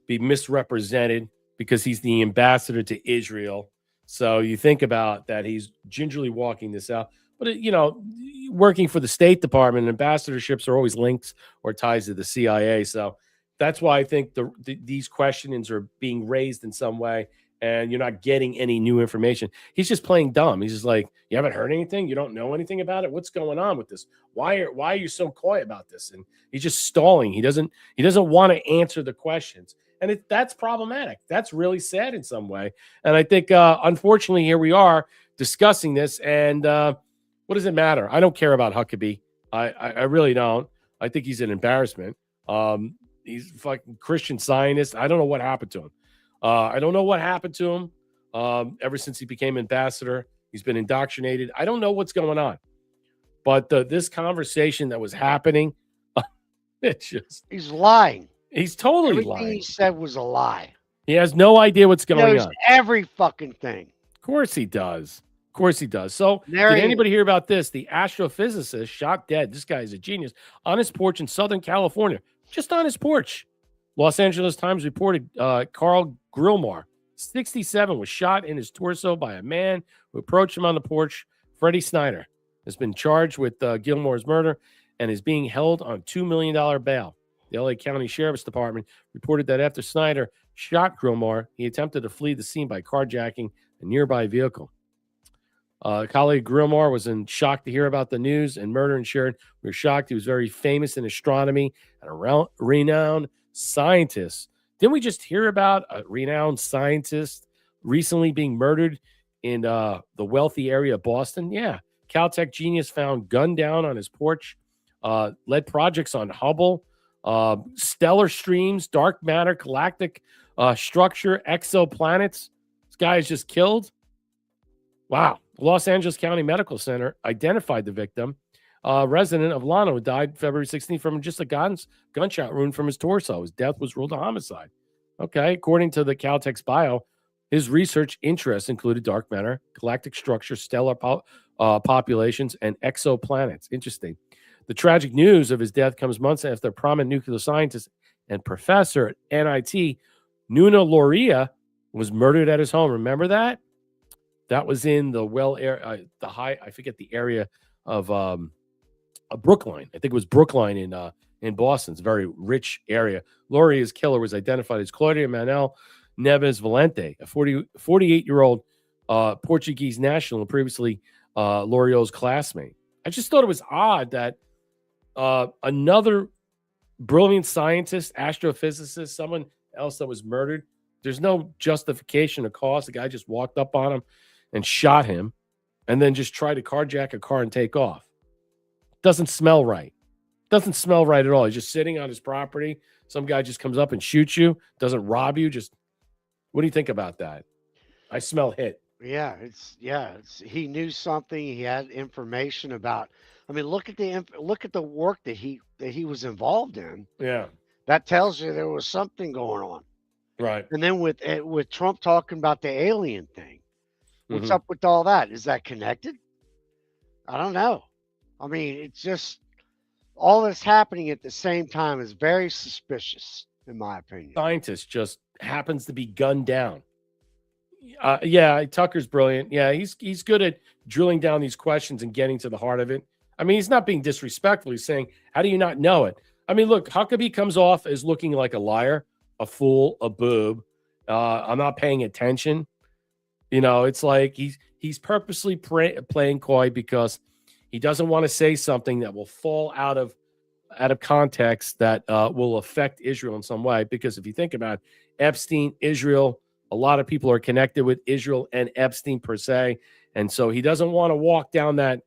be misrepresented because he's the ambassador to Israel. So you think about that, he's gingerly walking this out. But, working for the State Department, ambassadorships are always links or ties to the CIA. So that's why I think these questionings are being raised in some way, and you're not getting any new information. He's just playing dumb. He's just like, you haven't heard anything? You don't know anything about it? What's going on with this? Why are you so coy about this? And he's just stalling. He doesn't want to answer the questions. And that's problematic. That's really sad in some way. And I think, unfortunately, here we are discussing this. And what does it matter? I don't care about Huckabee. I really don't. I think he's an embarrassment. He's a fucking Christian Zionist. I don't know what happened to him. I don't know what happened to him ever since he became ambassador. He's been indoctrinated. I don't know what's going on. But this conversation that was happening, it's just... He's lying. He's totally Everything lying. he said was a lie. He has no idea what's going He knows on. every fucking thing. Of course he does. Of course he does. So There did he anybody hear about this? The astrophysicist shot dead. This guy is a genius on his porch in Southern California. Just on his porch. Los Angeles Times reported Carl Grillmar, 67, was shot in his torso by a man who approached him on the porch. Freddie Snyder has been charged with Gilmore's murder and is being held on $2 million bail. The LA County Sheriff's Department reported that after Snyder shot Grillmar, he attempted to flee the scene by carjacking a nearby vehicle. Colleague Grillmar was in shock to hear about the news and murder and shared. We were shocked. He was very famous in astronomy and a renowned scientist. Didn't we just hear about a renowned scientist recently being murdered in the wealthy area of Boston? Yeah. Caltech genius found gunned down on his porch, led projects on Hubble, stellar streams, dark matter, galactic structure, exoplanets. This guy is just killed. Wow. Los Angeles County Medical Center identified the victim, resident of Llano, who died February 16th from just a gunshot wound from his torso. His death was ruled a homicide. Okay, according to the Caltex bio, his research interests included dark matter, galactic structure, stellar populations, and exoplanets. Interesting. The tragic news of his death comes months after prominent nuclear scientist and professor at NIT, Nuno Loria, was murdered at his home. Remember that? That was in the area, I forget the area of Brookline. I think it was Brookline in Boston. It's a very rich area. Loria's killer was identified as Claudia Manuel Neves Valente, a 48-year-old Portuguese national and previously Loriot's classmate. I just thought it was odd that another brilliant scientist, astrophysicist, someone else that was murdered, there's no justification or cause. The guy just walked up on him and shot him and then just tried to carjack a car and take off. Doesn't smell right. Doesn't smell right at all. He's just sitting on his property. Some guy just comes up and shoots you, doesn't rob you. Just, what do you think about that? I smell hit. Yeah, he knew something. He had information about. I mean, look at the work that he was involved in. Yeah, that tells you there was something going on. Right. And then with Trump talking about the alien thing, what's Mhm. up with all that? Is that connected? I don't know. I mean, it's just all that's happening at the same time is very suspicious, in my opinion. Scientist just happens to be gunned down. Yeah, Tucker's brilliant. Yeah, he's good at drilling down these questions and getting to the heart of it. I mean, he's not being disrespectful. He's saying, how do you not know it? I mean, look, Huckabee comes off as looking like a liar, a fool, a boob. I'm not paying attention. You know, it's like he's purposely playing coy because he doesn't want to say something that will fall out of context that will affect Israel in some way. Because if you think about it, Epstein, Israel, a lot of people are connected with Israel and Epstein per se, and so he doesn't want to walk down that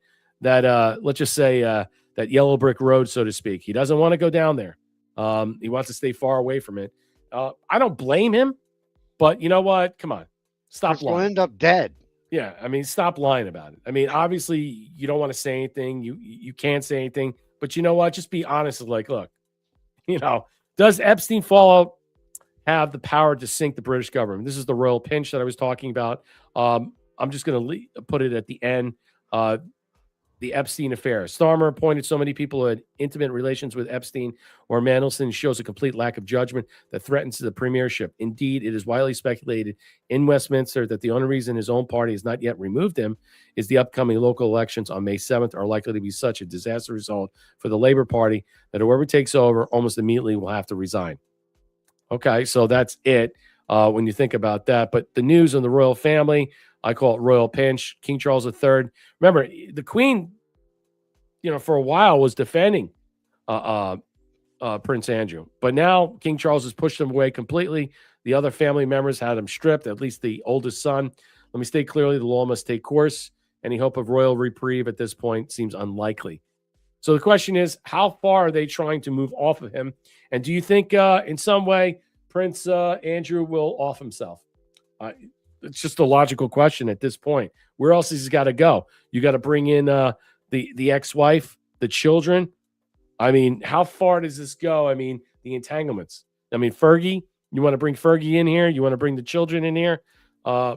let's just say that yellow brick road, so to speak. He doesn't want to go down there. He wants to stay far away from it. I don't blame him, but you know what? Come on, stop lying. We'll end up dead. Yeah, I mean, stop lying about it. I mean, obviously, you don't want to say anything. You can't say anything, but you know what? Just be honest. Like, look, you know, does Epstein fallout have the power to sink the British government? This is the royal pinch that I was talking about. I'm just going to put it at the end. The Epstein affair. Starmer appointed so many people who had intimate relations with Epstein or Mandelson shows a complete lack of judgment that threatens the premiership. Indeed, it is widely speculated in Westminster that the only reason his own party has not yet removed him is the upcoming local elections on May 7th are likely to be such a disaster result for the Labour Party that whoever takes over almost immediately will have to resign. Okay, so that's it when you think about that. But the news on the royal family, I call it royal pinch. King Charles III. Remember, the Queen, you know, for a while was defending Prince Andrew, but now King Charles has pushed him away completely. The other family members had him stripped, at least the oldest son. Let me state clearly, the law must take course. Any hope of royal reprieve at this point seems unlikely. So the question is, how far are they trying to move off of him? And do you think in some way Prince Andrew will off himself? It's just a logical question at this point. Where else has he got to go? You got to bring in the ex-wife, the children. I mean, how far does this go? I mean, the entanglements. I mean, Fergie, you want to bring Fergie in here? You want to bring the children in here? I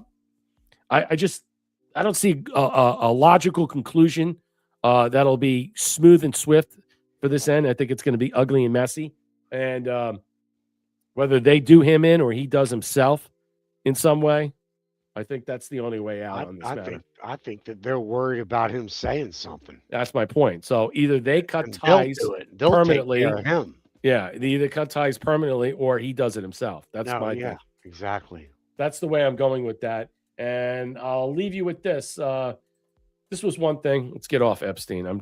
don't see a logical conclusion that'll be smooth and swift for this end. I think it's going to be ugly and messy. And whether they do him in or he does himself in some way, I think that's the only way out on this matter. I think that they're worried about him saying something. That's my point. So either they cut And ties they'll do it. They'll permanently. take care of him. Yeah, they either cut ties permanently or he does it himself. That's my thing. Exactly. That's the way I'm going with that. And I'll leave you with this. This was one thing. Let's get off Epstein. I'm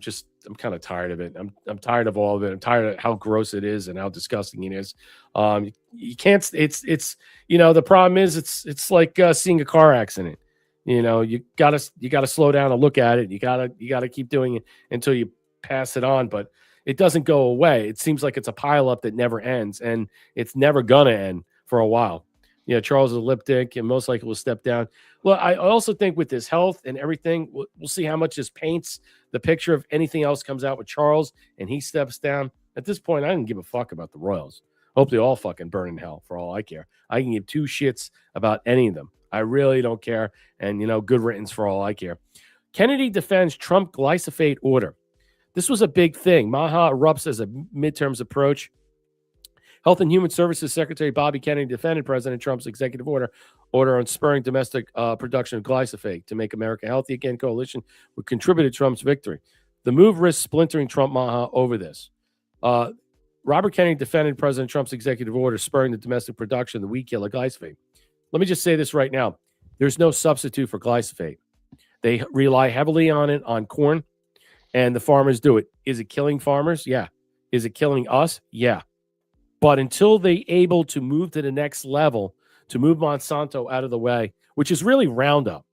kind of tired of it. I'm tired of all of it. I'm tired of how gross it is and how disgusting it is. You can't. It's you know, the problem is it's like seeing a car accident. You know, you gotta slow down and look at it. You gotta keep doing it until you pass it on. But it doesn't go away. It seems like it's a pileup that never ends, and it's never gonna end for a while. Yeah, Charles is a lip dick and most likely will step down. Well, I also think with his health and everything, we'll see how much this paints the picture if anything else comes out with Charles and he steps down. At this point, I didn't give a fuck about the Royals. Hope they all fucking burn in hell for all I care. I can give two shits about any of them. I really don't care. And, good riddance for all I care. Kennedy defends Trump glyphosate order. This was a big thing. Maha erupts as a midterms approach. Health and Human Services Secretary Bobby Kennedy defended President Trump's executive order on spurring domestic production of glyphosate to make America healthy again. Coalition would contribute to Trump's victory. The move risks splintering Trump Maha over this. Robert Kennedy defended President Trump's executive order spurring the domestic production of the weed killer glyphosate. Let me just say this right now. There's no substitute for glyphosate. They rely heavily on it on corn, and the farmers do it. Is it killing farmers? Yeah. Is it killing us? Yeah. But until they're able to move to the next level, to move Monsanto out of the way, which is really Roundup,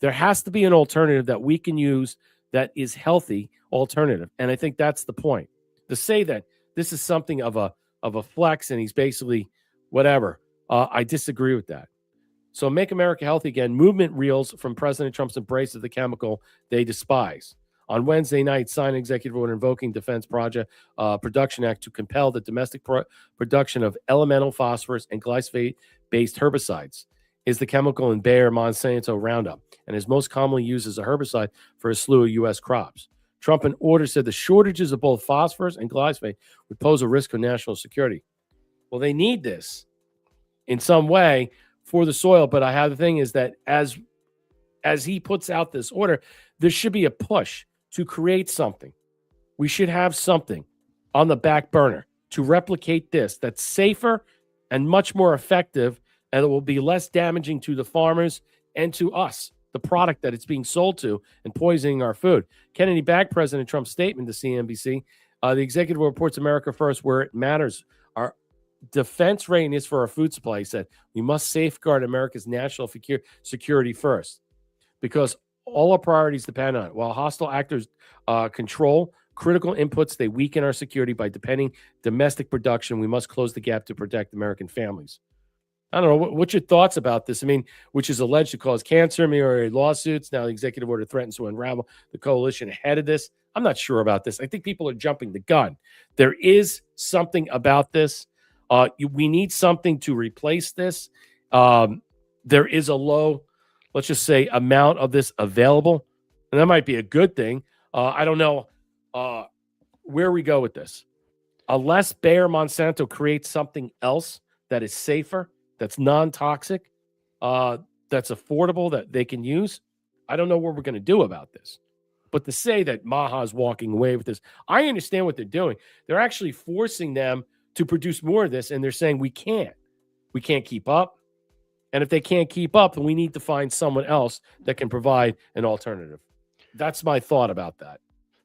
there has to be an alternative that we can use that is healthy alternative. And I think that's the point. To say that this is something of a flex and he's basically whatever, I disagree with that. So Make America Healthy Again, movement reels from President Trump's embrace of the chemical they despise. On Wednesday night, signed an executive order invoking Defense Production Act to compel the domestic production of elemental phosphorus and glyphosate-based herbicides. Is the chemical in Bayer Monsanto Roundup and is most commonly used as a herbicide for a slew of U.S. crops. Trump in order said the shortages of both phosphorus and glyphosate would pose a risk of national security. Well, they need this in some way for the soil, but I have the thing is that as he puts out this order, there should be a push to create something. We should have something on the back burner to replicate this that's safer and much more effective, and it will be less damaging to the farmers and to us, the product that it's being sold to and poisoning our food. Kennedy backed President Trump's statement to CNBC. The executive reports America first where it matters. Our defense readiness for our food supply, he said, we must safeguard America's national security first because all our priorities depend on it. While hostile actors control critical inputs, they weaken our security by depending domestic production. We must close the gap to protect American families. I don't know. What's your thoughts about this? I mean, which is alleged to cause cancer, myriad lawsuits. Now the executive order threatens to unravel the coalition ahead of this. I'm not sure about this. I think people are jumping the gun. There is something about this. We need something to replace this. There is a low, let's just say, amount of this available. And that might be a good thing. I don't know where we go with this. Unless Bayer Monsanto creates something else that is safer, that's non-toxic, that's affordable, that they can use, I don't know what we're going to do about this. But to say that Maha is walking away with this, I understand what they're doing. They're actually forcing them to produce more of this, and they're saying we can't keep up. And if they can't keep up, then we need to find someone else that can provide an alternative. That's my thought about that.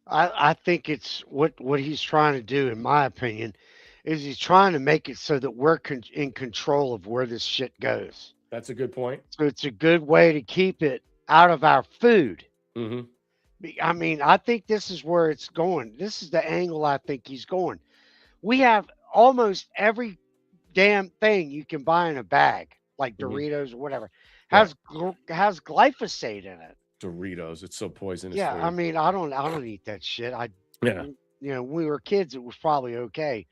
I think it's what he's trying to do, in my opinion, is he's trying to make it so that we're in control of where this shit goes. That's a good point. So it's a good way to keep it out of our food. Mm-hmm. I mean, I think this is where it's going. This is the angle I think he's going. We have almost every damn thing you can buy in a bag, like Doritos or whatever, has glyphosate in it. Doritos, it's so poisonous. Yeah, food. I mean, I don't eat that shit. When we were kids, it was probably okay.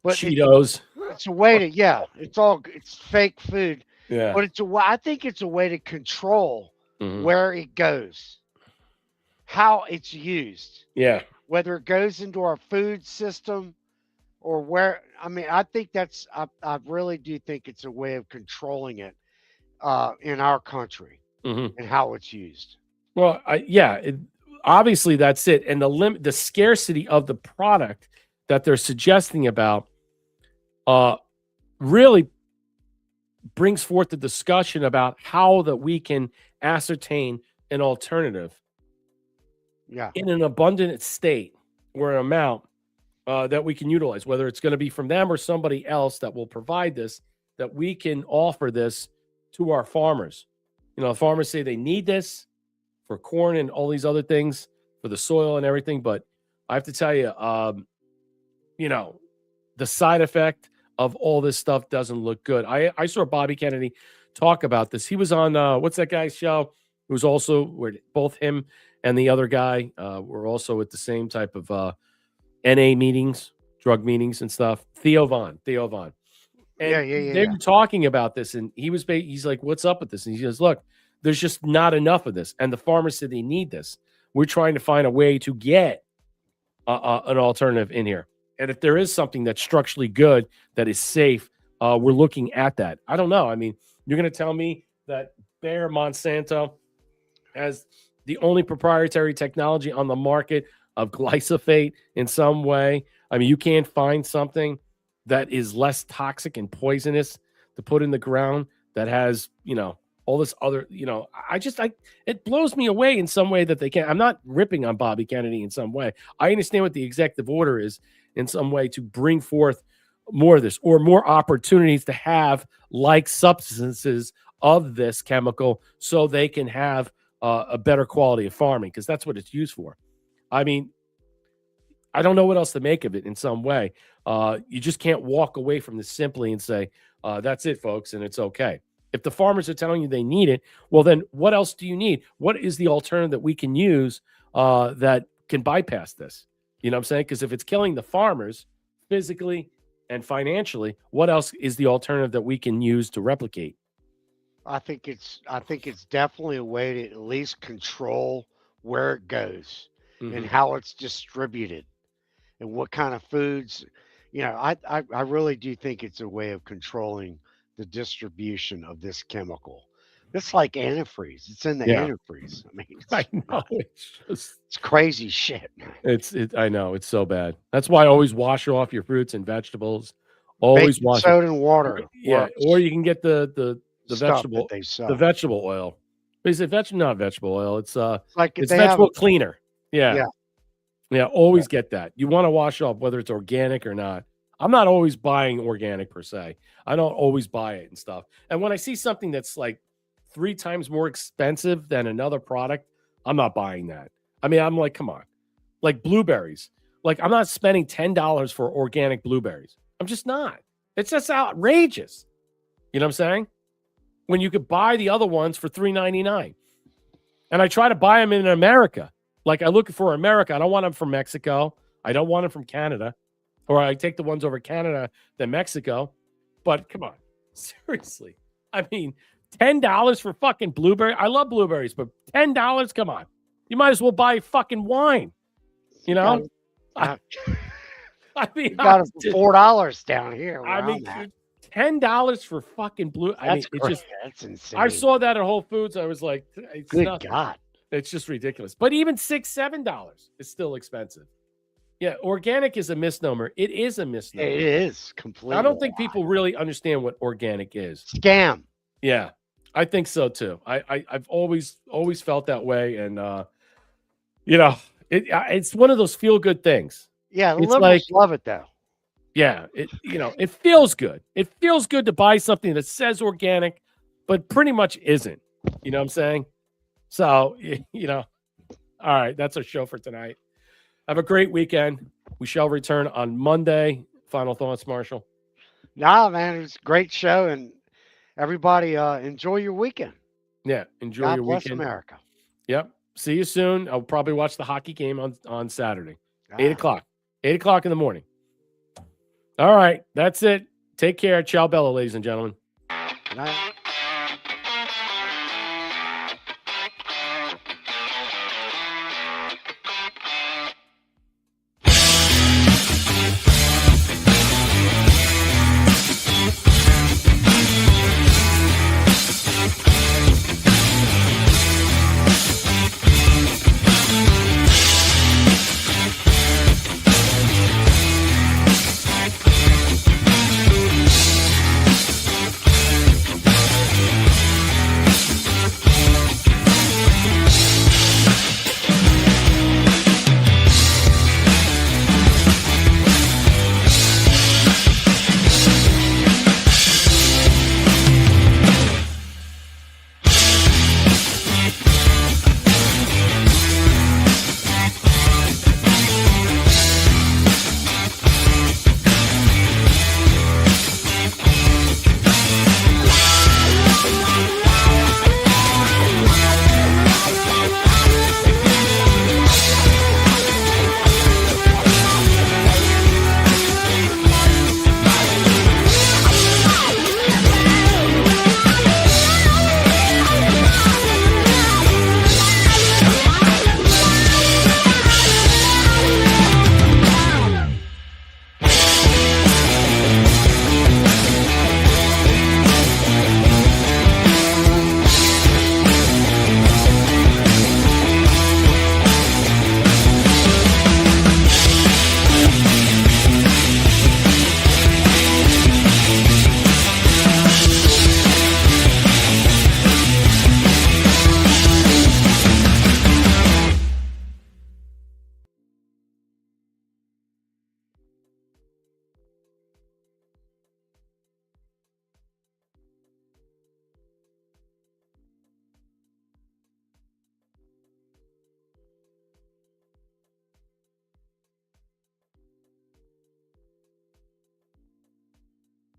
But Cheetos. It's a way to it's fake food. Yeah. But I think it's a way to control where it goes, how it's used. Yeah. Whether it goes into our food system or where, I mean, I think I really do think it's a way of controlling it in our country and how it's used. Well, obviously that's it. And the scarcity of the product that they're suggesting about really brings forth the discussion about how that we can ascertain an alternative in an abundant state or an amount that we can utilize, whether it's going to be from them or somebody else that will provide this, that we can offer this to our farmers. Farmers say they need this for corn and all these other things for the soil and everything. But I have to tell you, the side effect of all this stuff doesn't look good. I saw Bobby Kennedy talk about this. He was on what's that guy's show? It was also where both him and the other guy were also at the same type of NA meetings, drug meetings and stuff. Theo Vaughn. And they were talking about this, and he's like, "What's up with this?" And he goes, "Look, there's just not enough of this." And the farmers said they need this. We're trying to find a way to get an alternative in here. And if there is something that's structurally good, that is safe, we're looking at that. I don't know. I mean, you're going to tell me that Bayer Monsanto has the only proprietary technology on the market of glyphosate in some way? I mean, you can't find something that is less toxic and poisonous to put in the ground that has, all this other, it blows me away in some way that they can't. I'm not ripping on Bobby Kennedy in some way. I understand what the executive order is in some way to bring forth more of this or more opportunities to have like substances of this chemical so they can have a better quality of farming, because that's what it's used for. I mean, I don't know what else to make of it in some way. You just can't walk away from this simply and say, that's it, folks, and it's okay. If the farmers are telling you they need it, well, then what else do you need? What is the alternative that we can use that can bypass this? You know what I'm saying? Because if it's killing the farmers physically and financially, what else is the alternative that we can use to replicate? I think it's definitely a way to at least control where it goes and how it's distributed and what kind of foods. I really do think it's a way of controlling the distribution of this chemical. It's like antifreeze. It's in the antifreeze. I mean, I know it's crazy shit. I know it's so bad. That's why I always wash off your fruits and vegetables. Always Baking wash soda and water. Yeah, or you can get the Stuff vegetable that they sell. the vegetable oil. Is it not vegetable oil? It's like it's they have vegetable cleaner. Yeah. Always get that. You want to wash off whether it's organic or not. I'm not always buying organic per se. I don't always buy it and stuff. And when I see something that's like 3 times more expensive than another product, I'm not buying that. I mean, I'm like, come on. Like blueberries. Like, I'm not spending $10 for organic blueberries. I'm just not. It's just outrageous. You know what I'm saying? When you could buy the other ones for $3.99. And I try to buy them in America. Like, I look for America. I don't want them from Mexico. I don't want them from Canada. Or I take the ones over Canada than Mexico. But come on. Seriously. I mean, $10 for fucking blueberry. I love blueberries, but $10? Come on. You might as well buy fucking wine. You know? I mean, you got it for $4 down here. I mean, $10 for fucking blue. I mean, that's insane. I saw that at Whole Foods. I was like, it's good nothing. God. It's just ridiculous. But even $6, $7 is still expensive. Yeah, organic is a misnomer. It is a misnomer. It is completely. I don't think people really understand what organic is. Scam. Yeah, I think so too. I've always felt that way, and it's one of those feel good things. Yeah, the it's liberals love it though. Yeah, it feels good. It feels good to buy something that says organic, but pretty much isn't. You know what I'm saying? So, all right, that's our show for tonight. Have a great weekend. We shall return on Monday. Final thoughts, Marshall? Nah, man, it was a great show, and everybody enjoy your weekend. Yeah, enjoy God your bless weekend. America. Yep. See you soon. I'll probably watch the hockey game on Saturday. 8 o'clock. 8 o'clock in the morning. All right, that's it. Take care. Ciao, Bella, ladies and gentlemen. Good night.